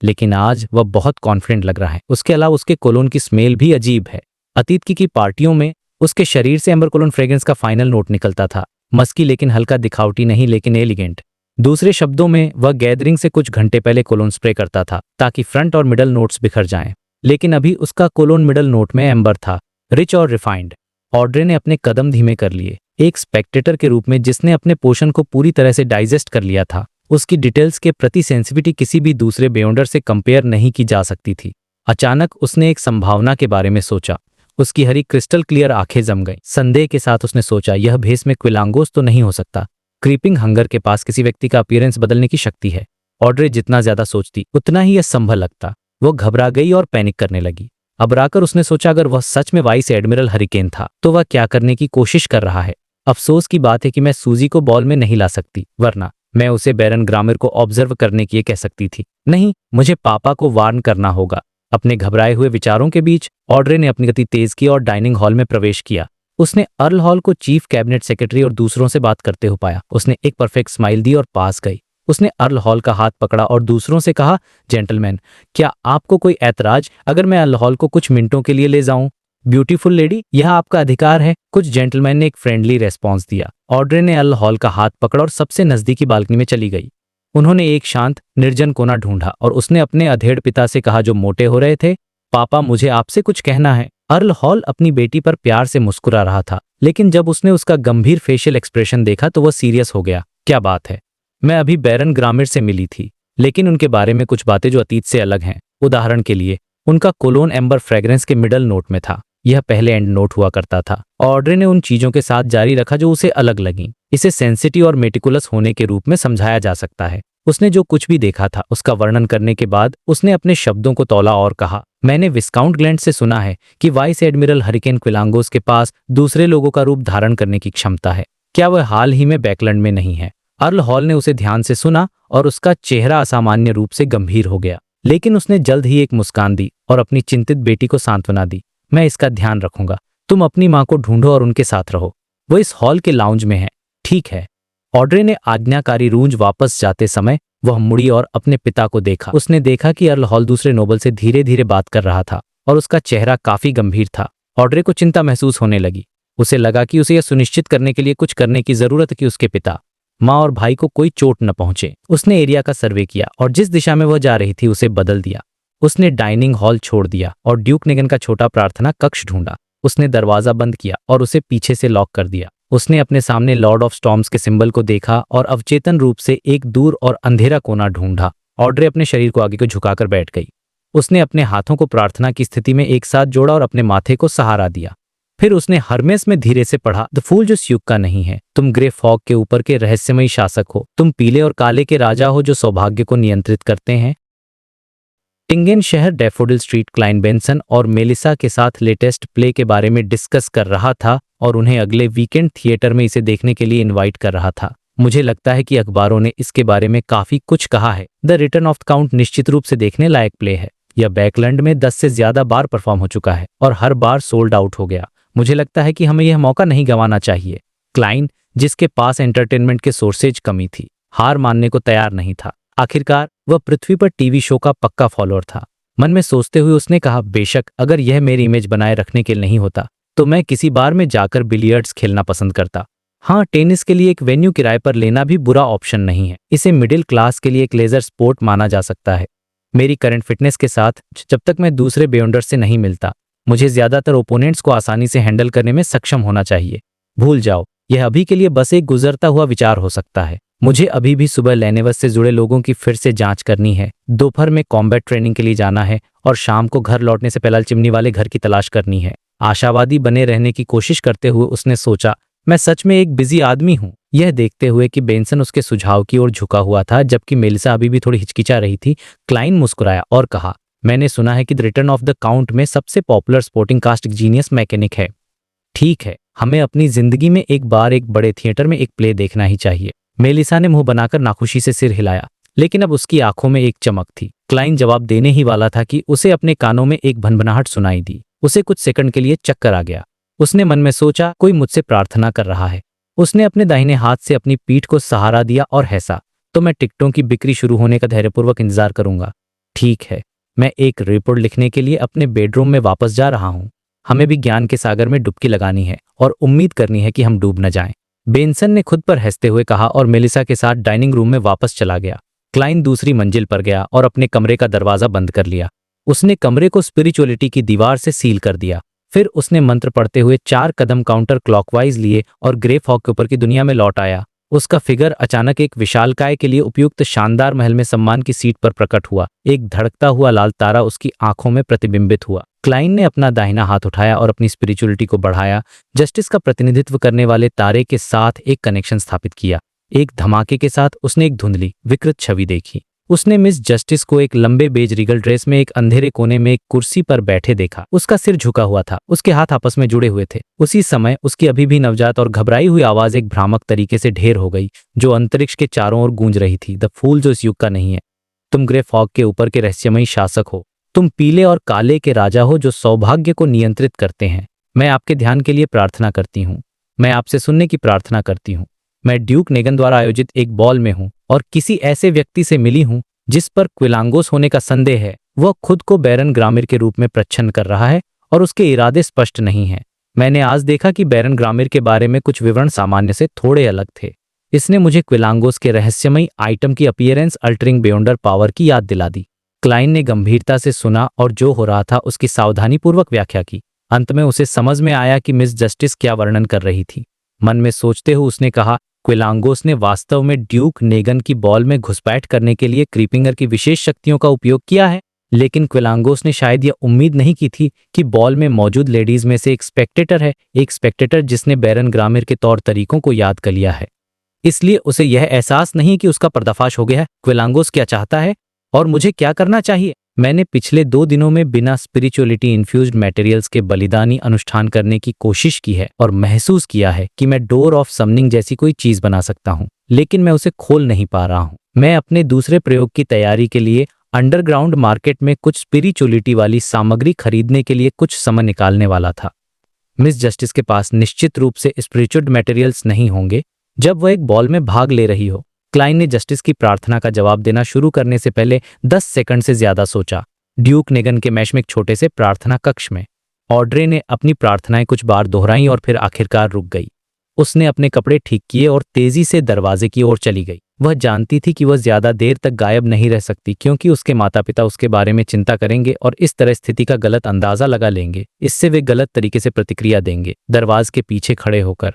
लेकिन आज वह बहुत कॉन्फिडेंट लग रहा है। उसके अलावा उसके कोलोन की स्मेल भी अजीब है। अतीत की पार्टियों में उसके शरीर से एम्बर कोलोन फ्रेग्रेंस का फाइनल नोट निकलता था। मस्की लेकिन हल्का, दिखावटी नहीं लेकिन एलिगेंट। दूसरे शब्दों में, वह गैदरिंग से कुछ घंटे पहले कोलोन स्प्रे करता था ताकि फ्रंट और मिडल नोट्स बिखर जाएं। लेकिन अभी उसका कोलोन मिडल नोट में एम्बर था, रिच और रिफाइंड। ऑड्रे ने अपने कदम धीमे कर लिए। एक स्पेक्टेटर के रूप में जिसने अपने पोषण को पूरी तरह से डाइजेस्ट कर लिया था, उसकी डिटेल्स के प्रति सेंसिटिविटी किसी भी दूसरे बेयोंडर से कंपेयर नहीं की जा सकती थी। अचानक उसने एक संभावना के बारे में सोचा। उसकी हरी क्रिस्टल क्लियर आंखें जम गईं। संदेह के साथ उसने सोचा, यह भेस में क्विलांगोस तो नहीं हो सकता। क्रीपिंग हंगर के पास किसी व्यक्ति का अपीयरेंस बदलने की शक्ति है। ऑड्रे जितना ज्यादा सोचती उतना ही यह संभव लगता। वो घबरा गई और पैनिक करने लगी। घबराकर उसने सोचा, अगर वह सच में वाइस एडमिरल हरिकेन था तो वह क्या करने की कोशिश कर रहा है। अफसोस की बात है कि मैं सूजी को बॉल में नहीं ला सकती, वरना मैं उसे बैरन ग्रामिर को ऑब्जर्व करने की कह सकती थी। नहीं, मुझे पापा को वार्न करना होगा। अपने घबराए हुए विचारों के बीच ऑड्रे ने अपनी गति तेज की और डाइनिंग हॉल में प्रवेश किया। उसने अर्ल हॉल को चीफ कैबिनेट सेक्रेटरी और दूसरों से बात करते हुए पाया। उसने एक परफेक्ट स्माइल दी और पास गई। उसने अर्ल हॉल का हाथ पकड़ा और दूसरों से कहा, जेंटलमैन, क्या आपको कोई ऐतराज अगर मैं अर्ल हॉल को कुछ मिनटों के लिए ले जाऊं? ब्यूटीफुल लेडी, यह आपका अधिकार है। कुछ जेंटलमैन ने एक फ्रेंडली रेस्पॉन्स दिया। ऑड्रे ने अर्ल हॉल का हाथ पकड़ा और सबसे नजदीकी बालकनी में चली गई। उन्होंने एक शांत निर्जन कोना ढूंढा और उसने अपने अधेड़ पिता से कहा, जो मोटे हो रहे थे, पापा, मुझे आपसे कुछ कहना है। अर्ल हॉल अपनी बेटी पर प्यार से मुस्कुरा रहा था, लेकिन जब उसने उसका गंभीर फेशियल एक्सप्रेशन देखा तो वह सीरियस हो गया। क्या बात है? मैं अभी बैरन ग्रामिर से मिली थी, लेकिन उनके बारे में कुछ बातें जो अतीत से अलग हैं। उदाहरण के लिए, उनका कोलोन एम्बर फ्रेग्रेंस के मिडल नोट में था। यह पहले एंड नोट हुआ करता था। ऑड्रे ने उन चीजों के साथ जारी रखा जो उसे अलग लगीं। इसे सेंसिटिव और मेटिकुलस होने के रूप में समझाया जा सकता है। उसने जो कुछ भी देखा था उसका वर्णन करने के बाद उसने अपने शब्दों को तौला और कहा, मैंने विस्काउंट ग्लैंड से सुना है कि वाइस एडमिरल हरिकेन क्विलांगोस के पास दूसरे लोगों का रूप धारण करने की क्षमता है। क्या वह हाल ही में बैकलैंड में नहीं है? अर्ल हॉल ने उसे ध्यान से सुना और उसका चेहरा असामान्य रूप से गंभीर हो गया, लेकिन उसने जल्द ही एक मुस्कान दी और अपनी चिंतित बेटी को सांत्वना दी। मैं इसका ध्यान रखूंगा। तुम अपनी माँ को ढूंढो और उनके साथ रहो। वो इस हॉल के लाउंज में है। ठीक है। ऑड्रे ने आज्ञाकारी रूंज वापस जाते समय वह मुड़ी और अपने पिता को देखा। उसने देखा कि अर्ल हॉल दूसरे नोबल से धीरे धीरे बात कर रहा था और उसका चेहरा काफी गंभीर था। ऑड्रे को चिंता महसूस होने लगी। उसे लगा कि उसे यह सुनिश्चित करने के लिए कुछ करने की जरूरत है कि उसके पिता, माँ और भाई को कोई चोट न पहुंचे। उसने एरिया का सर्वे किया और जिस दिशा में वह जा रही थी उसे बदल दिया। उसने डाइनिंग हॉल छोड़ दिया और ड्यूक नेगन का छोटा प्रार्थना कक्ष ढूंढा। उसने दरवाजा बंद किया और उसे पीछे से लॉक कर दिया। उसने अपने सामने लॉर्ड ऑफ स्टॉर्म्स के सिंबल को देखा और अवचेतन रूप से एक दूर और अंधेरा कोना ढूंढा। ऑड्रे अपने शरीर को आगे को झुकाकर बैठ गई। उसने अपने हाथों को प्रार्थना की स्थिति में एक साथ जोड़ा और अपने माथे को सहारा दिया। फिर उसने हर्मेस में धीरे से पढ़ा, द फूल जो युग का नहीं है। तुम ग्रे फॉग के ऊपर के रहस्यमयी शासक हो। तुम पीले और काले के राजा हो जो सौभाग्य को नियंत्रित करते हैं। टिंगेन शहर डैफोडिल स्ट्रीट क्लाइन बेंसन और मेलिसा के साथ लेटेस्ट प्ले के बारे में डिस्कस कर रहा था और उन्हें अगले वीकेंड थिएटर में इसे देखने के लिए इनवाइट कर रहा था। मुझे लगता है कि अखबारों ने इसके बारे में काफी कुछ कहा है। The return of the count निश्चित रूप से देखने लायक प्ले है। यह बैकलैंड में 10 से ज्यादा बार परफॉर्म हो चुका है और हर बार सोल्ड आउट हो गया। मुझे लगता है कि हमें यह मौका नहीं गंवाना चाहिए। क्लाइन, जिसके पास एंटरटेनमेंट के सोर्सेज कमी थी, हार मानने को तैयार नहीं था। आखिरकार वह पृथ्वी पर टीवी शो का पक्का फॉलोअर था। मन में सोचते हुए उसने कहा, बेशक अगर यह मेरी इमेज बनाए रखने के लिए नहीं होता तो मैं किसी बार में जाकर बिलियर्ड्स खेलना पसंद करता। हाँ, टेनिस के लिए एक वेन्यू किराए पर लेना भी बुरा ऑप्शन नहीं है। इसे मिडिल क्लास के लिए एक लेजर स्पोर्ट माना जा सकता है। मेरी करंट फिटनेस के साथ जब तक मैं दूसरे बेउंडर्स से नहीं मिलता, मुझे ज्यादातर ओपोनेंट्स को आसानी से हैंडल करने में सक्षम होना चाहिए। भूल जाओ, यह अभी के लिए बस एक गुजरता हुआ विचार हो सकता है। मुझे अभी भी सुबह लेनेवस से जुड़े लोगों की फिर से जांच करनी है, दोपहर में कॉम्बैट ट्रेनिंग के लिए जाना है और शाम को घर लौटने से पहले चिमनी वाले घर की तलाश करनी है। आशावादी बने रहने की कोशिश करते हुए उसने सोचा, मैं सच में एक बिजी आदमी हूँ। यह देखते हुए कि बेंसन उसके सुझाव की ओर झुका हुआ था जबकि मेलिसा अभी भी थोड़ी हिचकिचा रही थी, क्लाइन मुस्कुराया और कहा, मैंने सुना है कि the return of the count में सबसे popular sporting cast genius mechanic है। ठीक है, हमें अपनी जिंदगी में एक बार एक बड़े थिएटर में एक प्ले देखना ही चाहिए। मेलिसा ने मुंह बनाकर नाखुशी से सिर हिलाया, लेकिन अब उसकी आंखों में एक चमक थी। क्लाइन जवाब देने ही वाला था कि उसे अपने कानों में एक भनभनाहट सुनाई दी। उसे कुछ सेकंड के लिए चक्कर आ गया। उसने मन में सोचा, कोई मुझसे प्रार्थना कर रहा है। उसने अपने दाहिने हाथ से अपनी पीठ को सहारा दिया और हंसा, तो मैं टिकटों की बिक्री शुरू होने का धैर्यपूर्वक इंतजार करूंगा। ठीक है, मैं एक रिपोर्ट लिखने के लिए अपने बेडरूम में वापस जा रहा हूं। हमें भी ज्ञान के सागर में डुबकी लगानी है और उम्मीद करनी है कि हम डूब न जाएं। बेंसन ने खुद पर हंसते हुए कहा और मेलिसा के साथ डाइनिंग रूम में वापस चला गया। क्लाइन दूसरी मंजिल पर गया और अपने कमरे का दरवाजा बंद कर लिया। उसने कमरे को स्पिरिचुअलिटी की दीवार से सील कर दिया। फिर उसने मंत्र पढ़ते हुए 4 कदम काउंटर क्लॉकवाइज लिए और ग्रे फॉग के ऊपर की दुनिया में लौट आया। उसका फिगर अचानक एक विशालकाय के लिए उपयुक्त शानदार महल में सम्मान की सीट पर प्रकट हुआ। एक धड़कता हुआ लाल तारा उसकी आंखों में प्रतिबिंबित हुआ। क्लाइन ने अपना दाहिना हाथ उठाया और अपनी स्पिरिचुअलिटी को बढ़ाया, जस्टिस का प्रतिनिधित्व करने वाले तारे के साथ एक कनेक्शन स्थापित किया। एक धमाके के साथ उसने एक धुंधली विकृत छवि देखी। उसने मिस जस्टिस को एक लंबे बेज रीगल ड्रेस में एक अंधेरे कोने में एक कुर्सी पर बैठे देखा। उसका सिर झुका हुआ था, उसके हाथ आपस में जुड़े हुए थे। उसी समय उसकी अभी भी नवजात और घबराई हुई आवाज एक भ्रामक तरीके से ढेर हो गई, जो अंतरिक्ष के चारों ओर गूंज रही थी। द फूल जो इस युग का नहीं है। तुम ग्रे फॉग के ऊपर के रहस्यमयी शासक हो। तुम पीले और काले के राजा हो जो सौभाग्य को नियंत्रित करते हैं। मैं आपके ध्यान के लिए प्रार्थना करती हूँ। मैं आपसे सुनने की प्रार्थना करती हूँ। मैं ड्यूक नेगन द्वारा आयोजित एक बॉल में हूँ और किसी ऐसे व्यक्ति से मिली हूँ जिस पर क्विलांगोस होने का संदेह है। वह खुद को बैरन ग्रामिर के रूप में प्रच्छन्न कर रहा है और उसके इरादे स्पष्ट नहीं हैं। मैंने आज देखा कि बैरन ग्रामिर के बारे में कुछ विवरण सामान्य से थोड़े अलग थे। इसने मुझे क्विलांगोस के रहस्यमयी आइटम की अपीयरेंस अल्टरिंग बेयोंडर पावर की याद दिला दी। क्लाइन ने गंभीरता से सुना और जो हो रहा था उसकी सावधानीपूर्वक व्याख्या की। अंत में उसे समझ में आया कि मिस जस्टिस क्या वर्णन कर रही थी। मन में सोचते हुए उसने कहा, क्विलांगोस ने वास्तव में ड्यूक नेगन की बॉल में घुसपैठ करने के लिए क्रीपिंगर की विशेष शक्तियों का उपयोग किया है, लेकिन क्विलांगोस ने शायद यह उम्मीद नहीं की थी कि बॉल में मौजूद लेडीज में से एक स्पेक्टेटर है, एक स्पेक्टेटर जिसने बैरन ग्रामिर के तौर तरीकों को याद कर लिया है। इसलिए उसे यह एहसास नहीं कि उसका पर्दाफाश हो गया है। क्विलांगोस क्या चाहता है और मुझे क्या करना चाहिए? मैंने पिछले 2 दिनों में बिना स्पिरिचुअलिटी इन्फ्यूज्ड मटेरियल्स के बलिदानी अनुष्ठान करने की कोशिश की है और महसूस किया है कि मैं डोर ऑफ समनिंग जैसी कोई चीज बना सकता हूं, लेकिन मैं उसे खोल नहीं पा रहा हूं। मैं अपने दूसरे प्रयोग की तैयारी के लिए अंडरग्राउंड मार्केट में कुछ स्पिरिचुअलिटी वाली सामग्री खरीदने के लिए कुछ समय निकालने वाला था। मिस जस्टिस के पास निश्चित रूप से स्पिरिचुअल मटेरियल्स नहीं होंगे जब वह एक बॉल में भाग ले रही हो। क्लाइन ने जस्टिस की प्रार्थना का जवाब देना शुरू करने से पहले 10 सेकंड से ज्यादा सोचा। ड्यूक नेगन के मैश में एक छोटे से प्रार्थना कक्ष में ऑड्रे ने अपनी प्रार्थनाएं कुछ बार दोहराई और फिर आखिरकार रुक गई। उसने अपने कपड़े ठीक किए और तेजी से दरवाजे की ओर चली गई। वह जानती थी कि वह ज्यादा देर तक गायब नहीं रह सकती, क्योंकि उसके माता पिता उसके बारे में चिंता करेंगे और इस तरह स्थिति का गलत अंदाजा लगा लेंगे। इससे वे गलत तरीके से प्रतिक्रिया देंगे। दरवाजे के पीछे खड़े होकर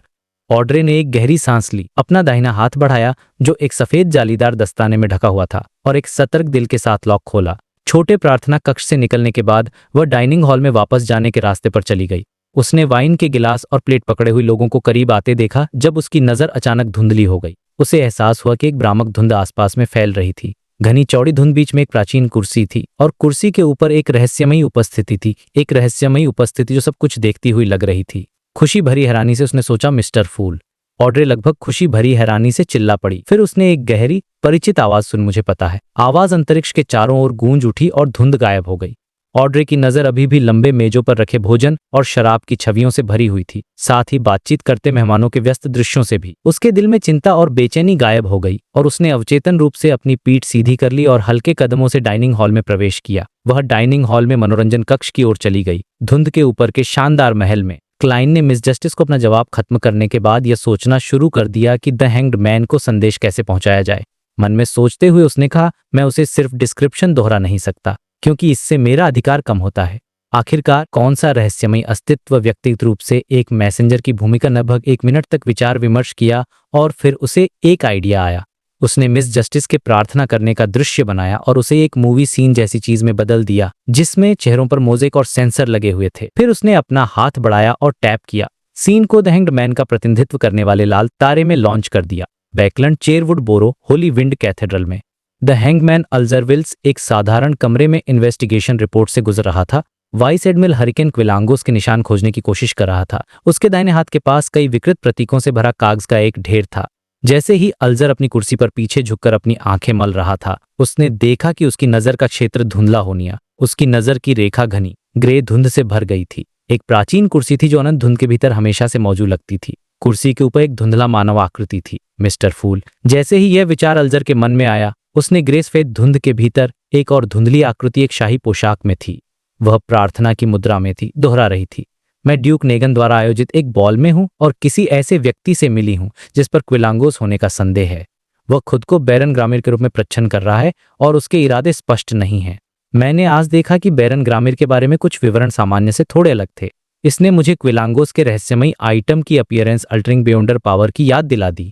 ऑड्रे ने एक गहरी सांस ली, अपना दाहिना हाथ बढ़ाया जो एक सफेद जालीदार दस्ताने में ढका हुआ था, और एक सतर्क दिल के साथ लॉक खोला। छोटे प्रार्थना कक्ष से निकलने के बाद वह डाइनिंग हॉल में वापस जाने के रास्ते पर चली गई। उसने वाइन के गिलास और प्लेट पकड़े हुए लोगों को करीब आते देखा जब उसकी नजर अचानक धुंधली हो गई। उसे एहसास हुआ कि एक भ्रामक धुंध आसपास में फैल रही थी। घनी चौड़ी धुंध बीच में एक प्राचीन कुर्सी थी और कुर्सी के ऊपर एक रहस्यमयी उपस्थिति थी, एक रहस्यमयी उपस्थिति जो सब कुछ देखती हुई लग रही थी। खुशी भरी हैरानी से उसने सोचा, मिस्टर फूल, ऑड्रे लगभग खुशी भरी हैरानी से चिल्ला पड़ी। फिर उसने एक गहरी परिचित आवाज सुन। मुझे पता है। आवाज अंतरिक्ष के चारों ओर गूंज उठी और धुंध गायब हो गई। ऑड्रे की नजर अभी भी लंबे मेजों पर रखे भोजन और शराब की छवियों से भरी हुई थी, साथ ही बातचीत करते मेहमानों के व्यस्त दृश्यों से भी। उसके दिल में चिंता और बेचैनी गायब हो गई और उसने अवचेतन रूप से अपनी पीठ सीधी कर ली और हल्के कदमों से डाइनिंग हॉल में प्रवेश किया। वह डाइनिंग हॉल में मनोरंजन कक्ष की ओर चली गई। धुंध के ऊपर के शानदार महल में क्लाइन ने मिस जस्टिस को अपना जवाब खत्म करने के बाद यह सोचना शुरू कर दिया कि द हैंग्ड मैन को संदेश कैसे पहुंचाया जाए। मन में सोचते हुए उसने कहा, मैं उसे सिर्फ डिस्क्रिप्शन दोहरा नहीं सकता, क्योंकि इससे मेरा अधिकार कम होता है। आखिरकार कौन सा रहस्यमयी अस्तित्व व्यक्तिगत रूप से एक मैसेंजर की भूमिका लगभग 1 मिनट तक विचार विमर्श किया और फिर उसे एक आइडिया आया। उसने मिस जस्टिस के प्रार्थना करने का दृश्य बनाया और उसे एक मूवी सीन जैसी चीज में बदल दिया, जिसमें चेहरों पर मोज़ेक और सेंसर लगे हुए थे। फिर उसने अपना हाथ बढ़ाया और टैप किया। सीन को द हैंग्ड मैन का प्रतिनिधित्व करने वाले लाल तारे में लॉन्च कर दिया। बैकलैंड चेयरवुड बोरो होली विंड कैथेड्रल में द हैंगमैन अल्जर विल्स एक साधारण कमरे में इन्वेस्टिगेशन रिपोर्ट से गुजर रहा था। वाइस एडमिरल हरिकेन क्विलांगोस के निशान खोजने की कोशिश कर रहा था। उसके दाहिने हाथ के पास कई विकृत प्रतीकों से भरा कागज का एक ढेर था। जैसे ही अल्जर अपनी कुर्सी पर पीछे झुककर अपनी आंखें मल रहा था, उसने देखा कि उसकी नजर का क्षेत्र धुंधला हो गया। उसकी नजर की रेखा घनी ग्रे धुंध से भर गई थी। एक प्राचीन कुर्सी थी जो अनंत धुंध के भीतर हमेशा से मौजूद लगती थी। कुर्सी के ऊपर एक धुंधला मानव आकृति थी, मिस्टर फूल। जैसे ही यह विचार अल्जर के मन में आया, उसने ग्रे सफेद धुंध के भीतर एक और धुंधली आकृति एक शाही पोशाक में थी। वह प्रार्थना की मुद्रा में थी, दोहरा रही थी, मैं ड्यूक नेगन द्वारा आयोजित एक बॉल में हूं और किसी ऐसे व्यक्ति से मिली हूं जिस पर क्विलांगोस होने का संदेह है। वह खुद को बैरन ग्रामिर के रूप में प्रच्छन्न कर रहा है और उसके इरादे स्पष्ट नहीं हैं। मैंने आज देखा कि बैरन ग्रामिर के बारे में कुछ विवरण सामान्य से थोड़े अलग थे। इसने मुझे क्विलांगोस के रहस्यमयी आइटम की अपीयरेंस अल्टरिंग बियॉन्डर पावर की याद दिला दी।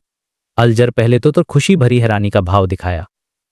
अल्जर पहले तो खुशी भरी हैरानी का भाव दिखाया।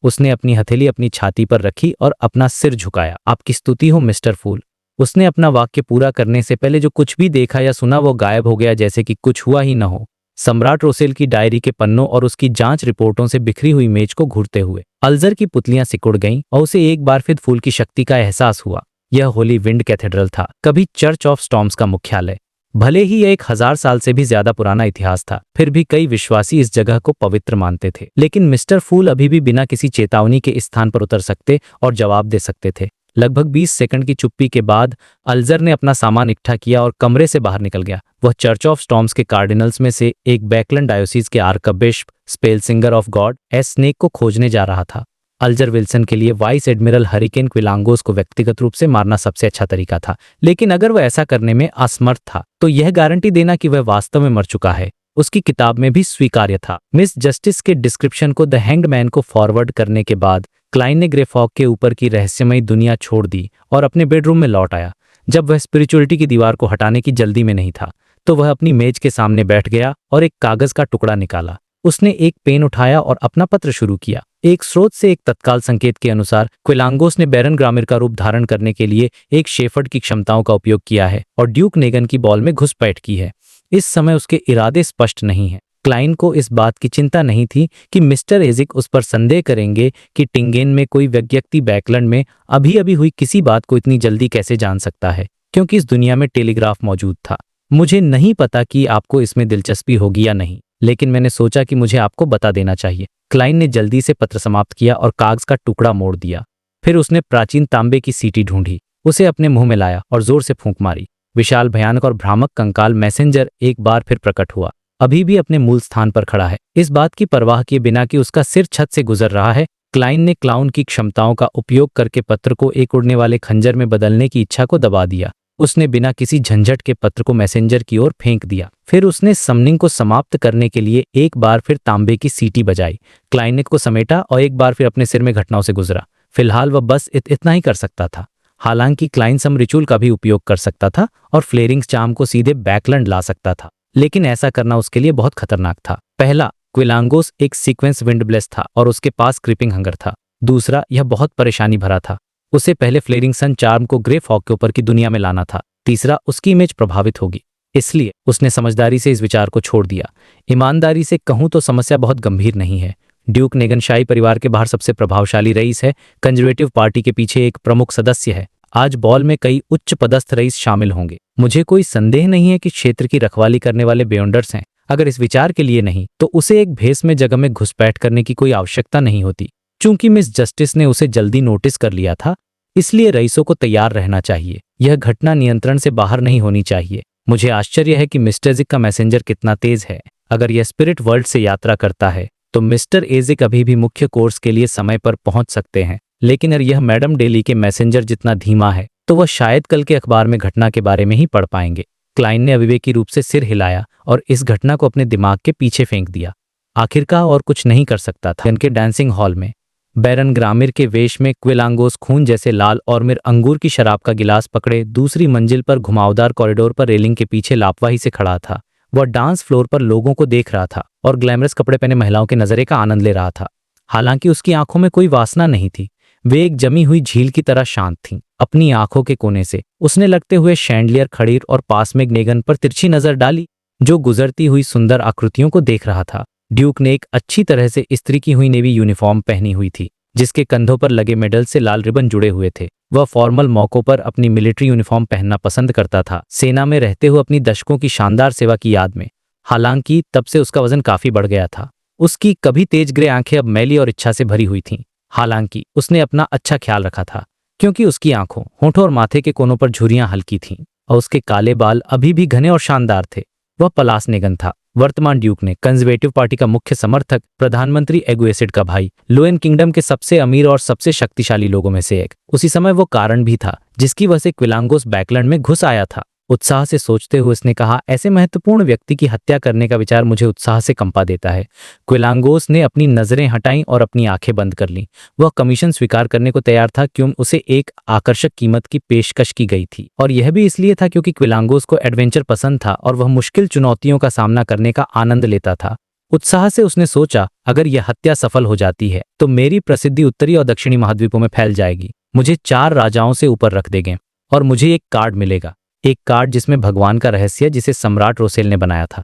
उसने अपनी हथेली अपनी छाती पर रखी और अपना सिर झुकाया। आपकी स्तुति हो मिस्टर फूल। उसने अपना वाक्य पूरा करने से पहले जो कुछ भी देखा या सुना वो गायब हो गया, जैसे कि कुछ हुआ ही न हो। सम्राट रोसेल की डायरी के पन्नों और उसकी जांच रिपोर्टों से बिखरी हुई मेज को घूरते हुए अल्जर की पुतलियां सिकुड़ गईं और उसे एक बार फिर फूल की शक्ति का एहसास हुआ। यह होली विंड कैथेड्रल था, कभी चर्च ऑफ स्टॉर्म्स का मुख्यालय। भले ही यह 1000 साल से भी ज्यादा पुराना इतिहास था, फिर भी कई विश्वासी इस जगह को पवित्र मानते थे। लेकिन मिस्टर फूल अभी भी बिना किसी चेतावनी के इस स्थान पर उतर सकते और जवाब दे सकते थे। लगभग 20 सेकंड की चुप्पी के बाद अल्जर ने अपना सामान इकट्ठा किया और कमरे से बाहर निकल गया। वह चर्च ऑफ स्टॉर्म्स के कार्डिनल्स में से एक बैकलैंड डायोसीज के archbishop spellsinger of God Ace Snake को खोजने जा रहा था। अल्जर विल्सन के लिए वाइस एडमिरल हरिकेन क्विलांगोस को व्यक्तिगत रूप से मारना सबसे अच्छा तरीका था, लेकिन अगर वह ऐसा करने में असमर्थ था तो यह गारंटी देना कि वह वास्तव में मर चुका है उसकी किताब में भी स्वीकार्य था। मिस जस्टिस के डिस्क्रिप्शन को द हैंग्ड मैन को फॉरवर्ड करने के बाद क्लाइन ने ग्रे फॉग के ऊपर की रहस्यमयी दुनिया छोड़ दी और अपने बेडरूम में लौट आया। जब वह स्पिरिचुअलिटी की दीवार को हटाने की जल्दी में नहीं था तो वह अपनी मेज के सामने बैठ गया और एक कागज का टुकड़ा निकाला। उसने एक पेन उठाया और अपना पत्र शुरू किया। एक स्रोत से एक तत्काल संकेत के अनुसार क्विलांगोस ने बैरन ग्रामिर का रूप धारण करने के लिए एक शेफर्ड की क्षमताओं का उपयोग किया है और ड्यूक नेगन की बॉल में घुसपैठ की है। इस समय उसके इरादे स्पष्ट नहीं हैं। क्लाइन को इस बात की चिंता नहीं थी कि मिस्टर एजिक उस पर संदेह करेंगे कि टिंगेन में कोई व्यक्ति बैकलैंड में अभी अभी हुई किसी बात को इतनी जल्दी कैसे जान सकता है, क्योंकि इस दुनिया में टेलीग्राफ मौजूद था। मुझे नहीं पता कि आपको इसमें दिलचस्पी होगी या नहीं, लेकिन मैंने सोचा कि मुझे आपको बता देना चाहिए। क्लाइन ने जल्दी से पत्र समाप्त किया और कागज का टुकड़ा मोड़ दिया। फिर उसने प्राचीन तांबे की सीटी ढूंढी, उसे अपने मुंह में लाया और जोर से फूंक मारी। विशाल भयानक और भ्रामक कंकाल मैसेंजर एक बार फिर प्रकट हुआ। अभी भी अपने मूल स्थान पर खड़ा है, इस बात की परवाह किए बिना कि उसका सिर छत से गुजर रहा है। क्लाइन ने क्लाउन की क्षमताओं का उपयोग करके पत्र को एक उड़ने वाले खंजर में बदलने की इच्छा को दबा दिया। उसने बिना किसी झंझट के पत्र को मैसेंजर की ओर फेंक दिया। फिर उसने समनिंग को समाप्त करने के लिए एक बार फिर तांबे की सीटी बजाई। क्लाइनेट को समेटा और एक बार फिर अपने सिर में घटनाओं से गुजरा। फिलहाल वह बस इतना ही कर सकता था। हालांकि क्लाइन सम रिचुअल का भी उपयोग कर सकता था और फ्लेरिंग्स चार्म को सीधे बैकलैंड ला सकता था, लेकिन ऐसा करना उसके लिए बहुत खतरनाक था। पहला, क्विलांगोस एक सीक्वेंस विंडब्लेस था और उसके पास क्रीपिंग हंगर था। दूसरा, यह बहुत परेशानी भरा था। उसे पहले फ्लेरिंग सन चार्म को ग्रे फॉग के ऊपर की दुनिया में लाना था। तीसरा, उसकी इमेज प्रभावित होगी, इसलिए उसने समझदारी से इस विचार को छोड़ दिया। ईमानदारी से कहूं तो समस्या बहुत गंभीर नहीं है। ड्यूक नेगन शाही परिवार के बाहर सबसे प्रभावशाली रईस है, कंजर्वेटिव पार्टी के पीछे एक प्रमुख सदस्य है। आज बॉल में कई उच्च पदस्थ रईस शामिल होंगे। मुझे कोई संदेह नहीं है कि क्षेत्र की रखवाली करने वाले बेयोंडर्स हैं। अगर इस विचार के लिए नहीं तो उसे एक भेस में जगह में घुसपैठ करने की कोई आवश्यकता नहीं होती। चूंकि मिस जस्टिस ने उसे जल्दी नोटिस कर लिया था, इसलिए रईसों को तैयार रहना चाहिए। यह घटना नियंत्रण से बाहर नहीं होनी चाहिए। मुझे आश्चर्य है कि मिस्टर एजिक का मैसेंजर कितना तेज है। अगर यह स्पिरिट वर्ल्ड से यात्रा करता है तो मिस्टर एजिक अभी भी मुख्य कोर्स के लिए समय पर पहुंच सकते हैं, लेकिन अगर यह मैडम डेली के मैसेंजर जितना धीमा है तो वह शायद कल के अखबार में घटना के बारे में ही पढ़ पाएंगे। क्लाइन ने अविवेकी रूप से सिर हिलाया और इस घटना को अपने दिमाग के पीछे फेंक दिया। आखिरकार और कुछ नहीं कर सकता था। उनके डांसिंग हॉल में बैरन ग्रामिर के वेश में क्विलांगोस खून जैसे लाल और मिर अंगूर की शराब का गिलास पकड़े दूसरी मंजिल पर घुमावदार कॉरिडोर पर रेलिंग के पीछे लापरवाही से खड़ा था। वह डांस फ्लोर पर लोगों को देख रहा था और ग्लैमरस कपड़े पहने महिलाओं के नजरे का आनंद ले रहा था। हालांकि उसकी आंखों में कोई वासना नहीं थी, वे एक जमी हुई झील की तरह शांत थीं। अपनी आंखों के कोने से उसने लगते हुए शैंडलियर खड़ीर और पास में नेगन पर तिरछी नजर डाली, जो गुजरती हुई सुंदर आकृतियों को देख रहा था। ड्यूक ने एक अच्छी तरह से इस्त्री की हुई नेवी यूनिफॉर्म पहनी हुई थी, जिसके कंधों पर लगे मेडल से लाल रिबन जुड़े हुए थे। वह फॉर्मल मौकों पर अपनी मिलिट्री यूनिफॉर्म पहनना पसंद करता था, सेना में रहते हुए अपनी दशकों की शानदार सेवा की याद में। हालांकि तब से उसका वजन काफी बढ़ गया था। उसकी कभी तेज ग्रे आंखें अब मैली और इच्छा से भरी हुई थीं। हालांकि उसने अपना अच्छा ख्याल रखा था, क्योंकि उसकी आंखों, होठों और माथे के कोनों पर झुर्रियां हल्की थीं और उसके काले बाल अभी भी घने और शानदार थे। वह पलास नेगन था, वर्तमान ड्यूक ने कंजर्वेटिव पार्टी का मुख्य समर्थक, प्रधानमंत्री एगुएसिड का भाई, लोएन किंगडम के सबसे अमीर और सबसे शक्तिशाली लोगों में से एक। उसी समय वो कारण भी था जिसकी वजह से क्विलांगोस बैकलैंड में घुस आया था। उत्साह से सोचते हुए उसने कहा, ऐसे महत्वपूर्ण व्यक्ति की हत्या करने का विचार मुझे उत्साह से कंपा देता है। क्विलांगोस ने अपनी नजरें हटाईं और अपनी आंखें बंद कर लीं। वह कमीशन स्वीकार करने को तैयार था क्योंकि उसे एक आकर्षक कीमत की पेशकश की गई थी, और यह भी इसलिए था क्योंकि क्विलांगोस को एडवेंचर पसंद था और वह मुश्किल चुनौतियों का सामना करने का आनंद लेता था। उत्साह से उसने सोचा, अगर यह हत्या सफल हो जाती है तो मेरी प्रसिद्धि उत्तरी और दक्षिणी महाद्वीपों में फैल जाएगी। मुझे 4 राजाओं से ऊपर रख देंगे और मुझे एक कार्ड मिलेगा, एक कार्ड जिसमें भगवान का रहस्य, जिसे सम्राट रोसेल ने बनाया था।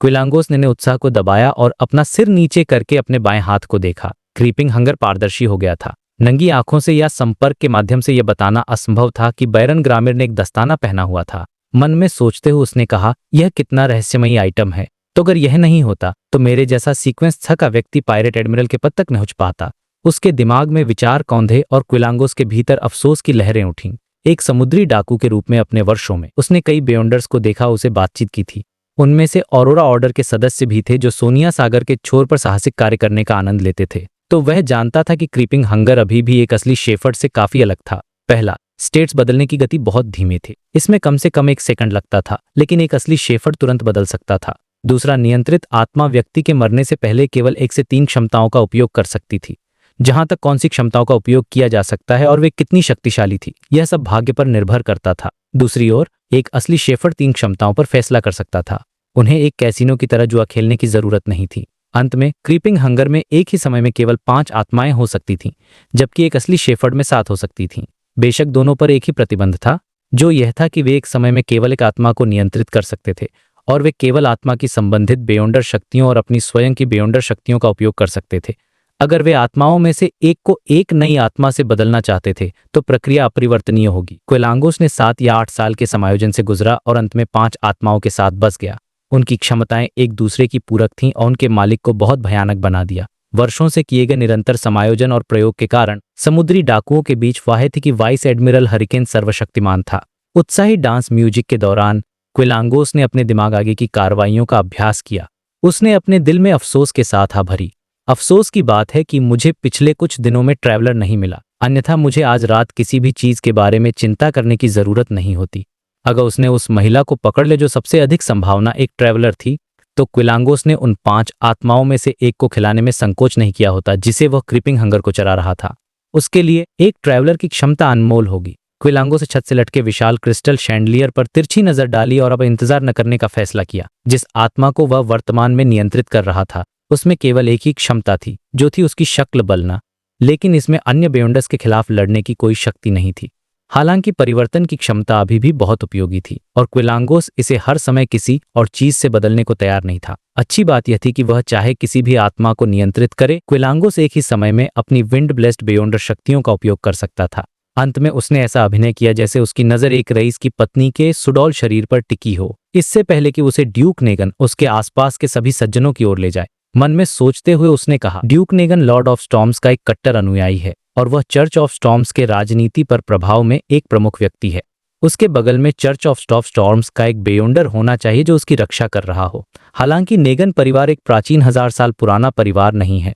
क्विलांगोस ने उत्साह को दबाया और अपना सिर नीचे करके अपने बाएं हाथ को देखा। क्रीपिंग हंगर पारदर्शी हो गया था। नंगी आंखों से या संपर्क के माध्यम से यह बताना असंभव था कि बैरन ग्रामिर ने एक दस्ताना पहना हुआ था। मन में सोचते हुए उसने कहा, यह कितना रहस्यमयी आइटम है। तो अगर यह नहीं होता तो मेरे जैसा सीक्वेंस थका व्यक्ति पायरेट एडमिरल के पद तक न पहुंच पाता। उसके दिमाग में विचार कौंधे और क्विलांगोस के भीतर अफसोस की लहरें उठीं। एक समुद्री डाकू के रूप में अपने वर्षों में उसने कई बेयॉन्डर्स को देखा, उसे बातचीत की थी। उनमें से ऑरोरा ऑर्डर के सदस्य भी थे जो सोनिया सागर के छोर पर साहसिक कार्य करने का आनंद लेते थे। तो वह जानता था कि क्रीपिंग हंगर अभी भी एक असली शेफर्ड से काफी अलग था। पहला, स्टेट्स बदलने की गति बहुत धीमी थी, इसमें कम से कम 1 सेकंड लगता था, लेकिन एक असली शेफर्ड तुरंत बदल सकता था। दूसरा, नियंत्रित आत्मा व्यक्ति के मरने से पहले केवल 1 से 3 क्षमताओं का उपयोग कर सकती थी। जहां तक कौन सी क्षमताओं का उपयोग किया जा सकता है और वे कितनी शक्तिशाली थी, यह सब भाग्य पर निर्भर करता था। दूसरी ओर, एक असली शेफर्ड 3 क्षमताओं पर फैसला कर सकता था। उन्हें एक कैसीनो की तरह जुआ खेलने की जरूरत नहीं थी। अंत में क्रीपिंग हंगर में एक ही समय में केवल 5 आत्माएं हो सकती थीं, जबकि एक असली शेफर्ड में 7 हो सकती थीं। बेशक दोनों पर एक ही प्रतिबंध था, जो यह था कि वे एक समय में केवल एक आत्मा को नियंत्रित कर सकते थे और वे केवल आत्मा की संबंधित बेयॉन्डर शक्तियों और अपनी स्वयं की बेयॉन्डर शक्तियों का उपयोग कर सकते थे। अगर वे आत्माओं में से एक को एक नई आत्मा से बदलना चाहते थे तो प्रक्रिया अपरिवर्तनीय होगी। क्विलांगोस ने 7 या 8 साल के समायोजन से गुजरा और अंत में 5 आत्माओं के साथ बस गया। उनकी क्षमताएं एक दूसरे की पूरक थीं और उनके मालिक को बहुत भयानक बना दिया। वर्षों से किए गए निरंतर समायोजन और प्रयोग के कारण समुद्री डाकुओं के बीच वाह थी कि वाइस एडमिरल हरिकेन सर्वशक्तिमान था। उत्साही डांस म्यूजिक के दौरान क्विलांगोस ने अपने दिमाग आगे की कार्रवाइयों का अभ्यास किया। उसने अपने दिल में अफसोस के साथ आ भरी। अफसोस की बात है कि मुझे पिछले कुछ दिनों में ट्रैवलर नहीं मिला, अन्यथा मुझे आज रात किसी भी चीज के बारे में चिंता करने की जरूरत नहीं होती। अगर उसने उस महिला को पकड़ ले जो सबसे अधिक संभावना एक ट्रैवलर थी, तो क्विलांगोस ने उन 5 आत्माओं में से एक को खिलाने में संकोच नहीं किया होता जिसे वह क्रीपिंग हंगर को चरा रहा था। उसके लिए एक ट्रैवलर की क्षमता अनमोल होगी। क्विलांगोस से छत से लटके विशाल क्रिस्टल शैंडलियर पर तिरछी नजर डाली और अब इंतजार न करने का फैसला किया। जिस आत्मा को वह वर्तमान में नियंत्रित कर रहा था उसमें केवल एक ही क्षमता थी, जो थी उसकी शक्ल बदलना, लेकिन इसमें अन्य बेयॉन्डर्स के खिलाफ लड़ने की कोई शक्ति नहीं थी। हालांकि परिवर्तन की क्षमता अभी भी बहुत उपयोगी थी और क्विलांगोस इसे हर समय किसी और चीज से बदलने को तैयार नहीं था। अच्छी बात यह थी कि वह चाहे किसी भी आत्मा को नियंत्रित करे, क्विलांगोस एक ही समय में अपनी विंड ब्लेस्ड बेयॉन्डर शक्तियों का उपयोग कर सकता था। अंत में उसने ऐसा अभिनय किया जैसे उसकी नजर एक रईस की पत्नी के सुडौल शरीर पर टिकी हो, इससे पहले कि उसे ड्यूक नेगन उसके आसपास के सभी सज्जनों की ओर ले जाए। मन में सोचते हुए उसने कहा, ड्यूक नेगन लॉर्ड ऑफ स्टॉर्म्स का एक कट्टर अनुयायी है और वह चर्च ऑफ स्टॉर्म्स के राजनीति पर प्रभाव में एक प्रमुख व्यक्ति है। उसके बगल में चर्च ऑफ स्टॉर्म्स का एक बेयोंडर होना चाहिए जो उसकी रक्षा कर रहा हो। हालांकि नेगन परिवार एक प्राचीन 1000 साल पुराना परिवार नहीं है,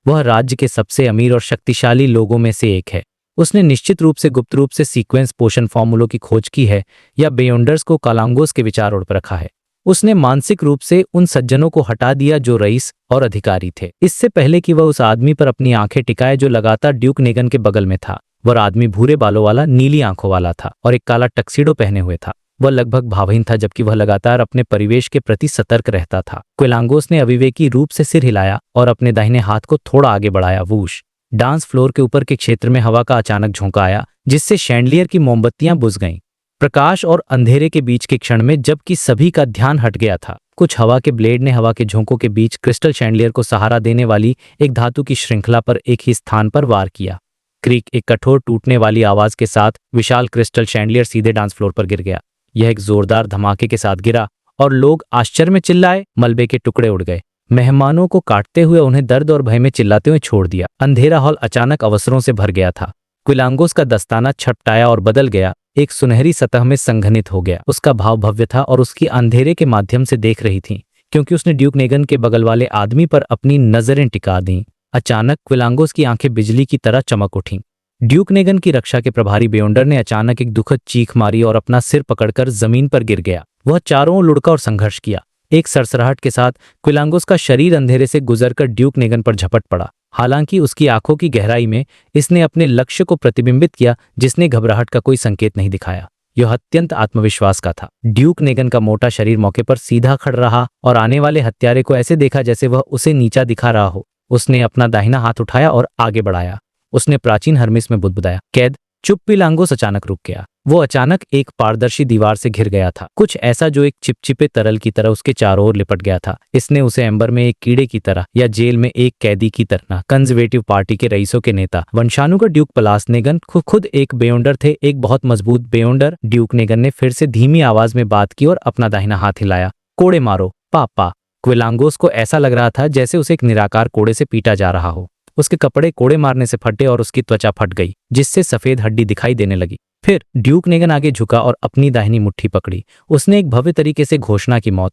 वह राज्य के सबसे अमीर और शक्तिशाली लोगों में से एक है। उसने निश्चित रूप से गुप्त रूप से सीक्वेंस पोषण फॉर्मूलों की खोज की है या बेयोंडर्स को कालांगोस के विचार ओढ़ रखा है। उसने मानसिक रूप से उन सज्जनों को हटा दिया जो रईस और अधिकारी थे, इससे पहले कि वह उस आदमी पर अपनी आंखें टिकाए जो लगातार ड्यूक नेगन के बगल में था। वह आदमी भूरे बालों वाला, नीली आंखों वाला था और एक काला टक्सीडो पहने हुए था। वह लगभग भावहीन था जबकि वह लगातार अपने परिवेश के प्रति सतर्क रहता था। क्विलांगोस ने अविवेकी रूप से सिर हिलाया और अपने दाहिने हाथ को थोड़ा आगे बढ़ाया। वूश! डांस फ्लोर के ऊपर के क्षेत्र में हवा का अचानक झोंका आया जिससे शैंडलियर की मोमबत्तियां बुझ गईं। प्रकाश और अंधेरे के बीच के क्षण में जबकि सभी का ध्यान हट गया था, कुछ हवा के ब्लेड ने हवा के झोंकों के बीच क्रिस्टल शैंडलियर को सहारा देने वाली एक धातु की श्रृंखला पर एक ही स्थान पर वार किया। क्रीक! एक कठोर टूटने वाली आवाज के साथ विशाल क्रिस्टल शैंडलियर सीधे डांस फ्लोर पर गिर गया। यह एक जोरदार धमाके के साथ गिरा और लोग आश्चर्य में चिल्लाए। मलबे के टुकड़े उड़ गए। मेहमानों को काटते हुए उन्हें दर्द और भय में चिल्लाते हुए छोड़ दिया। अंधेरा हॉल अचानक अवसरों से भर गया था। क्विलांगोस का दस्ताना छटपटाया और बदल गया, एक सुनहरी सतह में संघनित हो गया। उसका भाव भव्य था और उसकी अंधेरे के माध्यम से देख रही थी क्योंकि उसने ड्यूक नेगन के बगल वाले आदमी पर अपनी नजरें टिका दी। अचानक क्विलांगोस की आंखें बिजली की तरह चमक उठीं। ड्यूक नेगन की रक्षा के प्रभारी बेयोंडर ने अचानक एक दुखद चीख मारी और अपना सिर पकड़कर जमीन पर गिर गया। वह चारों ओर लुढ़का और संघर्ष किया। एक सरसराहट के साथ क्विलांगोस का शरीर अंधेरे से गुजरकर ड्यूक नेगन पर झपट पड़ा। हालांकि उसकी आंखों की गहराई में इसने अपने लक्ष्य को प्रतिबिंबित किया जिसने घबराहट का कोई संकेत नहीं दिखाया। यह अत्यंत आत्मविश्वास का था। ड्यूक नेगन का मोटा शरीर मौके पर सीधा खड़ा रहा और आने वाले हत्यारे को ऐसे देखा जैसे वह उसे नीचा दिखा रहा हो। उसने अपना दाहिना हाथ उठाया और आगे बढ़ाया। उसने प्राचीन हर्मिस में बुदबुदाया, कैद! चुप! क्विलांगोस अचानक रुक गया। वो अचानक एक पारदर्शी दीवार से घिर गया था, कुछ ऐसा जो एक चिपचिपे तरल की तरह उसके चारों ओर लिपट गया था। इसने उसे एम्बर में एक कीड़े की तरह या जेल में एक कैदी की तरह। कंजर्वेटिव पार्टी के रईसों के नेता वंशानुगत ड्यूक पलास नेगन खुद एक बेयोंडर थे, एक बहुत मजबूत बेयोंडर। ड्यूक नेगन ने फिर से धीमी आवाज में बात की और अपना दाहिना हाथ हिलाया। कोड़े मारो, पापा! क्विलांगोस को ऐसा लग रहा था जैसे उसे एक निराकार कोड़े से पीटा जा रहा हो। उसके कपड़े कोड़े मारने से फटे और उसकी त्वचा फट गई जिससे सफेद हड्डी दिखाई देने लगी। फिर ड्यूक नेगन आगे झुका और अपनी दाहिनी मुट्ठी पकड़ी। उसने एक भव्य तरीके से घोषणा की, मौत!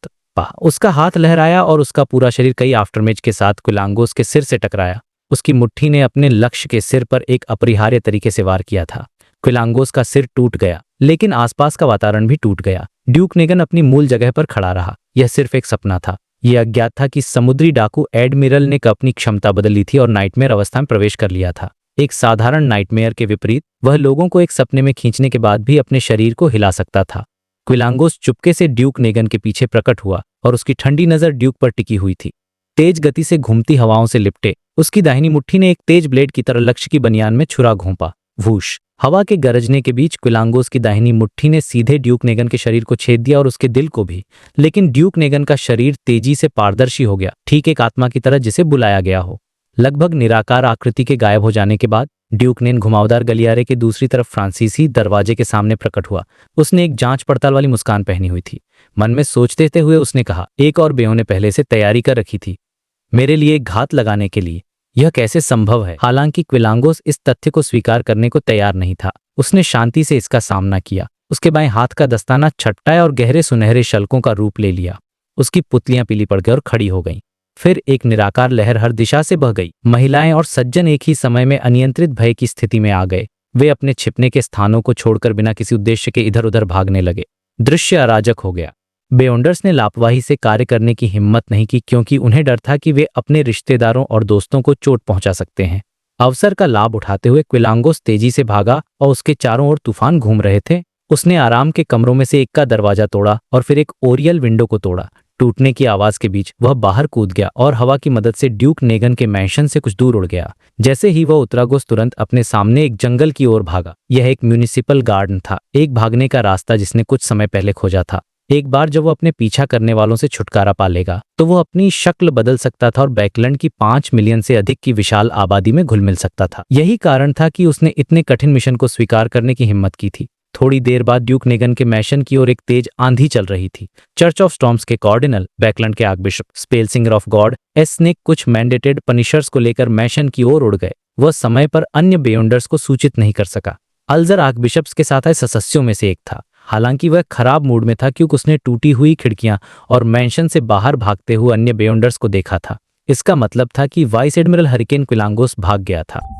उसका हाथ लहराया और उसका पूरा शरीर कई आफ्टरमेज के साथ क्विलांगोस के सिर से टकराया। उसकी मुट्ठी ने अपने लक्ष्य के सिर पर एक अपरिहार्य तरीके से वार किया था। क्विलांगोस का सिर टूट गया लेकिन आसपास का वातावरण भी टूट गया। ड्यूक नेगन अपनी मूल जगह पर खड़ा रहा। यह सिर्फ एक सपना था। यह अज्ञात था कि समुद्री डाकू एडमिरल ने अपनी क्षमता बदल ली थी और नाइटमेयर अवस्था में प्रवेश कर लिया था। एक साधारण नाइटमेयर के विपरीत वह लोगों को एक सपने में खींचने के बाद भी अपने शरीर को हिला सकता था। क्विलांगोस चुपके से ड्यूक नेगन के पीछे प्रकट हुआ और उसकी ठंडी नजर ड्यूक पर टिकी हुई थी। तेज गति से घूमती हवाओं से लिपटे उसकी दाहिनी मुट्ठी ने एक तेज ब्लेड की तरह लक्ष्य की बनियान में छुरा घोंपा। वूश! हवा के गरजने के बीच क्विलांगोस की दाहिनी मुट्ठी ने सीधे ड्यूक नेगन के शरीर को छेद दिया और उसके दिल को भी। लेकिन ड्यूक नेगन का शरीर तेजी से पारदर्शी हो गया, ठीक एक आत्मा की तरह जिसे बुलाया गया हो। लगभग निराकार आकृति के गायब हो जाने के बाद ड्यूक नेगन घुमावदार गलियारे के दूसरी तरफ फ्रांसीसी दरवाजे के सामने प्रकट हुआ। उसने एक जांच पड़ताल वाली मुस्कान पहनी हुई थी। मन में सोचते हुए उसने कहा, एक और बेयों ने पहले से तैयारी कर रखी थी मेरे लिए एक घात लगाने के लिए। यह कैसे संभव है? हालांकि क्विलांगोस इस तथ्य को स्वीकार करने को तैयार नहीं था। उसने शांति से इसका सामना किया। उसके बाएं हाथ का दस्ताना छटपटाया और गहरे सुनहरे शल्कों का रूप ले लिया। उसकी पुतलियां पीली पड़ गई और खड़ी हो गईं। फिर एक निराकार लहर हर दिशा से बह गई। महिलाएं और सज्जन एक ही समय में अनियंत्रित भय की स्थिति में आ गए। वे अपने छिपने के स्थानों को छोड़कर बिना किसी उद्देश्य के इधर उधर भागने लगे। दृश्य अराजक हो गया। बेयोंडर्स ने लापरवाही से कार्य करने की हिम्मत नहीं की क्योंकि उन्हें डर था कि वे अपने रिश्तेदारों और दोस्तों को चोट पहुंचा सकते हैं। अवसर का लाभ उठाते हुए क्विलांगोस तेजी से भागा और उसके चारों ओर तूफान घूम रहे थे। उसने आराम के कमरों में से एक का दरवाजा तोड़ा और फिर एक ओरियल विंडो को तोड़ा। टूटने की आवाज के बीच वह बाहर कूद गया और हवा की मदद से ड्यूक नेगन के मैंशन से कुछ दूर उड़ गया। जैसे ही वह उतरा, गोस तुरंत अपने सामने एक जंगल की ओर भागा। यह एक म्यूनिसिपल गार्डन था, एक भागने का रास्ता जिसने कुछ समय पहले खोजा था। एक बार जब वो अपने पीछा करने वालों से छुटकारा पा लेगा तो वो अपनी शक्ल बदल सकता था और बैकलैंड की 5 मिलियन से अधिक की विशाल आबादी में घुल मिल सकता था। यही कारण था कि उसने इतने कठिन मिशन को स्वीकार करने की हिम्मत की थी। थोड़ी देर बाद ड्यूक नेगन के मैशन की ओर एक तेज आंधी चल रही थी। चर्च ऑफ स्टॉर्म्स के कार्डिनल, बैकलैंड के archbishop, spellsinger of God Ace Snake कुछ मैंडेटेड पनिशर्स को लेकर मैशन की ओर उड़ गए। वह समय पर अन्य बेयोंडर्स को सूचित नहीं कर सका। अल्जर आर्कबिशप्स के साथ आए सदस्यों में से एक था। हालांकि वह खराब मूड में था क्योंकि उसने टूटी हुई खिड़कियां और मैंशन से बाहर भागते हुए अन्य बेयोंडर्स को देखा था। इसका मतलब था कि वाइस एडमिरल हरिकेन क्विलांगोस भाग गया था।